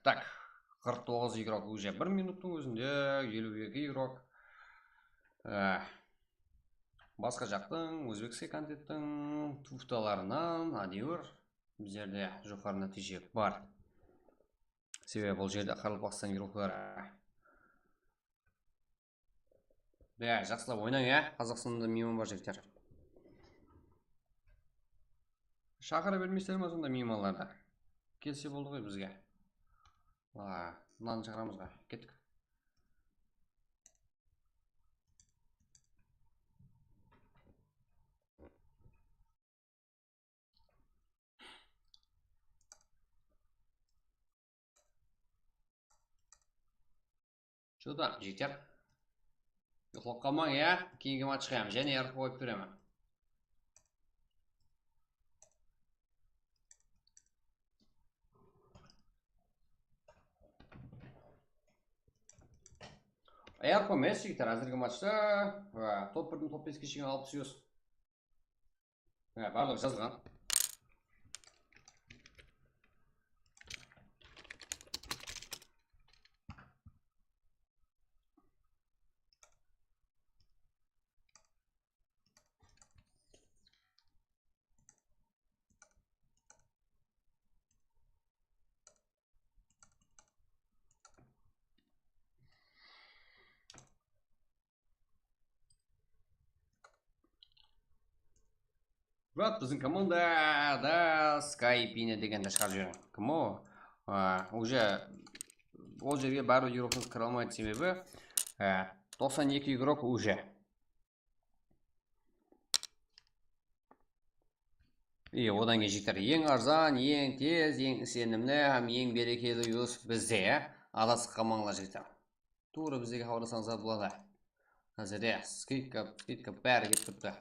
Так, 49 игрок уже 1 минуттың өзінде, 52 игрок. Басқа жақтың, өзбекский контенттің туфталарынан адеуір біздерде жоғары нәтиже бар. Себебі бұл жерде Қарақстан игроклары. Жақсылап ойнайын, Қазақстанда мейман бар жігіттер. Шақыра бермейсіздер ме сонда мейманларды? Келсе болды ғой бізге. Мынаны шақырамыз ғой, кеттік. Jo'da jigitlar. Yo'qlab qolmang ya. Keyingi matchga ham yana yarib qo'yib beraman. Eğer qo'ymaysiz yigitlar, hozirgi matchda va top 1dan top 5 kishiga olib tushasiz. Barliq yozgan. Вот bizning komandada Skype deganda chiqarib yurgan. Kim u? Уже o yerga baribir Yevropani kira olmaydi sebebi 92 игрок уже. Odan kejiklar eng arzon, eng tez, eng senimli ham eng berekeli yuz bizda. Alasi qamanglar jigitlar. To'g'ri bizga xabarlasangiz bo'ladi. Hozirda skidka bari ketibdi.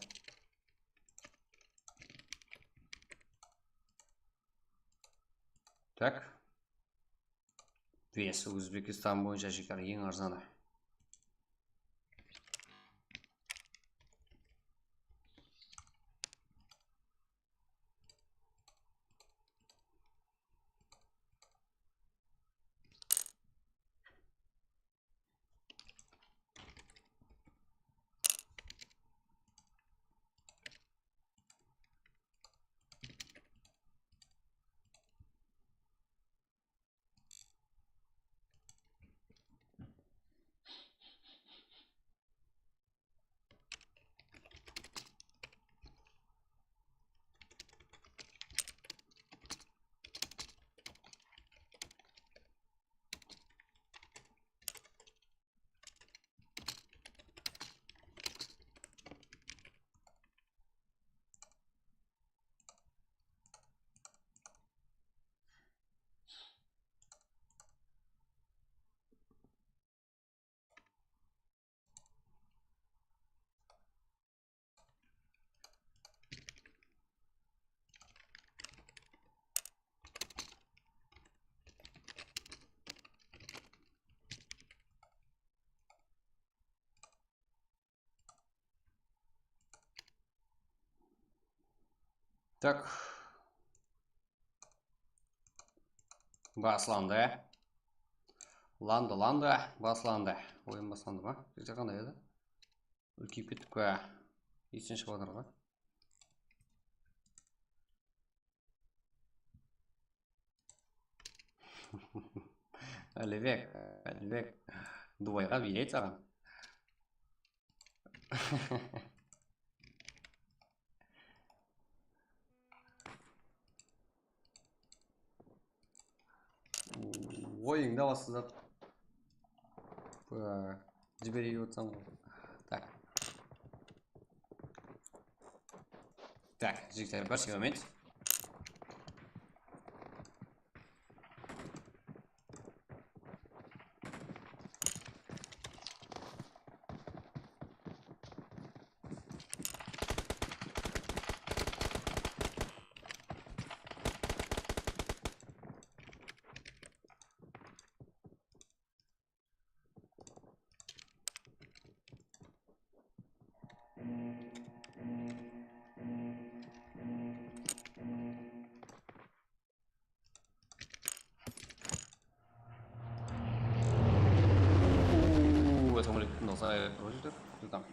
Так. Vesi O'zbekiston bo'yicha jigitlar eng arzoni. Так. Boshlandi. Landi, boshlandi. O'yin boshlandimi? Hech qanday edi. Ulkib ketib-ku. Esdan chiqib Alibek. Dubayga bilet olgan. O'yingda olasizlar. Jiberiga o'tsam. Так. Так, jigitlar, bir moment. 정말 넣어서 보여주죠. 일단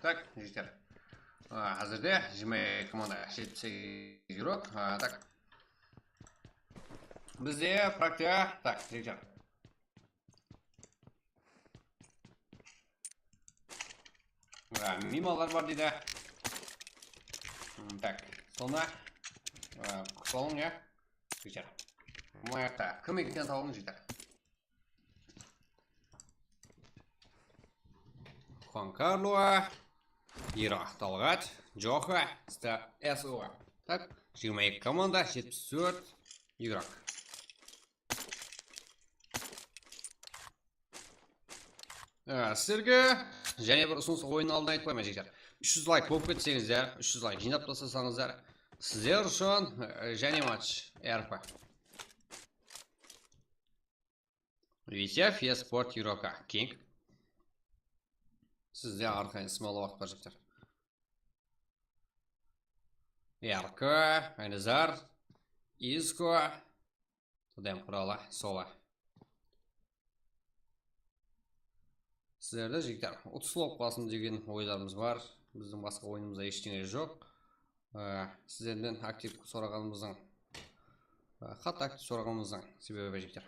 Так, жігіттер. Әзірде 20 команда 78 еуро. Так. Бізде практика. Так, жігіттер. Мималар бар дейді. Так, соны құтылың, я? Жігіттер. Мұяқта кім екенін тауын, жігіттер. Juan Carlo, Ира Талғат, Джоха, СО. Так, 22 команда, 74 игрок. Сіздерге және бір ұсыныс ойын алдын айтып қоймай жігіттер. 300 лайк болып кетсеңіздер, 300 лайк жинап тастасаңыздар, сіздер үшін және матч РП. Витяев eSport игрока King. Sizde arkaya small vaqt var jigitlar. Yarko, Aynazar, Izko, Tudem qurala, Sola. Sizlerde jigitlar 30 slop qalсын деген oylarımız var. Біздің басқа ойынымызда ештеңе жоқ. Сіздерден актив сұрағанымыздың, қатты актив сұрағанымыздың себебі жігіттер.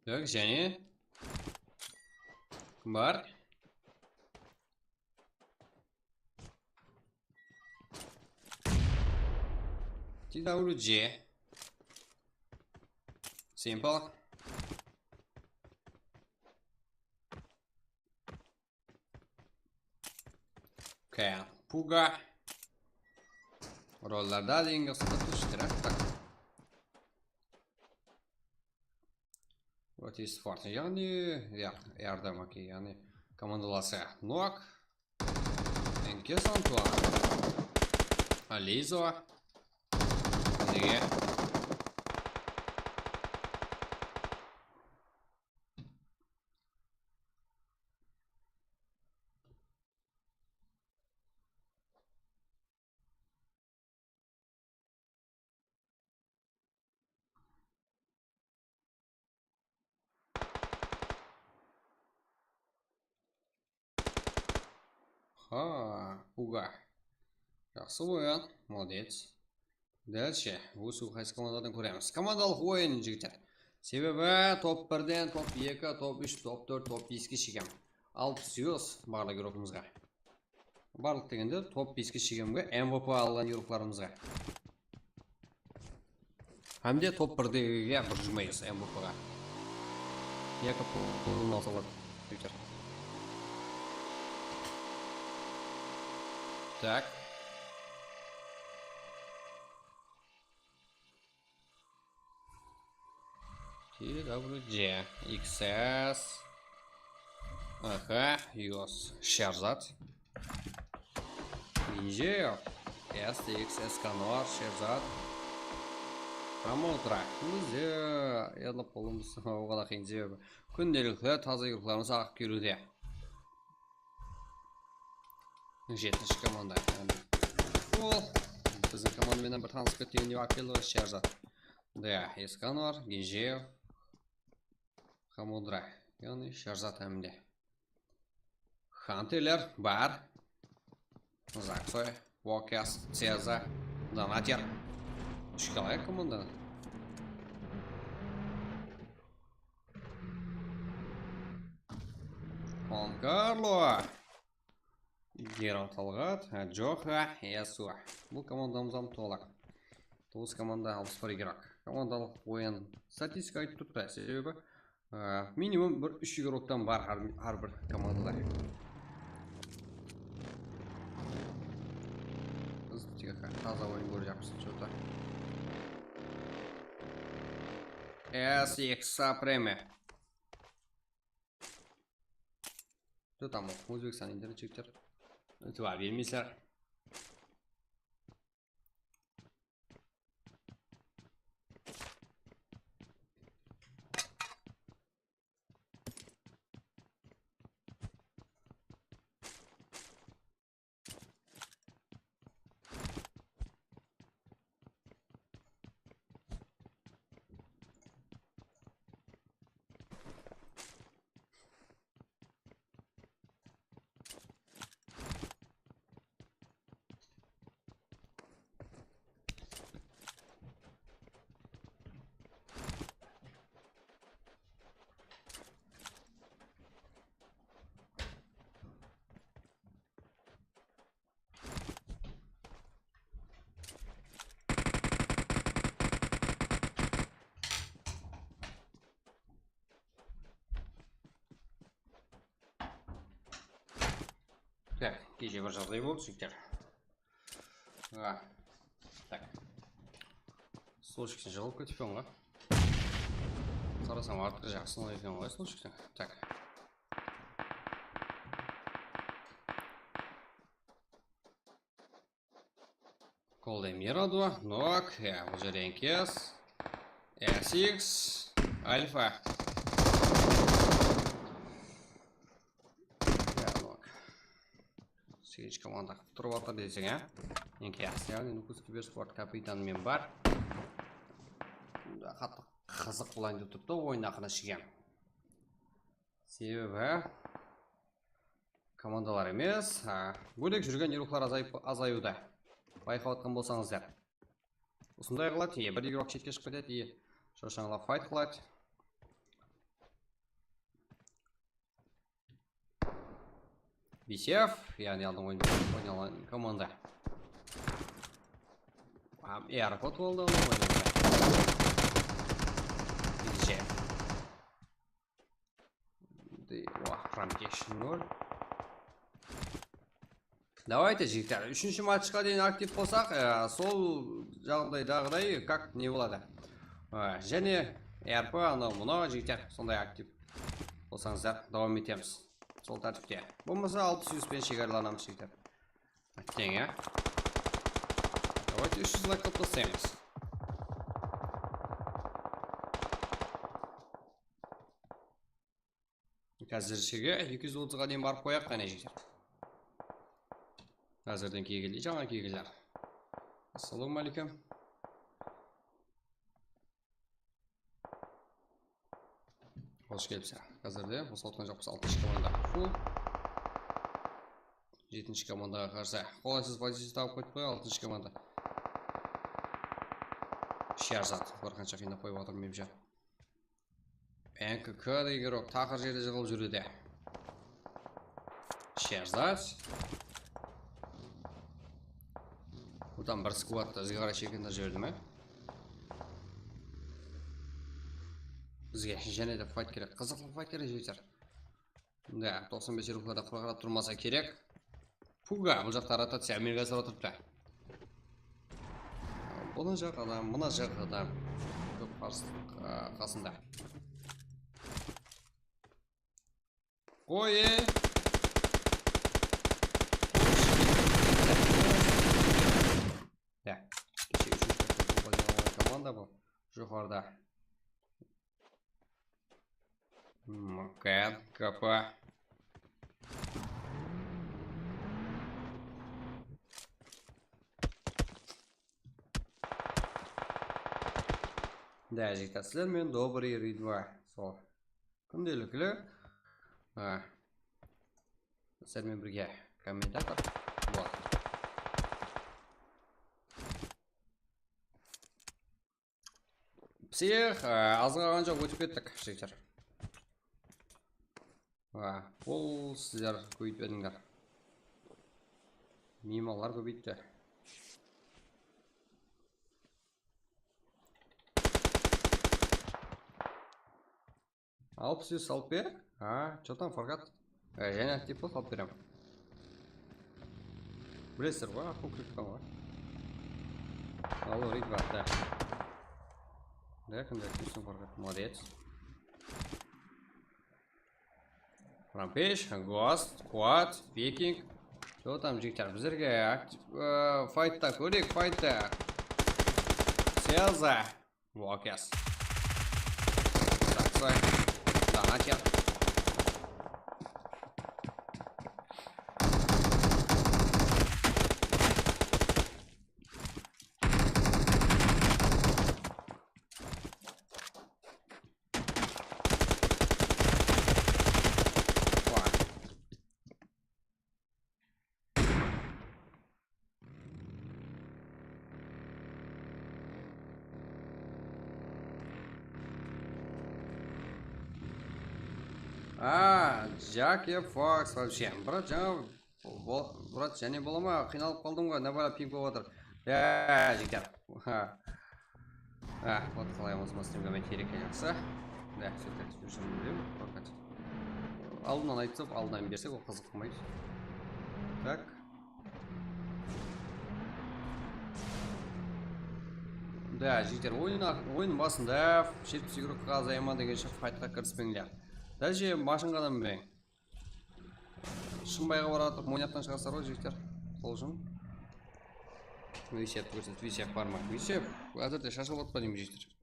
Так, және бар. TWG Simple. Okay, Puga. Rollarda deyinge sıkıntı tak. Вот есть фарт. Yani yardım aki yani komandalası Noak, Enkes Antoine, Alizo, Niye? Пуга. Жақсы ойын, молодец. Дальше, осы қайсы командадан көреміз. Командалық ойын, жігіттер. Себебі топ 1-ден, топ 2, топ 3, топ 4, топ 5-ке шегем. 600 барлық еуропымызға. Барлық дегенде топ 5-ке шегемге MVP алған еуропларымызға. Әмде топ 1-деге бір жүрмейіз MVP-ға. Екі пұлын алсалады, жігіттер. Так. TWG XS. Ага, Йос Шерзат. Инжео. SXS Кануар Шерзат. Хамолтра. Бізде еділіп қолымыз оғала қиын себебі. Күнделікті таза еуропларымыз ағып керуде. 7-ші команда. Ол біздің командамен бір танысып кеткенде апелі Шерзат. Да, Ескануар, Генжеев, Хамудра. Яғни Шерзат әмінде. Хантелер бар. Заксой, Вокес, Цеза, Донатер. Шкалай команда. Хон Карло. Герон Талғат, Джоха, Ясуа. Бұл командамыздан толақ. 9 команда 61 игрок. Командалық ойын статистика айтып тұрды, себебі минимум бір 3 игроктан бар әрбір командада. Біз тек таза ойын көріп жатырмыз, что-то. SX премия. Что там? Өзбекстан интернет-чектер. Това бермейсіздер. Так, кеше бір жағдай болды жігіттер. Так. Сол жіктен жығылып кетіп екен ғой. Қарасам артқы жақ сынып екен ғой сол жіктен. Так. Колдой Мирадо, Нок, бұл жерден кес, SX, Альфа. Сегіз команда тұрып атыр десең, Енке яғни Нукус Киберспорт капитанымен бар. Қатты қызық болайын деп тұрды ойын ақына шеген. Себебі командалар емес, бөлек жүрген игроклар азаюда. Байқаватқан болсаңыздар. Осындай қылады, бір игрок шетке шығып кетеді, шошаңлап файт қылады. Бисев, яғни алдың ойналған команда. Аэропорт болды оның ойналған. Бисев. Рамкеш 0. Давайте, жігіттер, үшінші матчқа дейін актив болсақ, сол жағдайдағыдай как не болады. Және РП, анау мұнау жігіттер, сондай актив болсаңыздар, давам етеміз. Сол тәртіпте. Болмаса 600-пен шекараланамыз жігіттер. Әттең, Давайте 300 лайк қылып Қазір шеге 230-ға дейін барып қояқ қане жігіттер. Қазірден кегелі, жаңа кегелер. Ассалаумалейкум. Қош келіпсі. Қазірде осы отқан жоқпыз 6-ші команда. Фул. 7-ші командаға қарсы. Қолайсыз позиция тауып қойып қой 6-ші команда. Шерзат. Барқанша қиындап қойып отыр мемші. НКК игрок тақыр жерде жығылып жүруде. Шерзат. Бұдан бір сквадта зығара шекенді жүрді ме? Бізге және де файт керек. Қызықлы файт керек жүйтер. Да, 95 рухлада құрағырат тұрмаса керек. Пуга, бұл жақта ротация Америкасы отырыпты. Бұны жақ адам, мұна жақ адам. Көп қасында. Ой! Да, кеше үшінші команда бұл. Жоғарда. Макан, капа. Да, жігіттер, сіздермен добрый ридва. Сол. Күнделіклі. Сіздермен бірге комментатор. Псих, азғаған жоқ өтіп кеттік, жігіттер. Бұл сіздер көйтпедіңдер. Мималар көбейтті. Алып сіз салып бер. Чотан фаргат. Және актив бол салып берем. Білесіздер ғой, ақыл күріпкен ғой. Алу рейд бар, да. Да, кімді активсің фаргат. Молодец. Рампеш, Гост, Квад, Викинг. Что там, жігіттер? Біздерге файтта көрек, файтта. Селза. Уокес. Саксай. Данатер. Жаке Фокс вообще. Брат, және бола ма? Қиналып қалдым ғой, набара пинг болып отыр. Жігіттер. Вот қалай осыма стримгаме керек жақсы. Да, сөйтіп жүрсем білем. Алдынан айтсып, алдынан берсек, ол қызық қылмайды. Так. Да, жігіттер, ойын басында 70 игрокқа азайма дегенше файтқа кіріспеңдер. Даже машинға мінбең. Шыңбайға баратып, монеттан шығарсар ғой жігіттер. Сол үшін. Висеп көрсет, висеп бар ма? Висеп, әзірде шашылып отпа деймін жігіттер.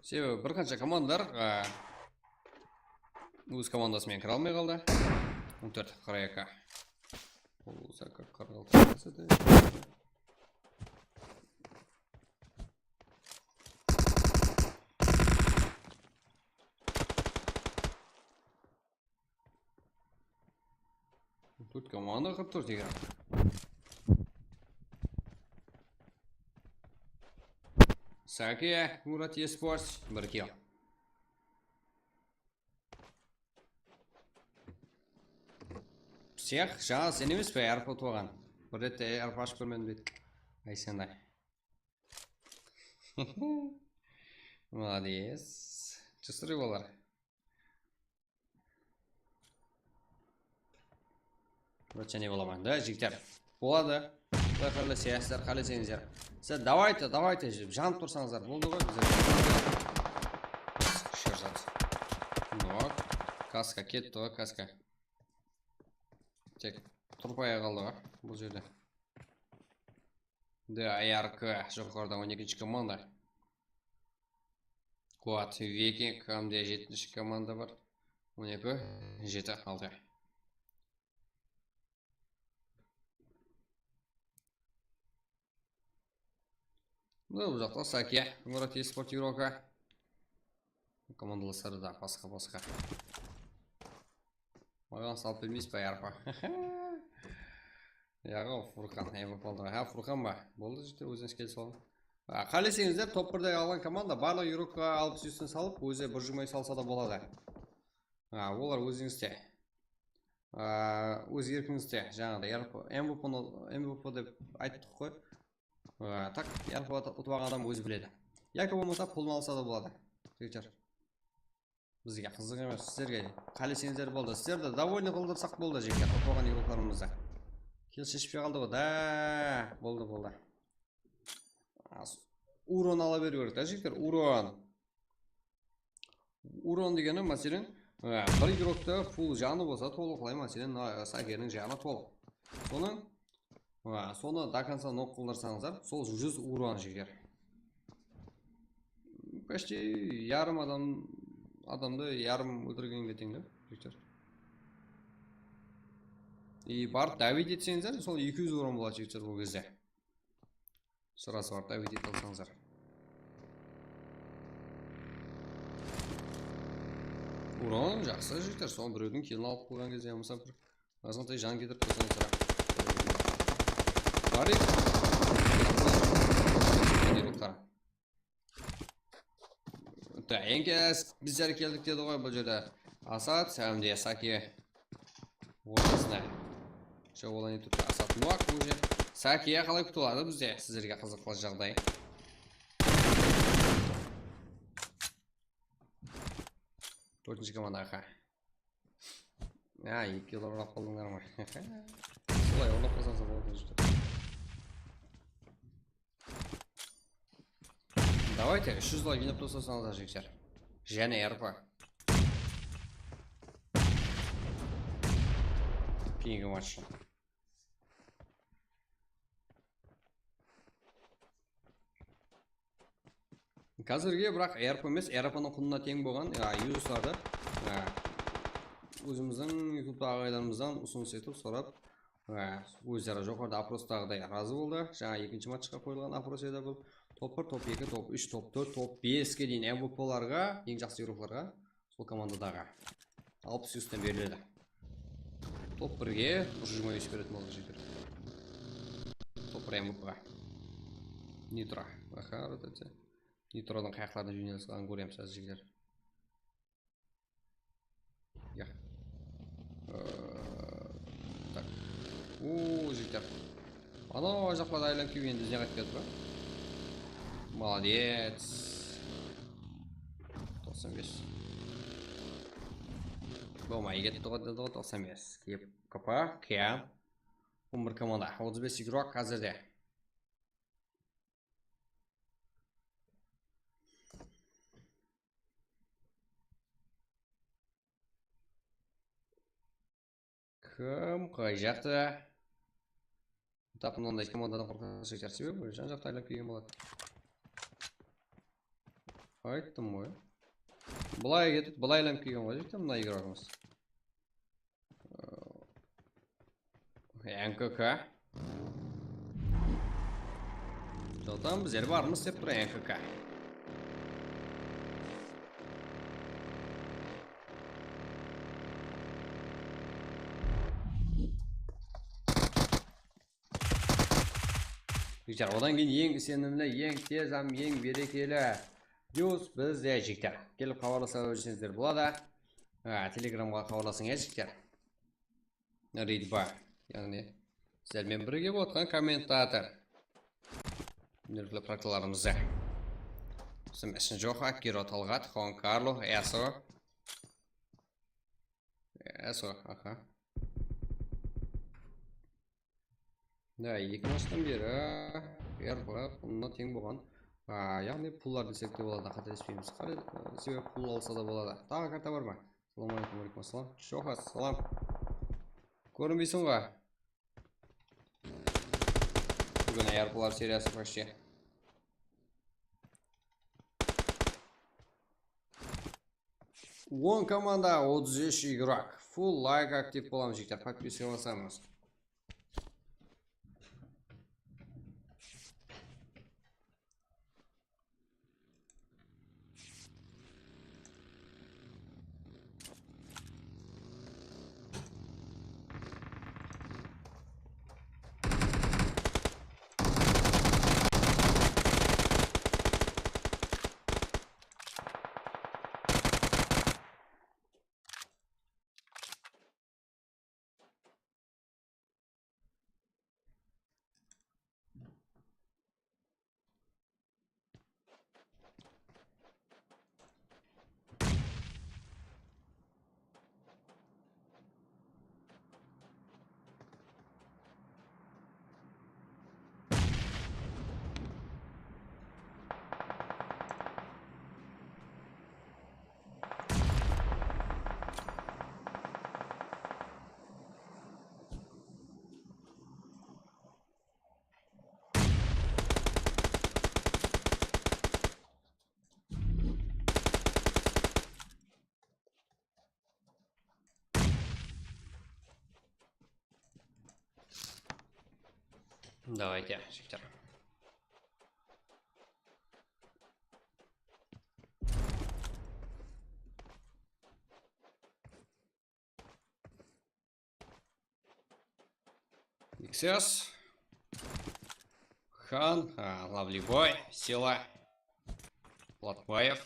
Себебі бір қанша командалар өз командасымен кіре алмай қалды. 14-42. Бұл сәкі 46. Тут команда 44 игрок. Саки, Мурат eSports, бір килл. Всех жаңа сен емес пе әріп ұтып алған? Бір ретте әріп ашып көрмедім бет. Айсендай. Молодец. Чыстыры болар. Вроде не боламын. Да, жігіттер. Болады. Құдай қаласыздар, қаласаңыздар. Сіздер давайте жанып тұрсаңыздар. Болды ғой біздер. Шержат. Ну, каска кетті ғой, каска. Тек тұрпая қалды ғой бұл жерде. Да, АРК жоғарыда 12-ші команда. Куат Викинг, камде 7-ші команда бар. 12, 7, 6. Ну, бұл жақта Саки, Мурат eSports игрока. Командаластары да басқа. Маған салып бермейсіз ба ярпа? Яғы Фурқан, Фурқан. Фурқан ба? Болды жігіттер, өзіңіз келе салып. Қалесеңіздер, топ 1-дегі алған команда барлық игрокқа алып сүйістен салып, өзі бір жұмай салса да болады. Олар өзіңізде. Өз еркіңізде. Жаңағыда MVP деп айттық қой. Так, ярпа ұтываған адам өзі біледі. Яки болмаса пұлын алса да болады. Жігіттер. Бізге қызық емес, сіздерге қалесеңіздер болды. Сіздерді довольны қылдырсақ болды жігіттер, ұтылған игрокларымызды. Келшешпей қалды ғой, да, болды. Урон ала беру керек, да жігіттер, урон. Урон дегені, мәселен, бір игрокты фул жаны болса толықлай, мәселен, Сакерінің жаны толық. Соны до конца нок қылдырсаңыздар, сол 100 урон жігіттер. Почти ярым адамды ярым өлтіргенге тең да, жігіттер. И барып давид етсеңіздер, сол 200 урон болады жігіттер бұл кезде. Сұрасы барып давид ет алсаңыздар. Урон жақсы жігіттер, сол біреудің келін алып қойған кезде амыса бір азғантай жан кетіріп қойсаңыздар. Барик. Да, енгіз біздер келдік деді ғой бұл жерде. Асад, әмде Саки ортасына. Шо олай не тұрды. Асад Нуак бұл жер. Сакия қалай күтілады бізде? Сіздерге қызықлы жағдай. Төртінші командаға. 2 кило ұрлап қалдыңдар ма? Солай ұрлап қалсаңыздар болады жүрді. Давайте 300 лайк жинап тастасаңыздар жігіттер. Және РП. Кейінгі матчы. Қазірге бірақ РП емес, РП-ның құнына тең болған юзусларды өзіміздің YouTube ағайларымыздан ұсыныс етіп сұрап, өздері жоғарыда опростағыдай разы болды. Жаңа екінші матчқа қойылған опрос еді бұл. Топ 1, топ 2, топ 3, топ 4, топ 5-ке дейін MVP-ларға, ең жақсы игрокларға, сол командадағы 60 үстен беріледі. Топ 1-ге 120 беретін болды жігіттер. Топ 1 MVP-ға. Нитро. Нитроның қаяқтарына жөнелісіған көреміз әз жігіттер. Так. Жігіттер. Анау жақлады айлан кеу енді ізден қайтып кетті ба? Молодец. 95. Болмай кетті ғой 95. Кеп қапа, кем. 11 komanda, 35 игрок hozirda. Kim qo'yacaqdi? Tapınonda ikki komandadan qo'rqash ekan. Sebab bu jan joqda aylab kelgan bo'ladi. Aytdim bu. Bulay ketib, bulay aylanib kelgan bo'ladi. Bunday игрокimiz. NKK. Zaten biz yer varmız hep buraya NKK. Güzel, odan keyin yeng senimle yeng tez ham yeng berekeli. Yuz biz deyəcəklər. Gelib xabarlasa ölçüsünüzdir burada. Telegramga xabarlasınızlar. Readba. Yani sizlerle birge bo'lgan kommentator. Nurli proqlarımızı. Smash Joha, Kiro Talgat, Juan Carlos, Eso. Eso, aha. Да, екі маштан бері әрбір пулына тең болған. Яғни пуллар десек те болады, қателеспейміз. Себебі пул алса да болады. Тағы карта бар ма? Ассалаумағалейкум, алейкум ассалам. Жоха, салам. Көрінбейсің ғой? Бүгін әрпулар сериясы почти. Он команда 33 игрок. Full лайк актив боламыз жіктер. Подписывасамыз. Давайте, Виктор. XS. Хан, Lovely Boy, Сила, Платваев.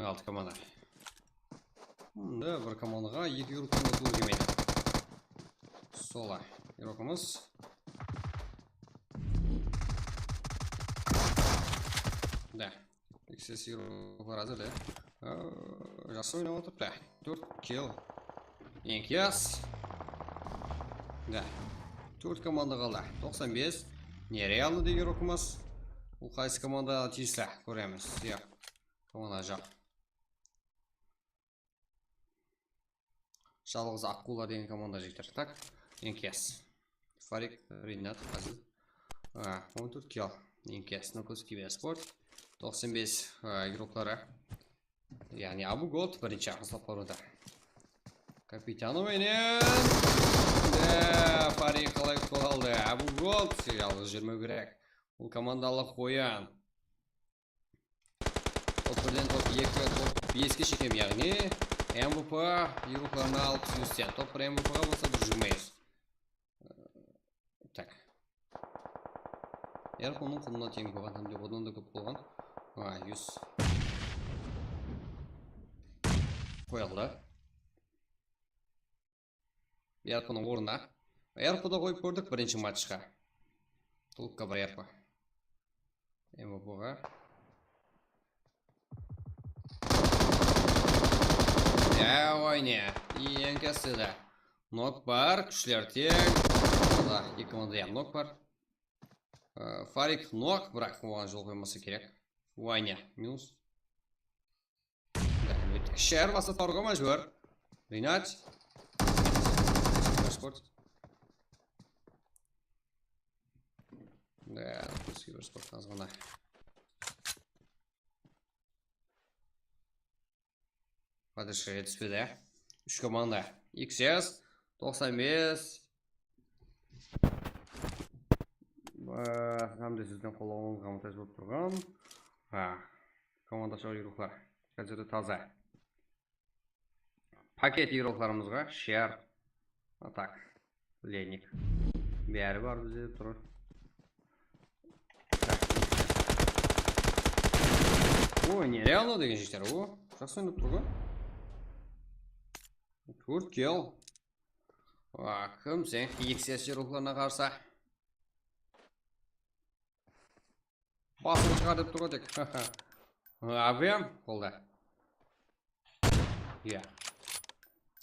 6 команда. Да, бір командаға 2 игрокпен ұтылу келмейді. Солай, игрокымыз. Да, XS игроклар әзір, да. Жақсы ойнап отыр, да. 4 kill. Енкес. Да, 4 команда қалды. 95. Нереально деген игрокымыз. Бұл қайсы команда тиісті, көреміз. Иә, команда жоқ. Жалғыз Аққула деген команда жектер. Так, Енкес. Фарик, Ринат, Қазыл. 14 kill. Енкес, Нокус Киберспорт. 95 игроклары. Яғни Абу Голд бірінші ағызлап баруда. Капитану менен. Да, Фарик қалай қалды. Абу Голд жалғыз жүрмеу керек. Бұл командалық қоян. Топ 1-ден топ 2, топ 5-ке шекем, яғни МВП игрокларына алып түсіністен. Топ 1 МВП-ға болса бір жүрмейіз. Так. Яр оның құнына тең болған, әмде одан да көп болған. 100. Қойылды. Ярпының орнына. Ярпыда қойып көрдік бірінші матчқа. Тұлыққа бір ярпы. МВП-ға. Ой не. Ең кәсіді. Нок бар, күшілер тең. Екі команда нок бар. Фарик нок, бірақ оған жол қоймасы керек. Ой не. Минус. Шәр басы торға мәжбөр. Ринат. Спорт. Да, Киберспорт назғана. Падышы жетіспеді. 3 команда. XS 95. Хамды сіздің қолауыңызға мұқтаж болып тұрған. Команда шау игроклар. Қазірді таза. Пакет игрокларымызға шер. Так. Леник. Бәрі бар бізде тұрыр. Ой, нереально деген жектер. О, жақсы ойнап тұрғы. 4 kill. Кім сен? XS игрокларына қарса. Басын шығар деп тұрғы тек. АВМ қолда. Иә.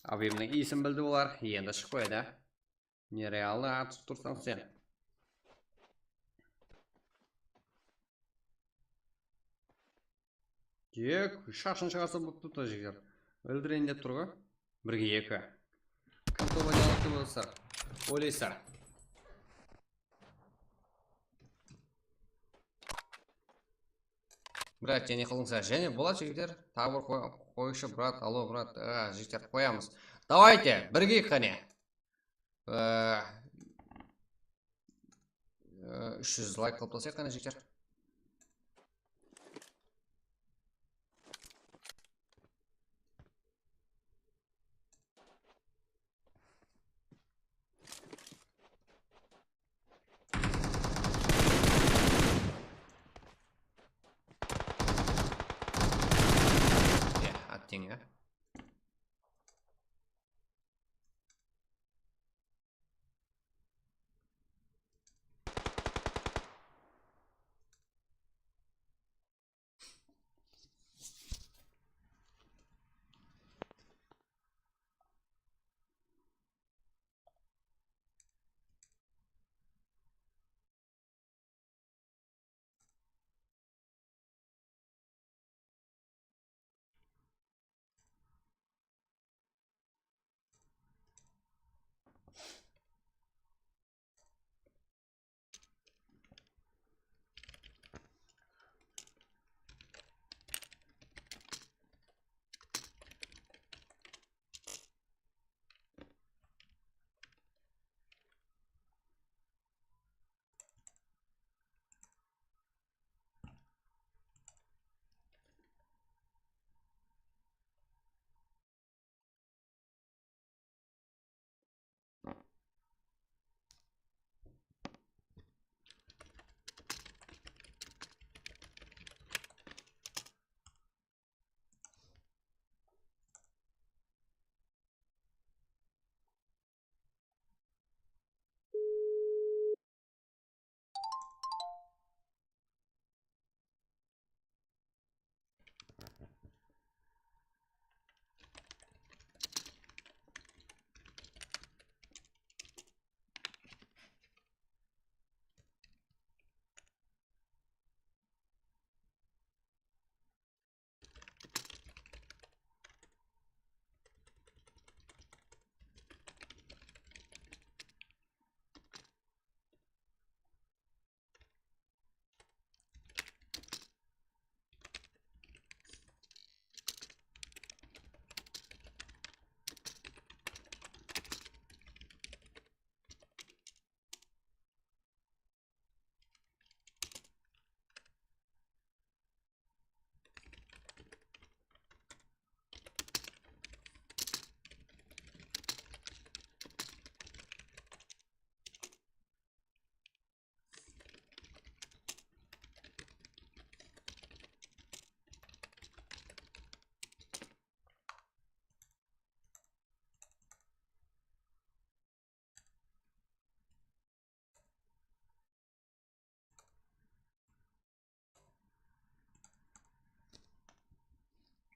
АВМнің есін білді олар. Енді шық қойды. Нереально атып тұрсаң сен. Тек, шашын шығарса болып тұта жегер. Өлдірейін деп тұрғы. Бірге екі. Кім тобы диалогты болсар? Ойлайсар. Брат, және қылыңса. Және болады жегер. Тағы бір қойшы, брат. Алло, брат. Жегер қоямыз. Давайте, бірге қане. 300 лайк қылыптасақ қане жегер. Аттеңі.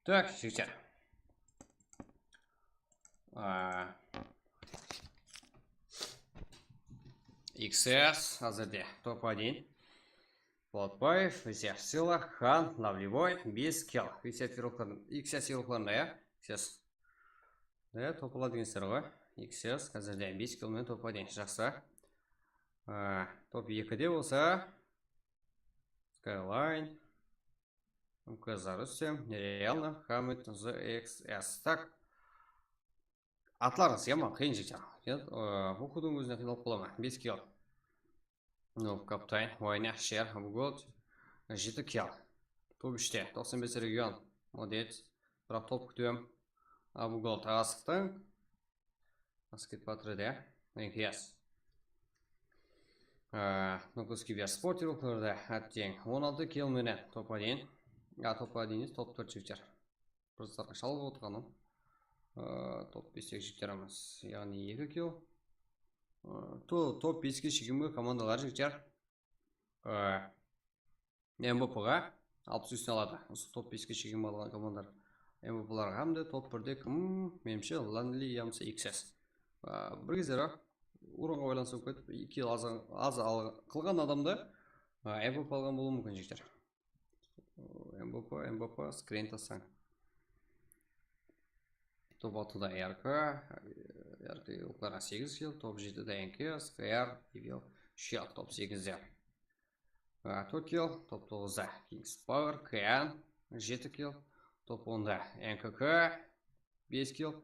Так, жігіттер. XS, әзірде топ-1. Болатбаев, Весер Сила, Хан, Лавливой, Бескел. XS еурокларында, я? XS. Да, топ-1 дегенсіздер ғой. XS, әзірде Бескел мен топ-1. Жақсы. Топ-2-де болса, Skyline, МК Рустем, Нереально, Хамид, ZXS. Так. Атларыңыз, ема, қиын жігіттер. Оқудың өзіне қиналып қалама. Бескел. Ну, Каптай, Война, Шер, Абуголд, 7 кел. Топ-3-те, 95 регион. Молодец. Бірақ топ күтем. Абуголд, асықтың. Асқет батырды, НКС. Нокуски бер спорт еурокларда әттең. 16 кел менен топ-1. Топ-1 емес, топ-4 жігіттер. Бірістарға шалып отырғаным. Топ-5 жігіттеріміз. Яғни 2 кел. Топ-5-ке шегімгі командалар жігіттер. МВП-ға 60 үстіне алады. Осы топ-5-ке шегім алған командар. МВП-ларға әмді топ-1-де кім? Менімше, Ланли ямсы XS. Бір кездері орынға ойлансып кетіп, 2 аз қылған адамды МВП алған болу мүмкін жігіттер. МВП, скрин тасаң. Топ-6-да РК оқларға 8 кел, топ-7-да НКС, КР, Евел, Шел, топ-8-де. 4 кел, топ-9-да Kings Power, КН, 7 кел, топ-10-да НКК, 5 кел,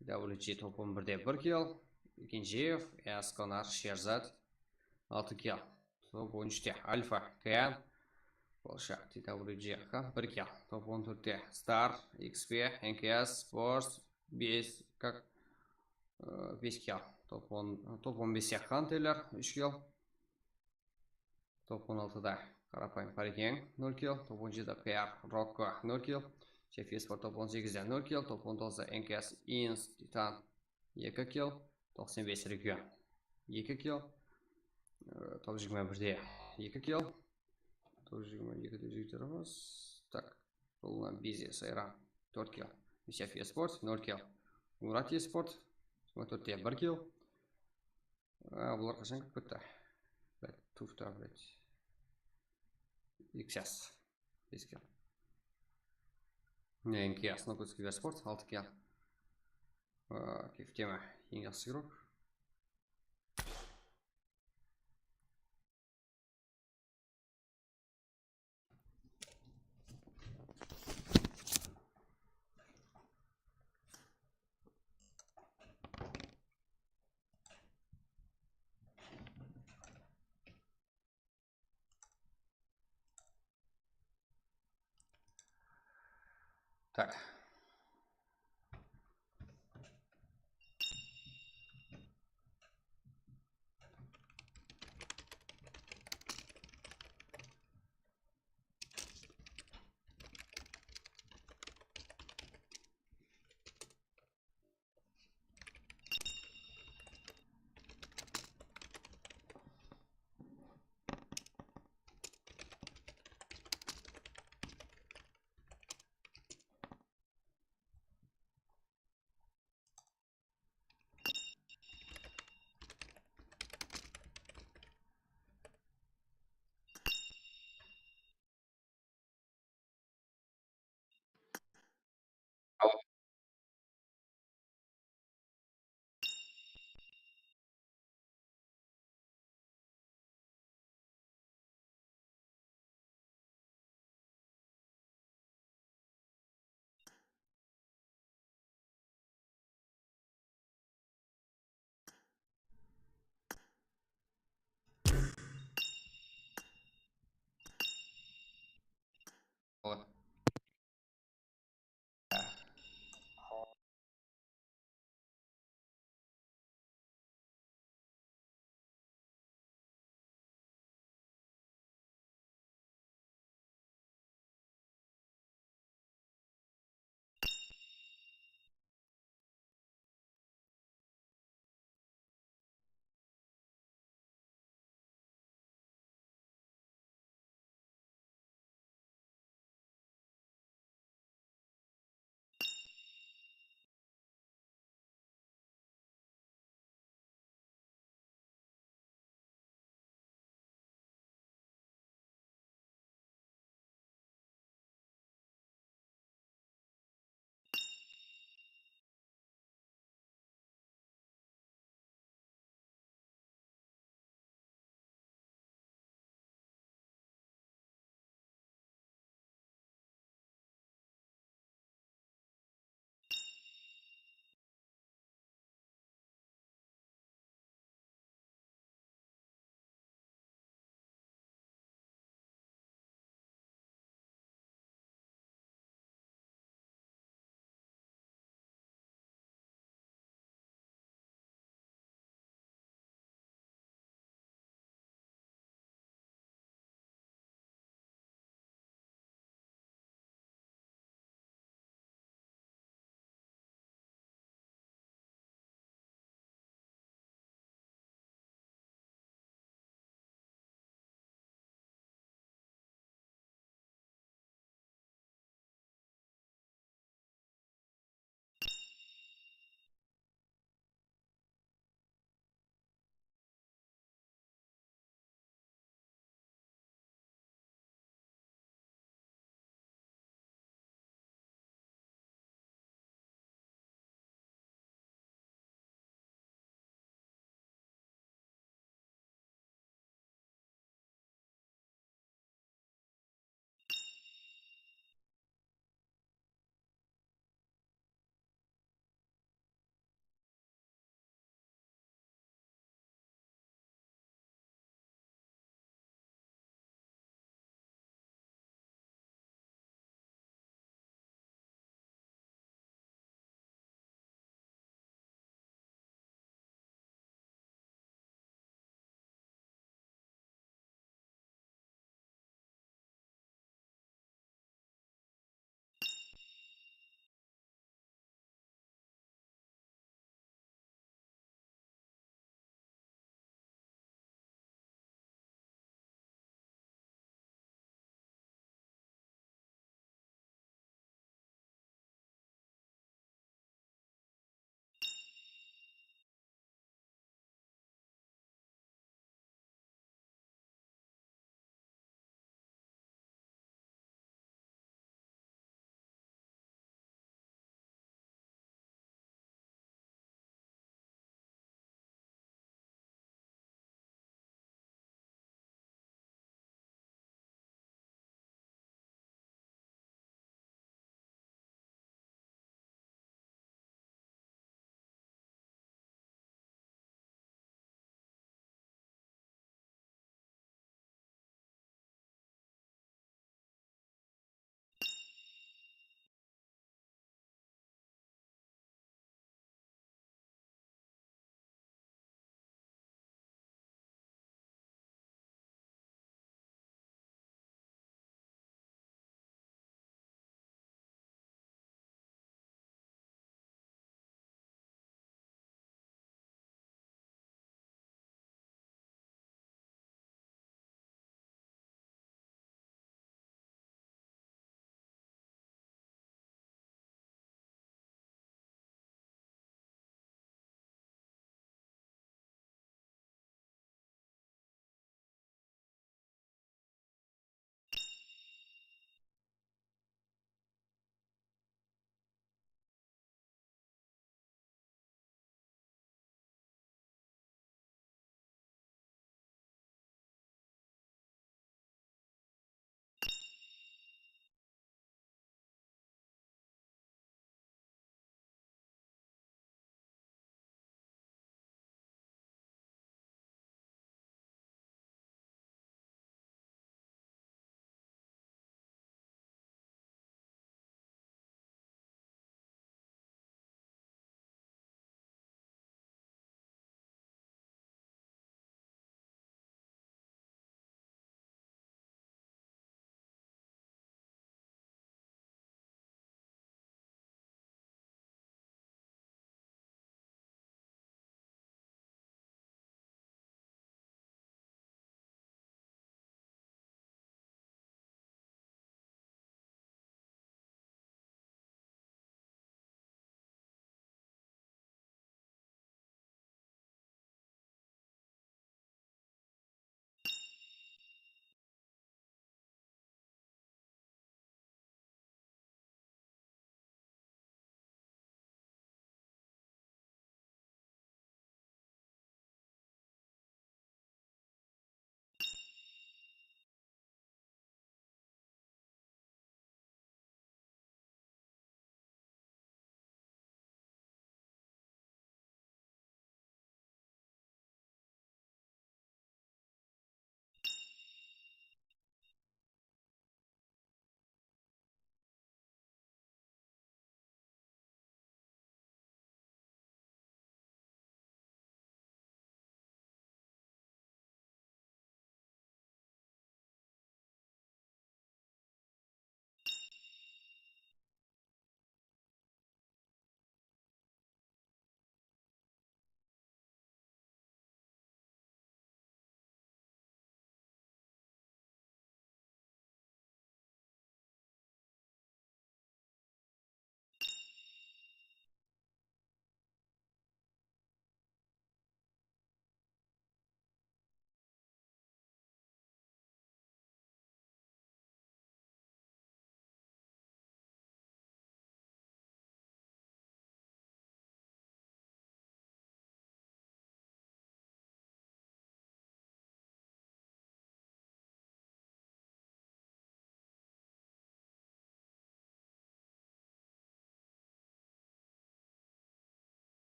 WG топ-11-де 1 кел, Кенжеев, Эсконар, Шерзад, 6 кел, топ-13-де Альфа, КН, Болшак, TWG, 1 кел, топ-14-де Star, XP, НКС, Спорс, 5 кел, топ-15-де Хантелер, 3 кел, топ-16-да Қарапайым Парикең, 0 кел, топ-17-де КР, Рокко, 0 кел, Шефеспорт топ-18-де 0 кел, топ-19-да НКС, Инс, Титан, 2 кел, 95 регион, 2 кел, топ-21-де 2 кел, топ-22-де жігіттеріміз. Так, бұл Бизнес Айран, 4 кел, Шефеспорт, 0 кел, Мурат Еспорт, 4-те 1 кел. Бұлар қашан көп кетті? Туфта, блядь. XS, 5 кел. НКС, Нокутский Верспорт, 6 кел. Кефтема, ең жақсы игрок. Так.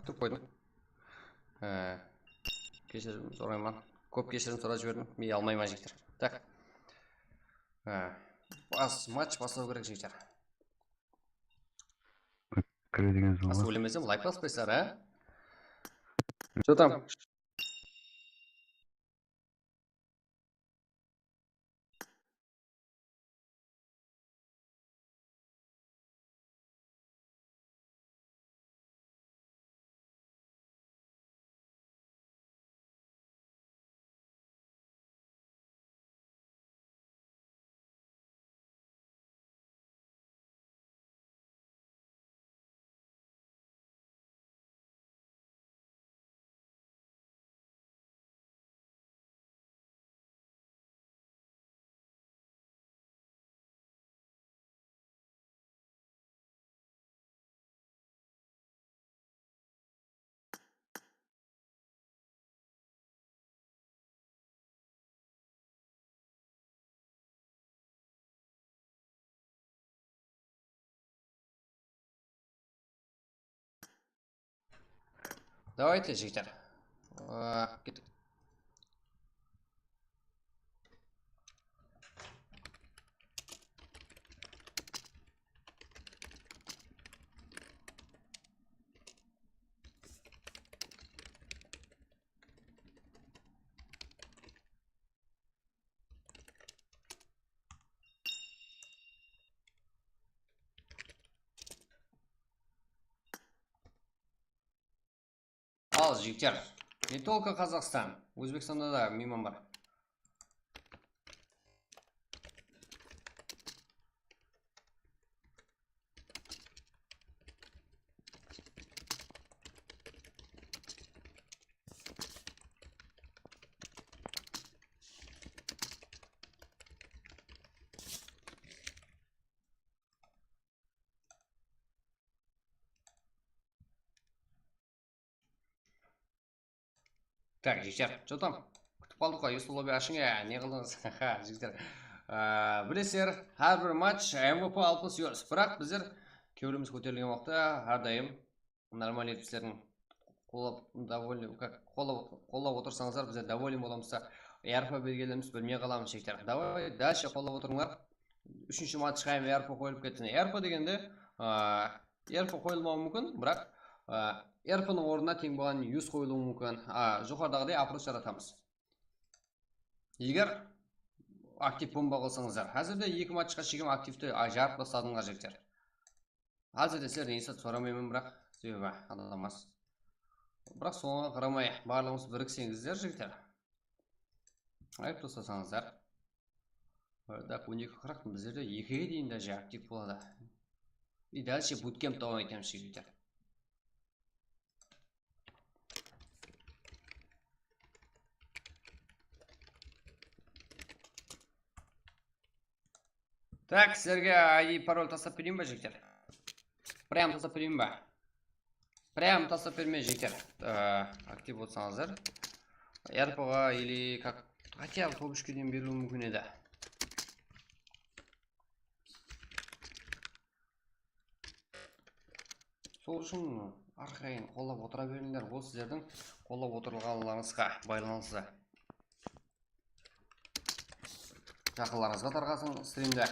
күтіп қойдым. Кешірім сұраймын. Көп кешірім сұрап жібердім. Мен алмаймын жігіттер. Так. Матч бастау керек жігіттер. Кіреді Асы өлемесем лайк баспайсыздар, а? Что там? Давайте, жігіттер. Кеттік. Ал, жігіттер. Не только Қазақстан. Өзбекстанда да мейман бар. Так, жігіттер, что там? Күтіп қалдық қой, Юсуп лобби ашың, не қылдыңыз? Жігіттер. Білесіздер, әрбір матч MVP 60 €. Бірақ біздер кеуреміз көтерілген уақытта әрдайым нормальный кісілердің қолап отырсаңыздар, біздер доволен боламыз. РП белгілеріміз білмей қаламыз, жігіттер. Давай дальше қолап отырыңдар. Үшінші матчқа РП қойылып кетсін. РП дегенде РП қойылмауы мүмкін, бірақ РП-ның орнына тең болған 100 қойылуы мүмкін. Жоғарыдағыдай опрос жаратамыз. Егер актив бомба қылсаңыздар, әзірде 2 матчқа шегім активті жарып тастадыңдар жігіттер. Әзірде сіздер несі сұрамаймын, бірақ себебі адамас. Бірақ соңға қарамай барлығымыз біріксеңіздер жігіттер. Айып тастасаңыздар. Так, 12:40 біздерде 2-ге дейін даже актив болады. И дальше буткемп давам етеміз жігіттер. Так, сіздерге ID пароль тастап берейін ба, жігіттер? Прям тастап берейін ба? Прям тастап берме, жігіттер. Актив болсаңыздар. РП-ға или как... Хотя бы тобышке дейін беруі мүмкін еді. Сол үшін арқайын қолап отыра беріңдер. Ол сіздердің қолап отырылғанларыңызға байланысты. Жақынларыңызға тарқасын стримді.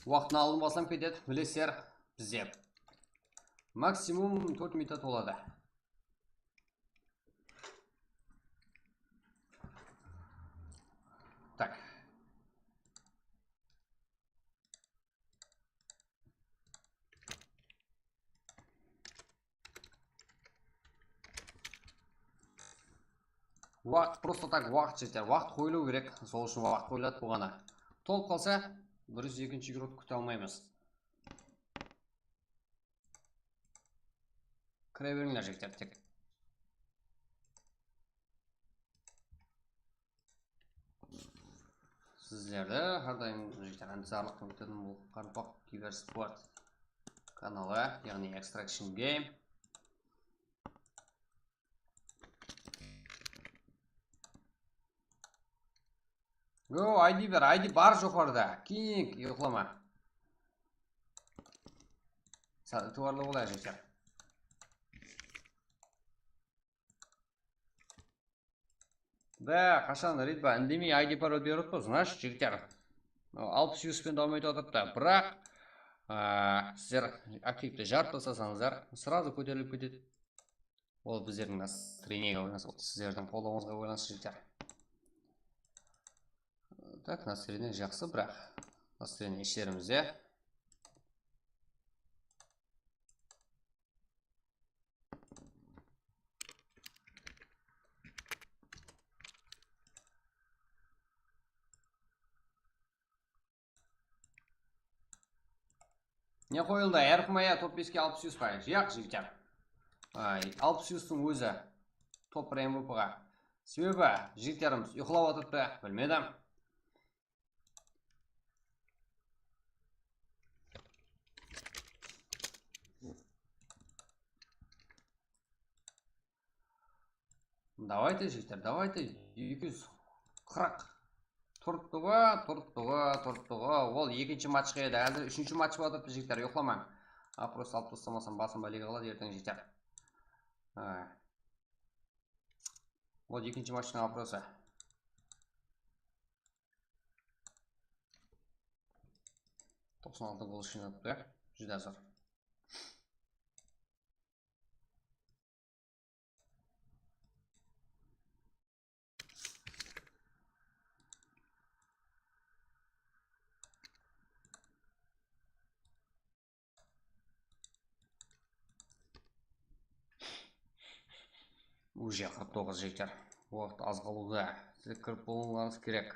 Уақытын алынбасам кетеді, білесіздер, бізде максимум 4 минут болады. Так. Уақыт, просто так уақыт жетер. Уақыт қойылу керек, сол үшін уақыт қойылады болғаны. Толып қалса, 102-ші игрок күте алмаймыз. Кіре беріңдер жігіттер тек. Сіздерді әрдайым жігіттер антизарлықтың күтетін бұл қарпақ киберспорт каналы, яғни Extraction Game. Go, ID ver, ID бар жоғарыда. Кейін ұйқылама. Туарлы болайық жігіттер. Да, қашан ритба үндемей ID пароль беріп тұр, значит, жігіттер. 60 юспен дамай отырыпты. Бірақ сіздер активті жарып тастасаңыздар, сразу көтеріліп кетеді. Ол біздердің настроениеге байланысты, сіздердің қолдауыңызға байланысты жігіттер. Так, настроение жақсы, бірақ настроение іштерімізде. Не қойылды? Әркімая топ 5-ке 60 юз қай. Жияқ жігіттер. 60 юзтың өзі топ бір МВП-ға. Себебі жігіттеріміз ұйқылап отырыпты, білмедім. Давайте, жігіттер, давайте. 240. Тұрттығы. Ол екінші матчқа еді. Әлі үшінші матч батырды жігіттер, ұйқыламаң. Просто алып тастамасам басым бәлеге қалады ертең жігіттер. Ол екінші матчтың вопросы. Тоқсан алты гол жинапты, жүдә зор. Уже 49 жігіттер. Уақыт аз қалуда. Сіздер кіріп болуыңыз керек.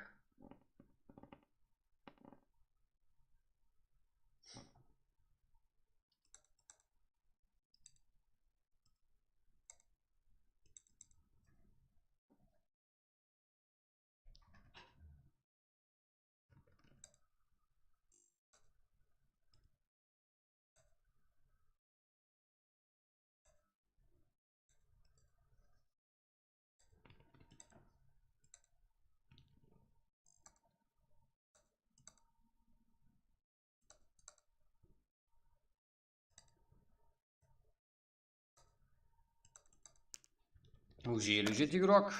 Уже 57 игрок.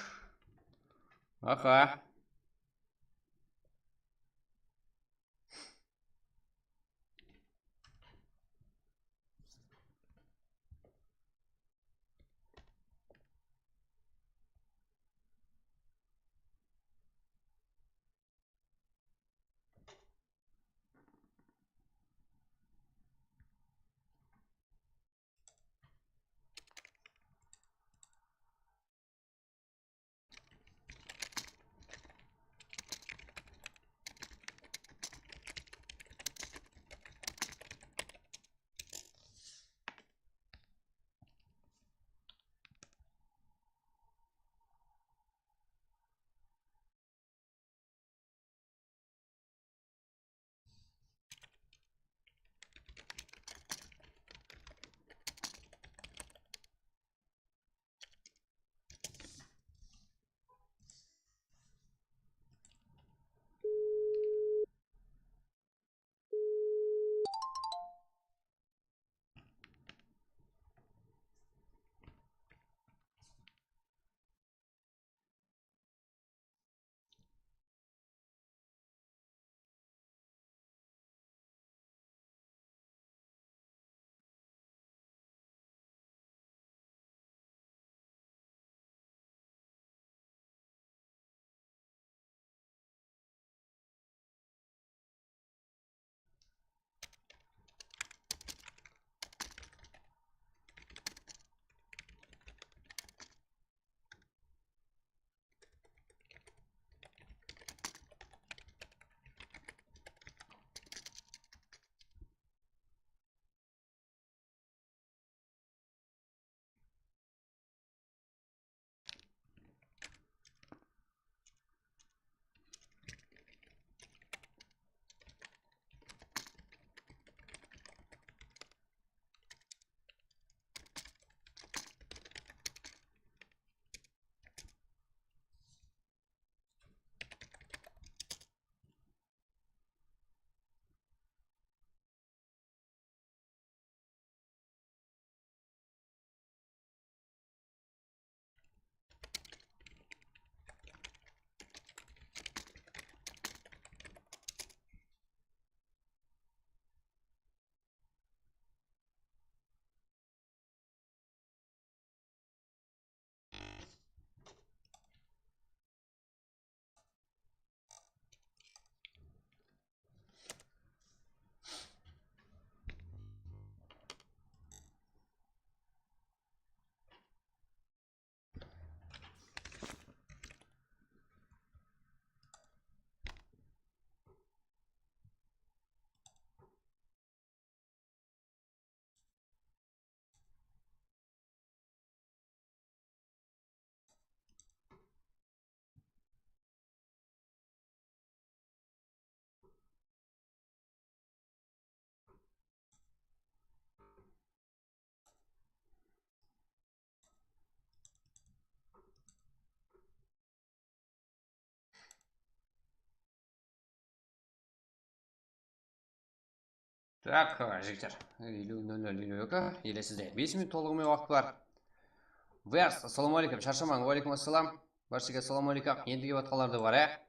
Аха. Так, жігіттер, 50:00 елесізде 5 минут толығымен уақыт бар. Верс, ассалаумалейкум, шаршамаң, уалейкум ассалам. Баршаға ассалаумалейкум, ендіге батқаларды бар,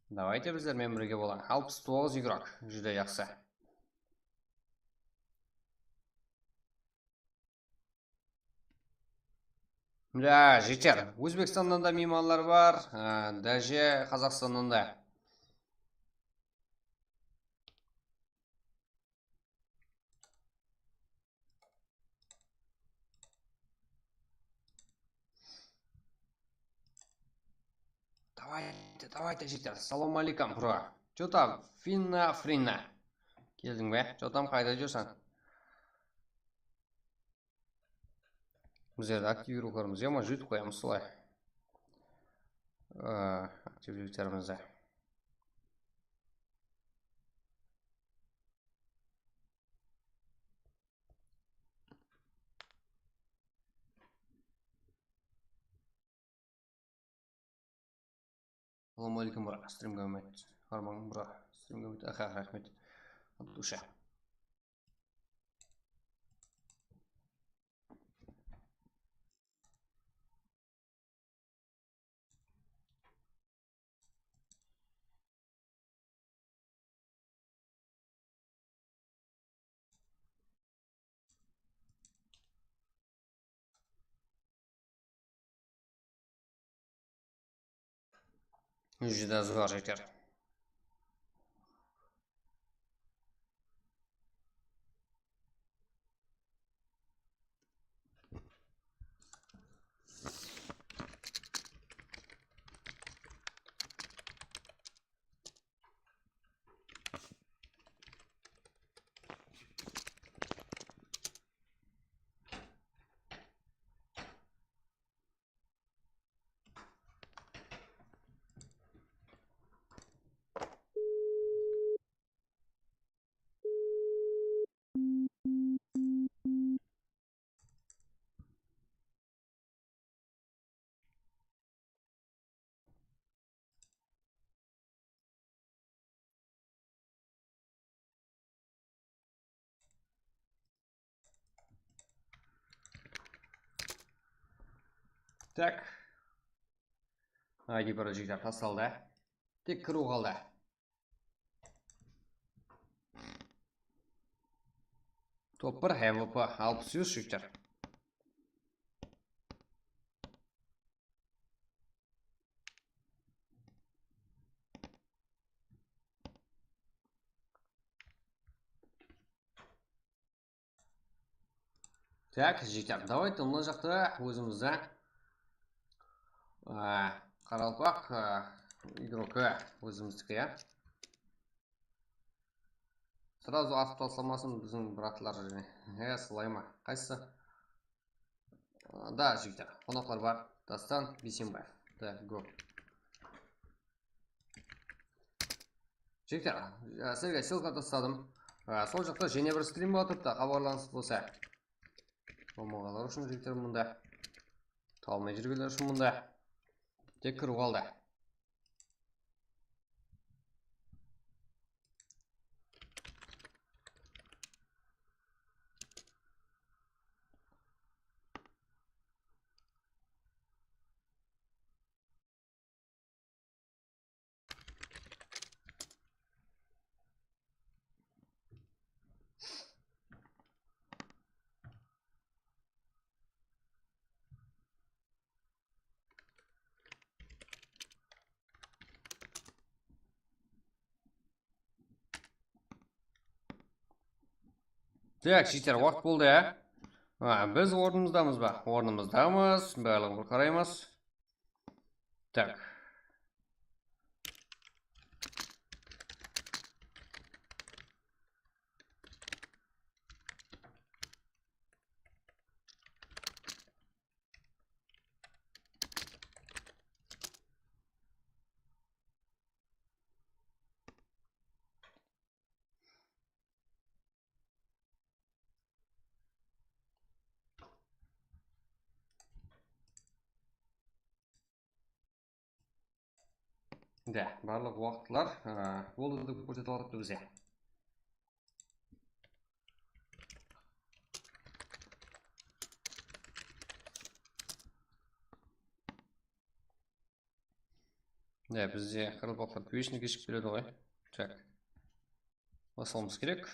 Давайте біздермен бірге болаң. 69 игрок, жүдә яқсы. Да, жігіттер, Өзбекстаннан да меймандар бар, даже Қазақстаннан да. Давайте, жігіттер, салам алейкум, бро. Чо там, Фрина. Келдің бе? Чо там, қайда жүрсің? Біздерді активируқарымыз, ема жүйтіп қоямыз солай. Активирутерімізді. Салам алейкум, бро. Стримге үмет. Арман, бро. Стримге үмет. Рахмет. От душа. Жүдә зор жігіттер. Так. Айди бара жігіттер тасталды. Тек кіру қалды. Топ 1 МВП 63 жігіттер. Так, жігіттер, давайте мына жақта өзімізді қаралпақ игрокі өзіміздікі, я. Сразу атып тасламасын біздің братлар және. Солай ма? Қайсысы? Да, жігіттер, қонақтар бар. Дастан Бейсенбаев. Да, го. Жігіттер, сізге ссылка тастадым. Сол жақта және бір стрим отырып та хабарланып болса. Болмағалар үшін жігіттер мұнда. Талмай жүргелер үшін мұнда. Тек кіру қалды. Так, жігіттер, уақыт болды, ә? Біз орнымыздамыз ба? Орнымыздамыз, барлығын бір қараймыз. Так. Да, барлық уақытлар болды деп көрсетіп алыпты бізде. Бізде қаралбақтар квешіне кешіп келеді ғой. Так. Басалымыз керек.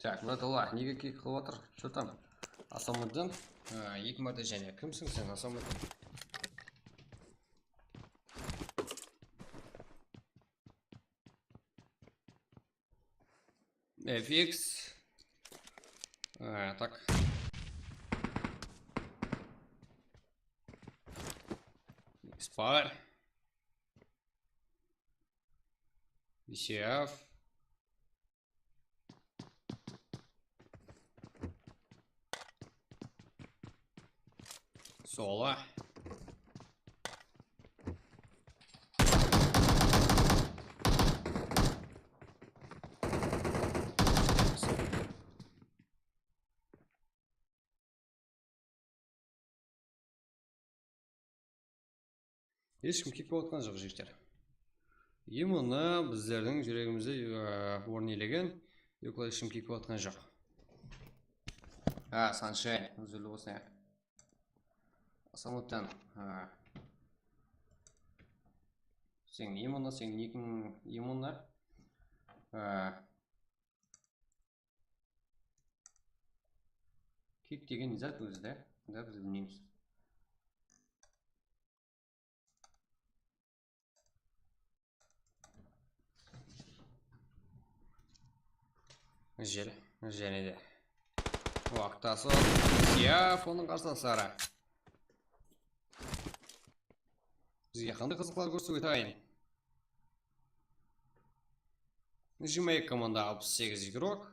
Так, Владалла, неге кек қылып отыр? Что там? Асамудин? Екі мәрте және. Кімсің сен, Асамудин? FX. Так. Expire. VCF. Сола. Ешкім кетіп отқан жоқ жігіттер. Именно біздердің жүрегімізде орын иелеген, ешкім кетіп отқан жоқ. Саншайн, үзілді болсын. Асамуттан. Сен именно, сен некің именно. Кек деген зат өзі да? Да, біз білмейміз. Жел, және де. Уақытасы Сияф, оның қарсыластары. Бізге қандай қызықлар көрсетуге дайын? 22 команда 68 игрок.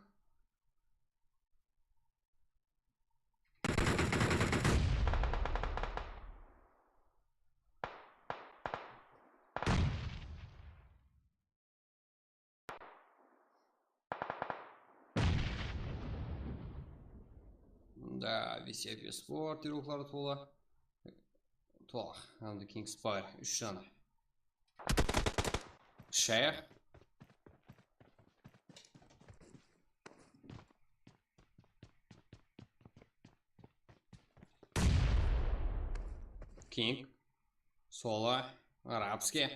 Да, VCF Sport ируqlari to'la. To'liq. Hamda Kingspire 3 dona. Shayx. King. Sola. Arabskiy.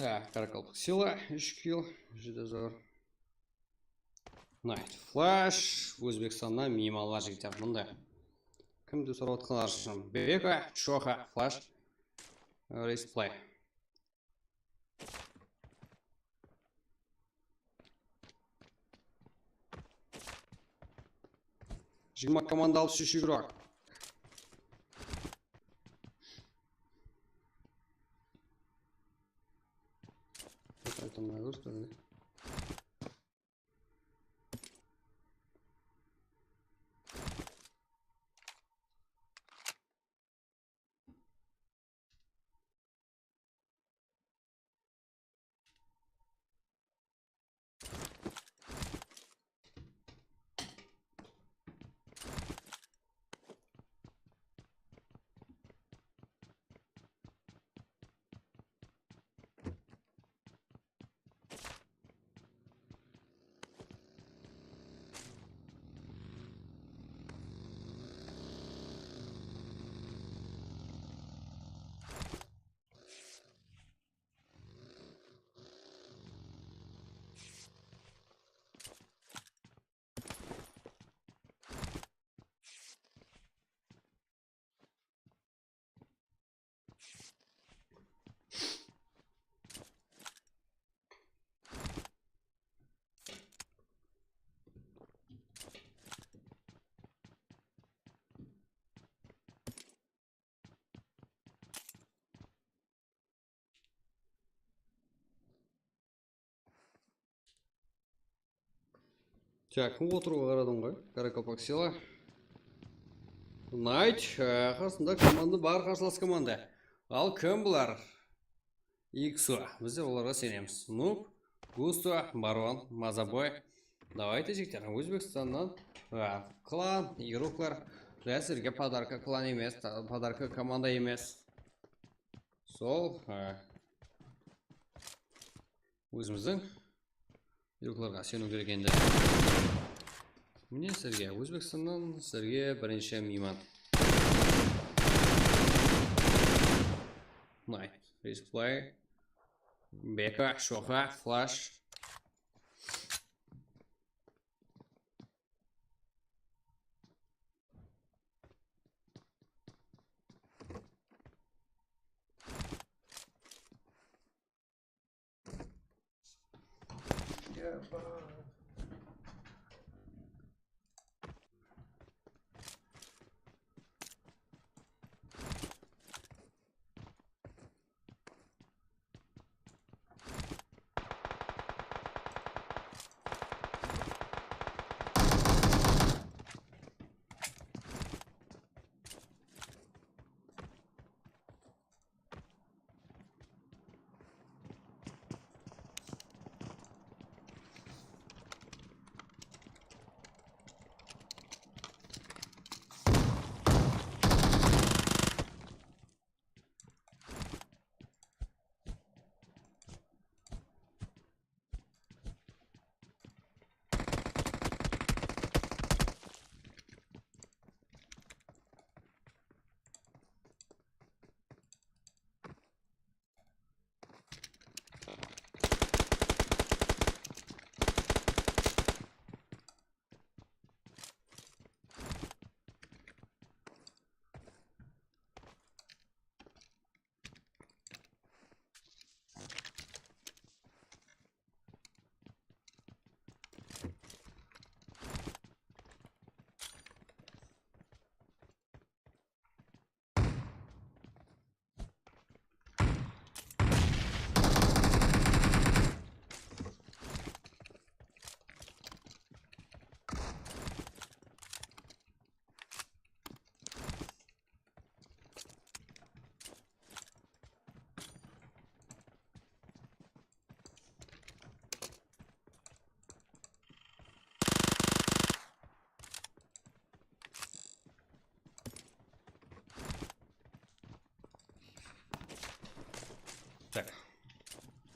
Так, Qaraqalpaq Sila 3 kill, juda zo'r. Night Flash, O'zbekistondan mehmonlar jigitlar bunda. Kimdir so'rayotganlar uchun Beka, Shoha, Flash, Replay. Жигма команда 63 игрок. Это моя русская, да? Так, кім отыруға қарадың ғой? Qaraqalpaq Sila. Night, қасында команда бар, қарсылас команда. Ал кім бұлар? Иксу, біздер оларға сенеміз. Нуб, Густо, Барон, Мазабой. Давайте жігіттер, Өзбекстаннан клан, игроклар. Сіздерге подарка клан емес, подарка команда емес. Сол өзіміздің игрокларға сену керек енді. Міне сіздерге Өзбекстаннан сіздерге бірінші мейман. Night, Replay, Beka, Shoha, Flash.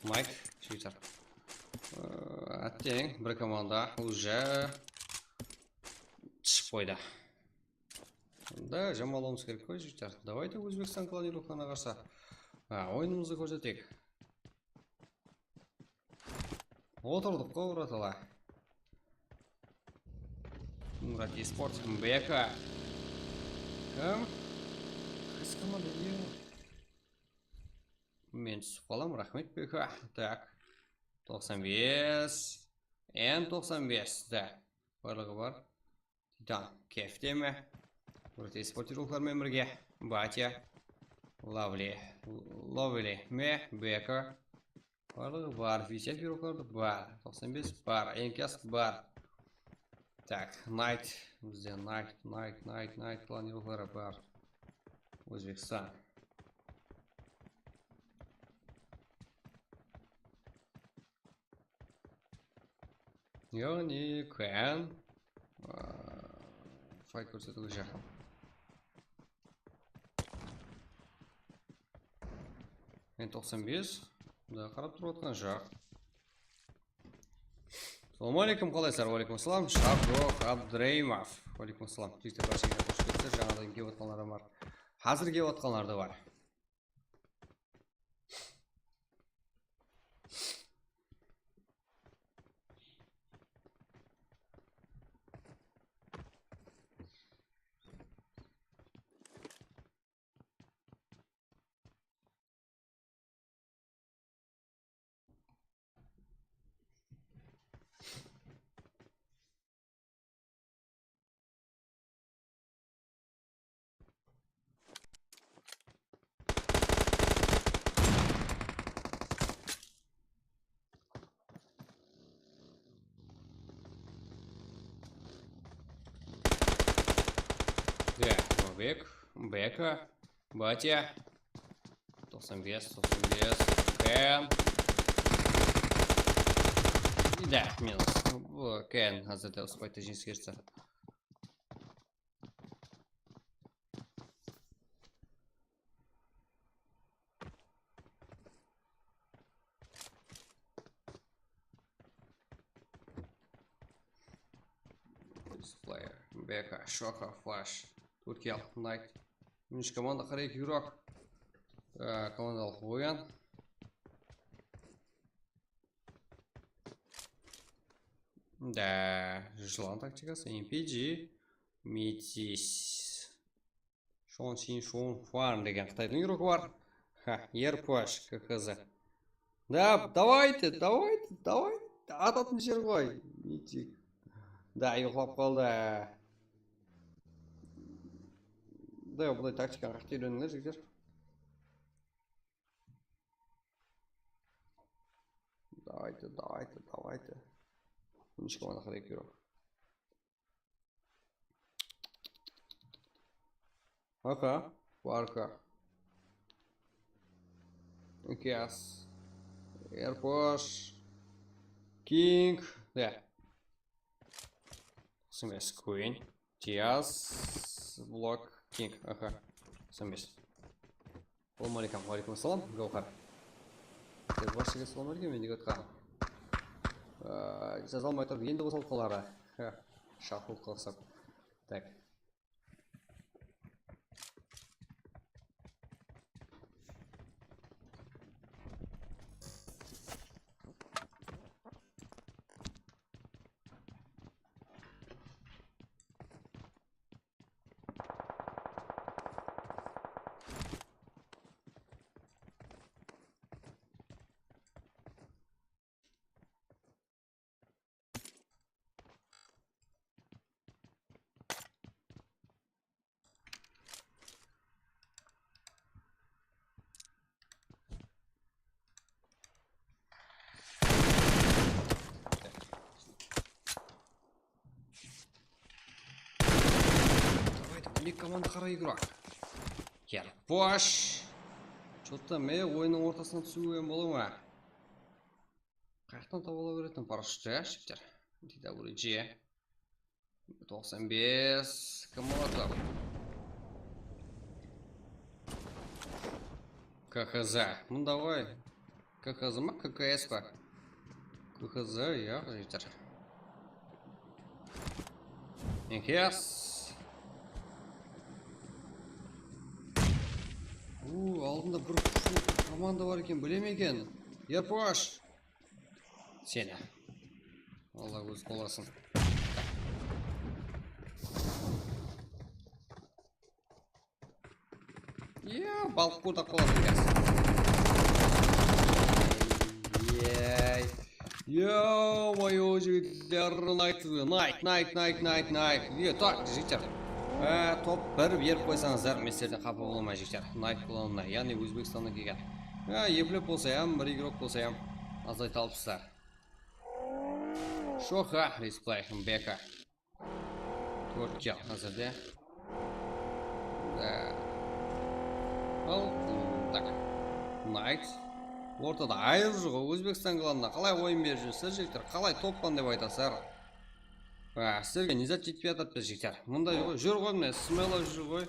Майк, жігіттер. Әттең, бір команда уже шығып қойды. Да, жамалауымыз керек қой, жігіттер. Давайте Өзбекстан клонировканы қарса. Ойынымызды көрсетейік. Отырдық қой, братала. Мұрат eSport, БК. Кім? Қайсы команда не? Мен түсіп қалам, рахмет БК. Так. 95. N95. Да. Барлығы бар. Титан. Кефтеме. Мұрат eSport рухлармен бірге. Батя. Лавли. Ловили. Ме. БК. Барлығы бар. Висет рухларды бар. 95 бар. Энкес бар. Так. Найт. Бізде Найт. Планировкалары бар. Өзбекстан. Яғни кән файт көрсетуге жақын. Мен 95. Да, қарап тұрып отқан жақ. Салам алейкум, қалайсыздар? Уалейкум ассалам. Шаброх Абдреймов. Уалейкум ассалам. Жігіттер баршаңызға қош келдіңіздер. Жаңадан келіп отқандар да бар. Қазір келіп отқандар да бар. Да, Бека, Батя, 95, Кэн. Да, минус. Кэн, азырда успайды жеңіске. Player, Бека, Шоха, Флаш. Туркия, Найт. Минус команда қарайық юрок. Командалық ойын. Да, жылан тактикасы. MPG. Метис. Шон Син Шон Фарн деген Қытайдың юрокі бар. Ерпаш, КХЗ. Да, давайте. Ататын жер ғой. Метик. Да, ұйқылап қалды. Да, бұлай тактиканы қақтай үйреніңдер, жігіттер. Давайте. Неше команда қарайық үйрек. Ака, Варка. Кес. Ерпош. Кинг. Да. Смес Куин. Тиас. Блок. Кинг. Аха. Смес. Салам алейкум. Алейкум ассалам. Гаухар. Баршаға салам алейкум. Мен деге отқан. Жазалмай тұрып, енді қосылып қалары. Шақыл қалсап. Так. Екі команда қарай игрок. Ерпош. Что-то мен ойынның ортасына түсуген болу ма? Қаяқтан табыла беретін парашютті, шіптер. DWG. 95. Комолотов. КХЗ. Ну давай. КХЗ ма? ККС па? КХЗ, иә, жігіттер. Екес. Алдында бір команда бар екен, білем екен. Ерпаш. Сені. Алла өз қоласын. Балық қордақ қоласын кәс. Ё-моё, жігіттер, найт. Так, жігіттер. Топ бір беріп қойсаңыздар, местерде қапы болмай жігіттер. Найт құланына, яғни Өзбекстаннан келген. Еплеп болса ям, бір игрок болса ям, азайта алыпсыздар. Шоха, респлей, бека. Төртке қазірде. Ал, так. Найт. Ортада айыр жүгі Өзбекстан қаланына қалай ойын беріп жүрсіз жігіттер, қалай топпан деп айтасыздар. Сіздерге низат жетпей атады біз жігіттер. Мұндай жүр ғой, міне смело жүр ғой.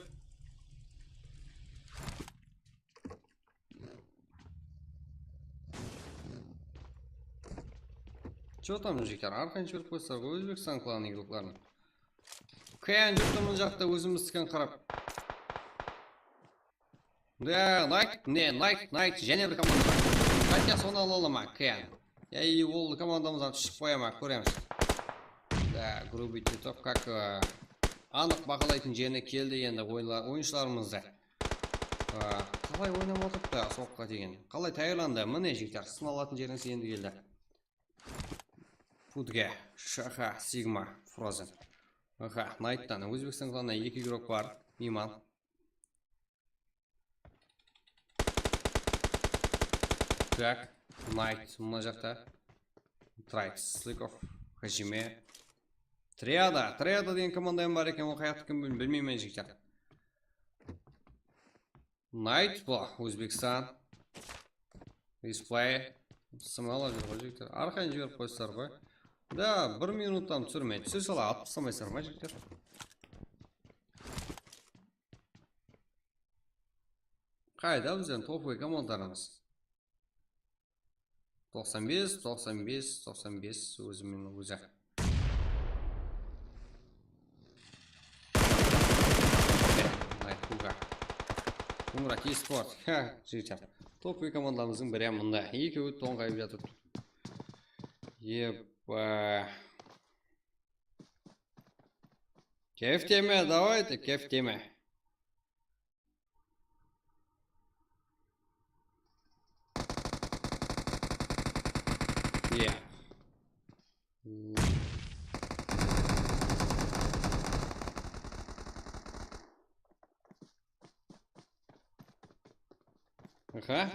Че там жігіттер, арқаншы беріп қойсыздар ғой Өзбекстан қаланы игрокларын. Кән жүртімін жақта өзіміздікін қарап. Найт, және бір команда. Хотя соны алалама, Кән. И ол командамыздан түсіп қояма, көреміз. Грубить топ, как анық бақылайтын жені келді енді ойыншыларымызды. Қалай ойнап отырыпты соққа деген. Қалай тайырланды, міне жігіттер, сыналатын жеріңіз енді келді. Фудге, Шаха, Сигма, Фрозен. Найттан, Өзбекстан қаланына 2 игрок бар, Иман. Так, Найт, мұна жақта. Трайт, Сликов, Хажиме. Триада деген командаем бар екен, ол қаяқты кім білмеймен жігіттер. Найт, бұл, Өзбекстан. Респлей. Сымала жүр ғой жігіттер. Арқайын жіберіп қойсыздар ғой. Да, 1 минуттан түсірмей. Түсір сала атып самайсыздар ма жігіттер? Қайда бізден топовый командарымыз? 95 өзімен өзі. Умрак e-sport. Жігіттер. Топовый командамыздың бірі мұнда. Екеуі тоңғайып жатыр. Кеф теме, давайте, кеф теме.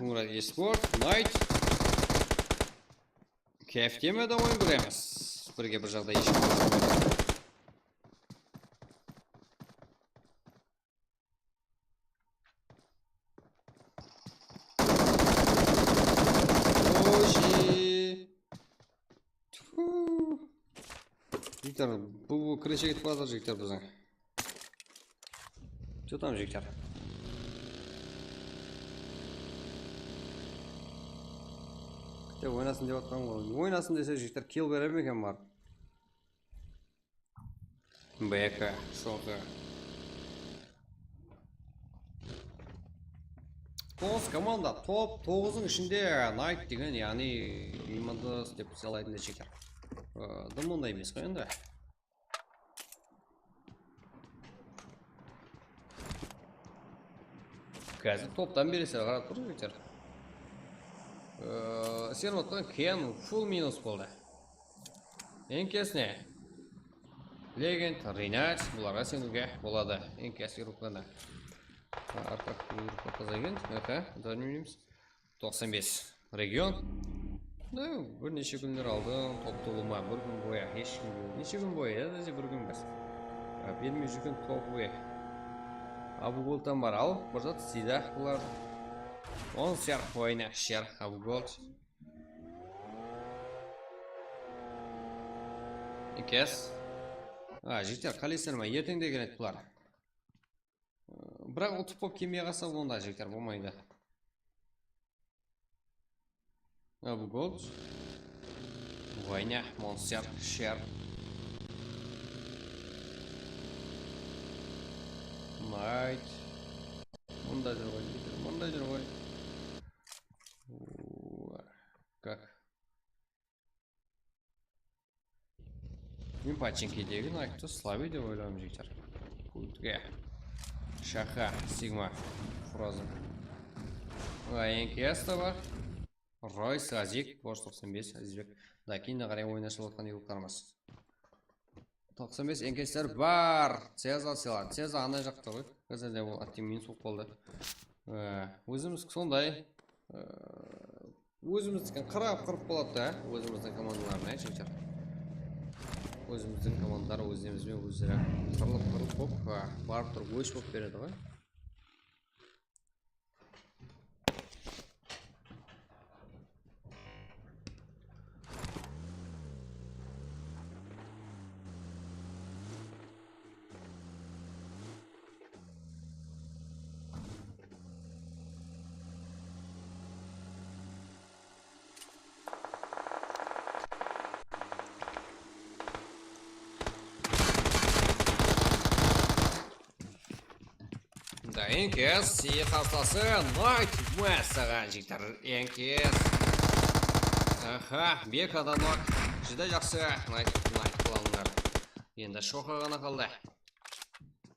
Умрак e-sport, Найт. Кеф теме да ойын көреміз. Бірге бір жағдай ешім. Жігіттер, бұл крыша кетіп қалады жігіттер біздің. Че там жігіттер? Ойнасын деп атқан ғой. Ойнасын десе жігіттер килл берер ме екен бар? Бека, шоқы. 9 команда, топ 9-ың ішінде Найт деген, яғни иманды деп салайтын да жігіттер. Дым ондай емес қой енді. Қазір топтан бересер қарап тұр жігіттер. Сен отқан Кен фул минус болды. Енкесіне Легенд, Рейнат, бұларға сенуге болады. Енкесі рухлана. Арқақ показагент, дәрмейміз. 95 регион. Бір неше күндер алды, топты болма, бір күн бойы, неше күн бойы, әдәзе бір күн бас. Бермей жүрген топ бойы. Абу Голтан бар ал, бір зат сида бұлар. Он сер ойна шер Абу Голт. Екес. Жігіттер, қалесер ма, ертеңде келеді бұлар. Бірақ ұтып боп кемей қалса онда жігіттер болмайды. Abu Gold. Война, монстр, шер. Найт. Мында жүр ғой. Как? Мен пачинкедегі найтты слави деп ойлаймын жігіттер. Культге. Шаха, Сигма, Фрозен. НКС та бар. Ройс, Азик, Бош 95, Азизбек. Да, кейін қарай ойнашып отқан еліктарымыз. 95 НКСтер бар. Цеза селады. Цеза андай жақта ғой. Қазірде ол аттимин суық болды. Өзіміз сондай. Өзіміздікі қырап болады да. Өзіміздің командаларына, жігіттер. Өзіміздің командалар өздерімізбен өздері қырылып болып барып тұрып өш болып береді ғой. Да, НКС и қастасы Найт мәссаған жігіттер. НКС. Аха, бек адамлар. Жүді жақсы Найт қыланыңдар. Енді шоқа ғана қалды.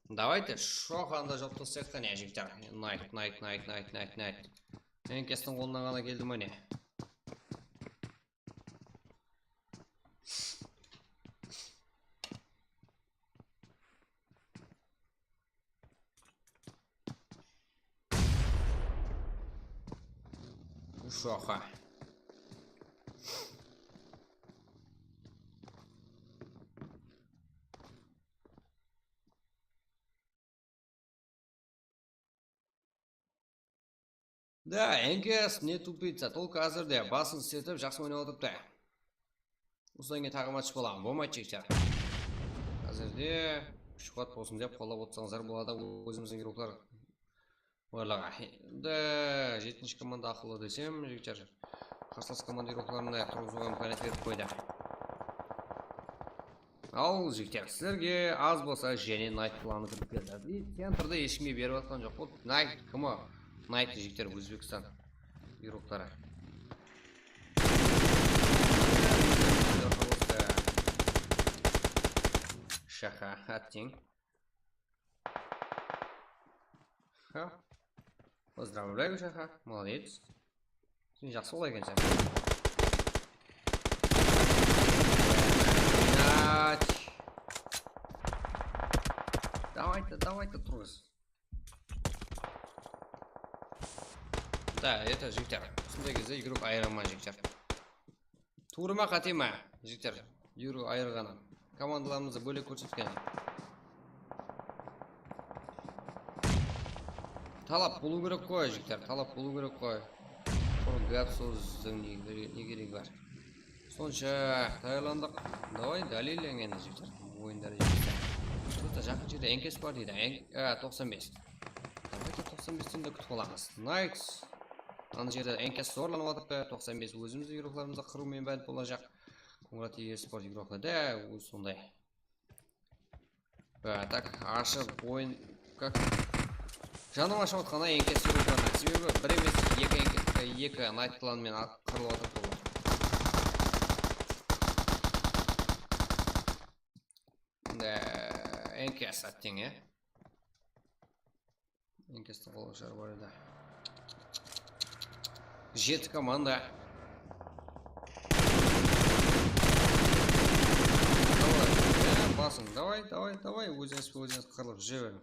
Давайте шоқанда жоқтысақ та не жігіттер. Найт. НКСтің қолынан ғана келді ме не? Шоха. Да, НКС не тупица, только қазірде басын сетіп жақсы ойнап отырыпты. Осыдан кейін тағы матч боламын, болмайды жігіттер. Қазірде шуқат болсын деп қолап отырсаңыздар болады өзіміздің геройлар ойлаға. Да, 7-ші команда ақылы десем, жігіттер. Қарсылас команда геройларына тұрғызуға мүмкіндік беріп қойды. Ал жігіттер, сіздерге аз болса және Найт планы кіріп келді. Центрді ешкімге беріп жатқан жоқ. Бұл Найт кімі? Найт жігіттер Өзбекстан геройлары. Шаха, аттең. Поздравляю, Шаха, молодец. Сен жақсы олай екенсің. Давайте, тұрғыз. Да, это жігіттер. Сондай кезде игрок айырылма жігіттер. Туыры ма қате ма жігіттер? Игрок айырғаны. Командаларымызды бөлек көрсеткен. Талап болу керек қой, жігіттер. Талап болу керек қой. Құрғап сөздің не керек бар. Сонша тайыландық. Давай дәлелден жігіттер. Ойындары жігіттер. Соста жақын жерде НКС бар дейді. 95. Давайте 95-тен де күтіп оламыз. Найт. Аны жерде НКС зорланып атыпты. 95 өзімізді игрокларымызды қырумен бәліп болacak. Конрад eSport игроклар да өз сондай. Так, ашып ойын как жаным ашып отқанда НКС игрокларына. Себебі бір емес екі Найт кланмен қырылып атып болды. НКС аттең, НКС-тің қолашары бар еді. 7 команда. Басың, давай, өзіңіз қырылып жібер.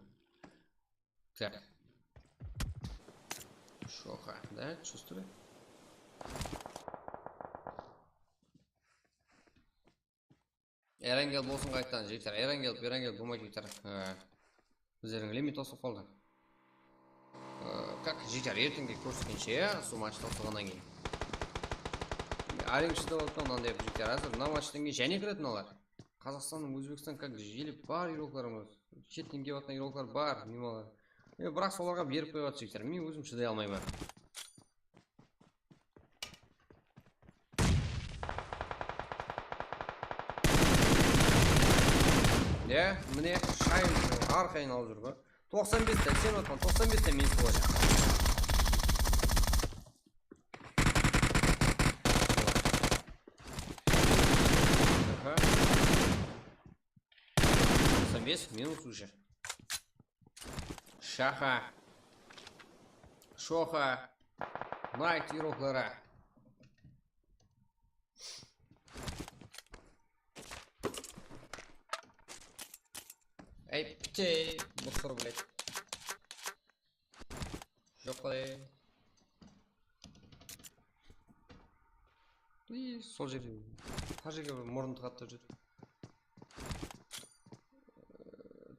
Так. Шоха, да, чувствую. Эрангел болсын қайттан, жектер. Эрангел болмай жектер. Өздерің лимит осып қалды. Как жектер, ертеңге көрсеткенше, су матчты осығаннан кейін. Ареңшіде болыпты, онан деп жектер. Әзір, мына матчтан кейін және кіретін олар. Қазақстанның, Өзбекстан как желі бар игрокларымыз. Шеттен келіп жатқан игроклар бар, немалар. Бірақ соларға беріп қойып жектер. Мен өзім шыдай алмаймын. міне шайын арқайын алып жүр ғой. 95-те сен отқан 95-те мен болacak. Минус уже. Шаха. Шоха. Найт ироклара. Эй, птей. Бухтор, блядь. Жоқлай. И сол жерде. Қай жерге мұрын тығатты жүр.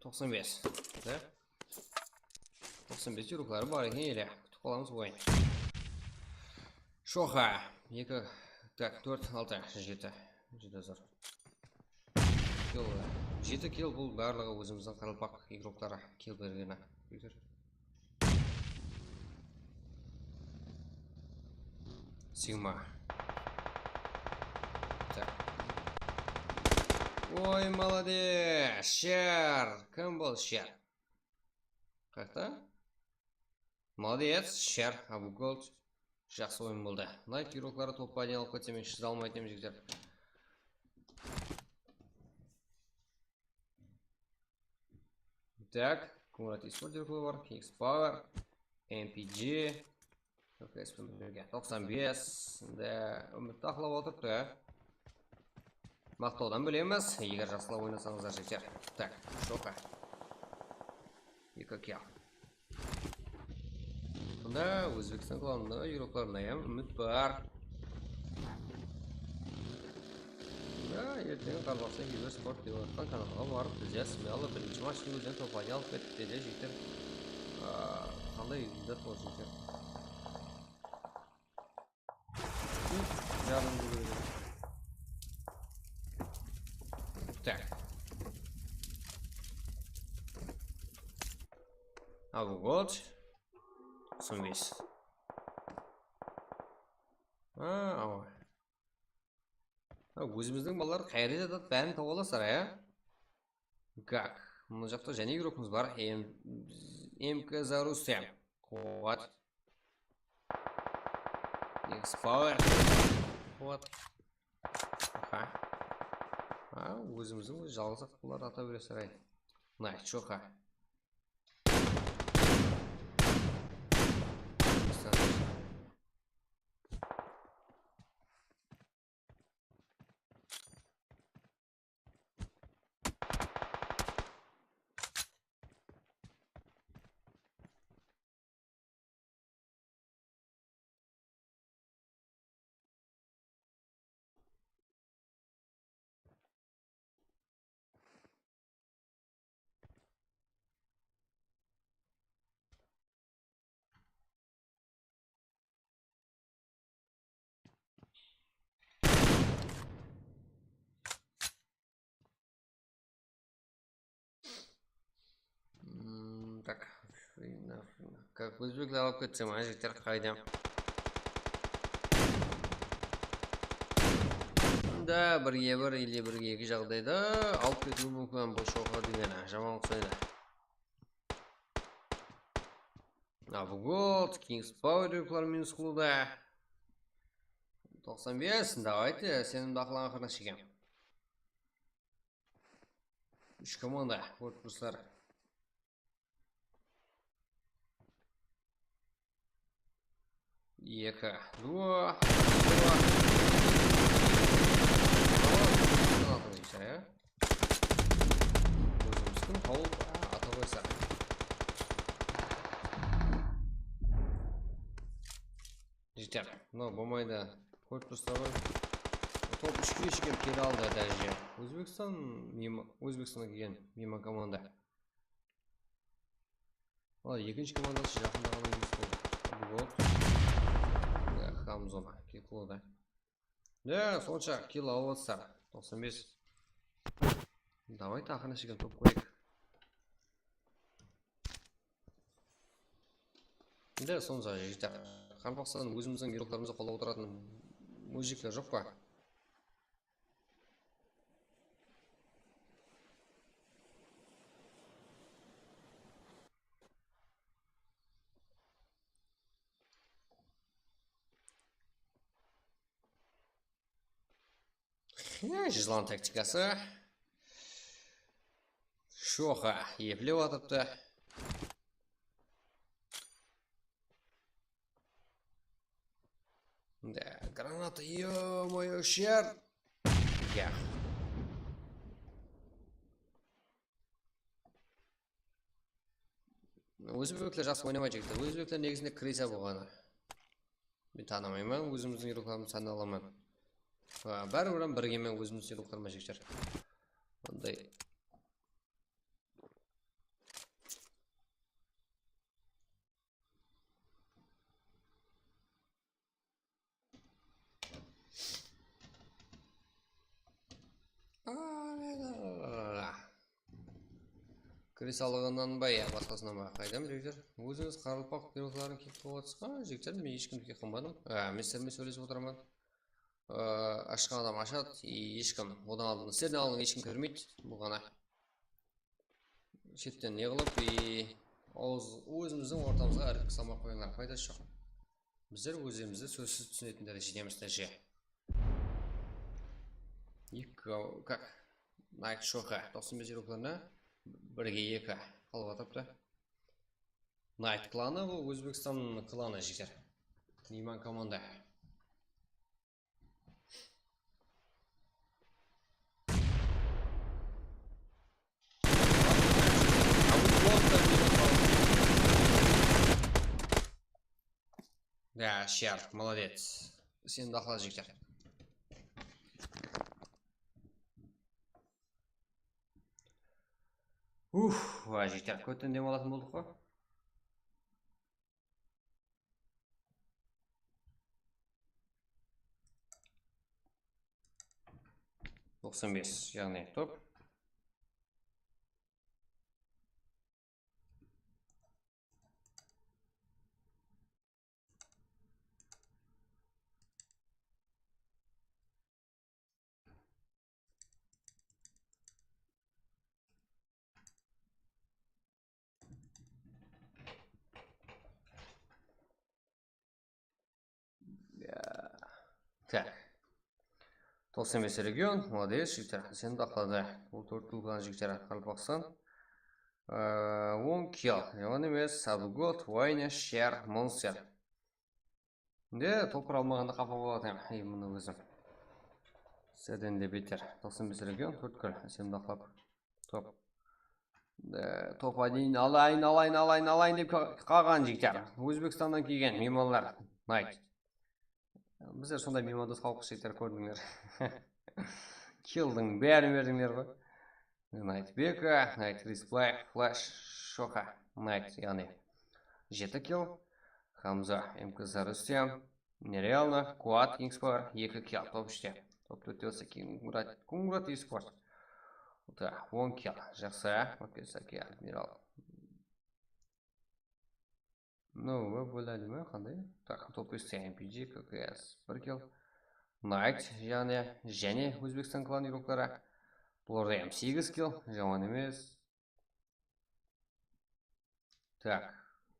95, да? 95 юруклары бар екен еле. Күтіп қаламыз ойын. Шоха. 2, так, 4, 6, 7. 7 зор. 7 килл бұл барлығы өзіміздің қарылпақ игроктары килл бергені. Сигма. Так. Ой, молодец! Шер! Кім бұл Шер? Қайта? Молодец, Шер. Абу Голд. Жақсы ойын болды. Найт юроклары топқа дейін алып кетсем, мен шыда алмайтын жігіттер. Так, Кумрат Испорт юроклары бар. Kings Power. MPG. 95. Да, үмітті ақылап отырды. Мақтаудан білеміз, егер жақсылап ойнасаңыздар жігіттер. Так, Шоха. 2 килл. Бұнда Өзбекстан кланында юрокларында үміт бар. Да, ертеңі қарбақса Кибер Спорт деп отқан каналға барып бізде смело бірінші матчтың өзінен топ-1 алып кетті де жігіттер. Қандай үйіндер бұл жігіттер. Жарым бұл өйді. Так. Абу Голд. 95. Ау. Өзіміздің балалар қайры жатады, бәрін тауып аласыздар, Как? Мұны жақта және игрокымыз бар. МК Зарустем. Қуат. X-Power. Қуат. Өзіміздің жалғыз ақпылар ата бересіздер, Найт, Шоха. Так, как өзбекler алып кетсем, жігіттер қайдам. Да, бірге бір или бірге екі жағдайда алып кетуі мүмкін бұл Шоха деген жаман ұқсайды. Абу Голд, Kings Power юруклар минус қылуда. 95, давайте, сенімді ақылан қырна шекем. 3 команда, корпустар. Екі, дуа, өзіміздің қауып ата қойса. Жігіттер, мынау болмайды. Корпустар бар. Топ 3-ке ешкем келе алды дәже. Өзбекстанға келген мимо команда. Екінші командасы жақында ғана емес болды. Абу Голд. Хамзона, килл да. Да, сонша килл алып жатсыздар. 95. Давай тақына шеген топ қойық. Да, сонша жігіттер. Қарпақстан өзіміздің геройларымызды қолдап отыратын мужиктер жоқ па? Жылан тактикасы. Шоха еплеп атыпты. Да, граната, ё-моё, шер. Я. Өзбектер жақсы ойнамай жігіттер. Өзбектер негізінде крыса болғаны. Мен танымаймын, өзіміздің рухlarımды сана аламын. Бәрібір біргемен өзіміздің рухlarыма жігіттер. Ондай. Крысалығынан ба, я басқасынан ба, қайдам жігіттер? Өзіңіз қарылпақ перуқларын кек болатсыз ға, жігіттер, мен ешкімді кек қылмадым. Мен сіздермен сөйлесіп отырмын. Ашқан адам ашады, ешкім одан алдын сіздерден алдын ешкім көрмейді. Бұл ғана шеттен не қылып, өзіміздің ортамызға әріп салмақ қойыңдар, пайдасы жоқ. Біздер өзімізді сөзсіз түсінетін дәрежедеміз дәже. Как? Найк шоқа 95 рубларына бірге екі қалып атыпты. Найт кланы бұл Өзбекстан кланы жігер. Нейман команда. Да, шер, молодец. Сен дақла жігер. Жігер, көттен дем алатын болдық қой. Тоқсан бес, яғни топ. Так. 95 регион, молодец, жігіттер. Сен дақлады. Бұл төрт ұлған жігіттер атқарып бақсан. 10 килл. Жаман емес, Абугот, Вайна, Шер, Монстер. Де, топыр алмағанда қапа болатым. Мұны өзім. Сәден де бетер. 95 регион, 4 кіл. Сен дақлап. Топ. Топ адейін, алайын деп қаған жігіттер. Өзбекстаннан келген меймандар. Найт. Біздер сондай меймандос қалқыш жігіттер көрдіңдер. Килдің бәрін бердіңдер ғой. Найт Бека, Найт Рисплай, Флэш, Шоха, Найт, яғни 7 килл. Хамза, МКЗ Рустем, Нереально, Куат, Кингспар, 2 килл. Топ 3-те. Топ 4-те Кунграт и Спорт. 10 килл. Жақсы, Макесаки, Адмирал. Ну, бөләді ме, қандай? Так, топ 3-те MPG, ККС, 1 килл. Найт, және Өзбекстан клан ироклары. Бұларда 8 килл, жаман емес. Так,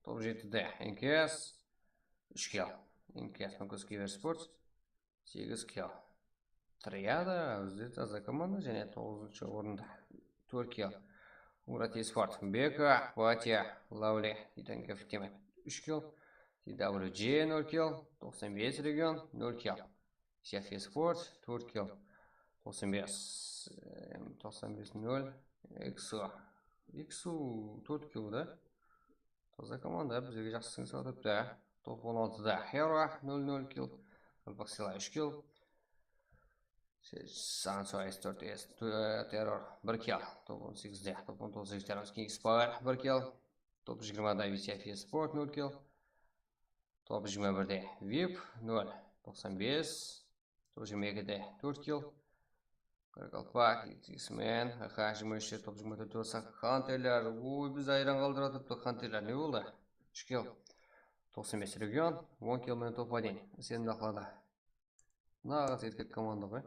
топ 7-де НКС, 3 килл. НКС, Макос Киверспорт, 8 килл. Триада, өздері таза команда, және 9-шы орында 4 килл. Урати Спорт, Бека, Патия, Лаули, Итанкев Тимет, 3 килл. TWG 0 килл, 95 регион, 0 килл. Сефи Спорт, 4 килл. 95-0. Иксу 4 килл, да? Таза команда, бізге жақсысын сатып, да. Топ 16-да Хера 0-0 килл. Албақсила 3 килл. Сансуайс 4S Террор 1 килл. Топ 18-де. Топ 19-де Террорс Кингспар 1 килл. Топ 20-да Сефи Спорт 0 килл. Топ 21-де VIP 0. 95. Топ 22-де 4 килл. Қарқалпақ, X-Men, Аха 23-де топ 24-де Хантерлер. Ой, біз айран қалдыратыпты Хантерлер. Не болды? 3 килл. 95 регион, 10 килл мен топ 1. Сен дақлады. Нағыз еркек команда ғой.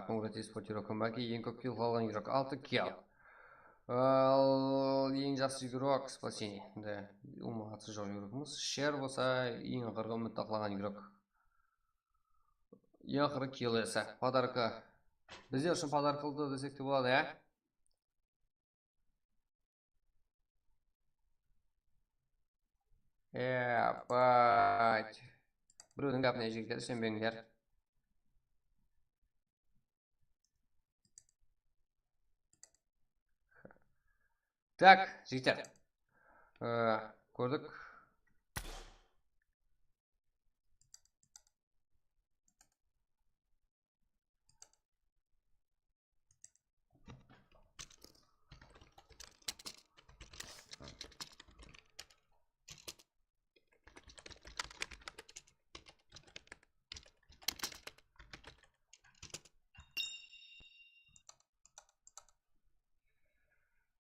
Конгресс спортиро комбаки, ең көп килл қалған игрок 6 килл. Ал ең жақсы игрок спасение. Да, умағатсы жоқ игрокымыз. Шер болса ең ақырғы үміт тақлаған игрок. ең ақыры келесі подарка біздер үшін подаркалды десек те болады, Бать. Біреудің гәпіне жігіттер, сенбеңдер. Так, жігіттер. Көрдік.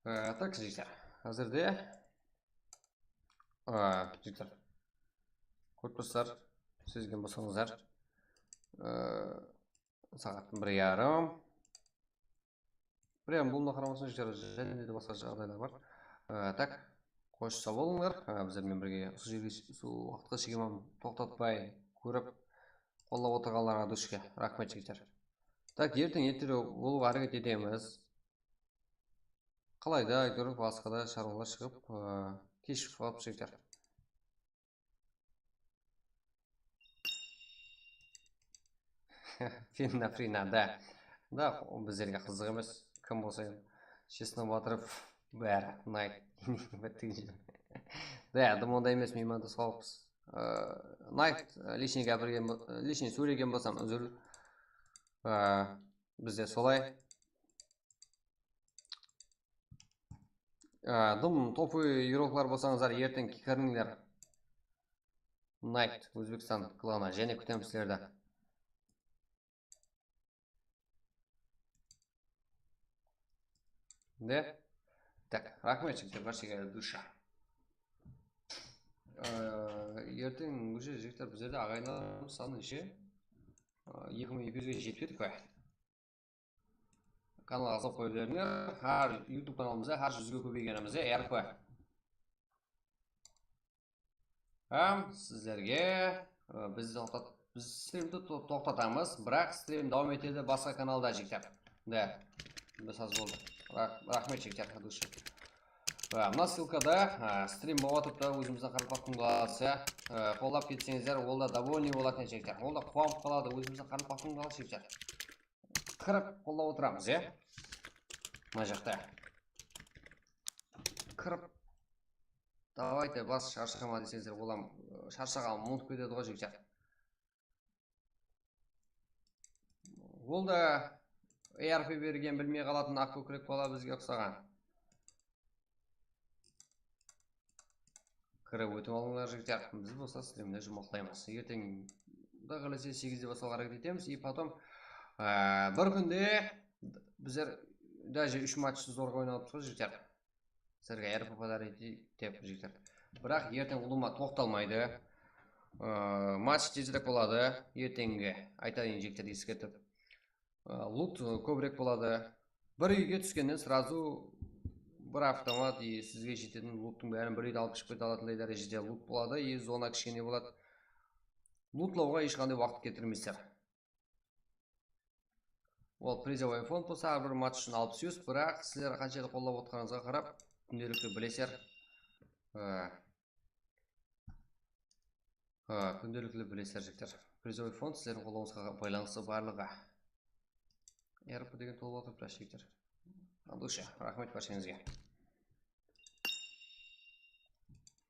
Так, жігіттер. Қазірде жігіттер. Көрпістер, сезген болсаңыздар. Сағаттың 1:30. 1:30 болуына қарамастан жігіттер, және де басқа жағдайлар бар. Так, қойшыса болыңдар. Біздермен бірге сол уақытқа шегемем тоқтатпай көріп, қолдап отырғанларға душке рахмет жігіттер. Так, ертең ертерек болуға әрекет етеміз. Қалайда көріп басқада шаруалар шығып, кешіп қалып жігіттер. Финна, да. Да, біздерге қызық емес. Кім болса, честно батырып, бәрі ұнайды. Да, дым ондай емес, мейманды салыппыз. Найт, лишний сөйлеген болсам, үзір. Бізде солай. Дым топы юроклар болсаңыздар, ертең кіріңдер. Найт, Өзбекстан клана, және күтеміз сіздерді. Да? Так, рахмет жігіттер, баршаға душа. Ертең уже жігіттер біздерде ағайындарымыз саны неше? 2200-ге жетпедік қой. Каналға жазып қойыларыңдар. Әр YouTube каналымызда әр 100-ге көбейгенімізде РП. Сіздерге біз стримді тоқтатамыз, бірақ стрим дауам етеді басқа каналда жігіттер. Да, біз аз болды. Рахмет жігіттер, душы. Мына ссылкада стрим болатып та өзіміздің қарымпақтың қаласы. Қолдап кетсеңіздер, ол да довольный болатын жігіттер. Ол да қуанып қалады өзіміздің қарымпақтың қаласы жігіттер. Кіріп қолдап отырамыз, мына жақта. Кіріп. Давайте бас шаршама десеңіздер, олам шаршаған мұнтып кетеді ғой жігіттер. Ол да ERP берген білмей қалатын ақ көкірек бала бізге ұқсаған. Кіріп өтіп алыңдар жігіттер. Біз болса стримде жұмақлаймыз. Ертең да қалесе 8-де басылға әрекет етеміз. И потом бір күнде біздер даже 3 матчты зорға ойнап тұрмыз жігіттер. Сіздерге ERP подарить деп жігіттер. Бірақ ертең ұлыма тоқталмайды. Матч тезірек болады. Ертеңге айтайын жігіттер ескертіп. Лут көбірек болады. Бір үйге түскеннен сразу бір автомат сізге жететін луттың бәрін бір үйді алып шығып кете алатындай дәрежеде лут болады. Зона кішкене болады. Лутлауға ешқандай уақыт кетірмейсіздер. Ол призовой фонд болса, әрбір матч үшін 600, бірақ сіздер қаншалықты қолдап отырғаныңызға қарап, күнделікті білесіздер. Күнделікті білесіздер жігіттер. Призовой фонд сіздердің қолдауыңызға байланысты барлығы. ERP деген толып отырып жігіттер. Ал душа, рахмет баршаңызға.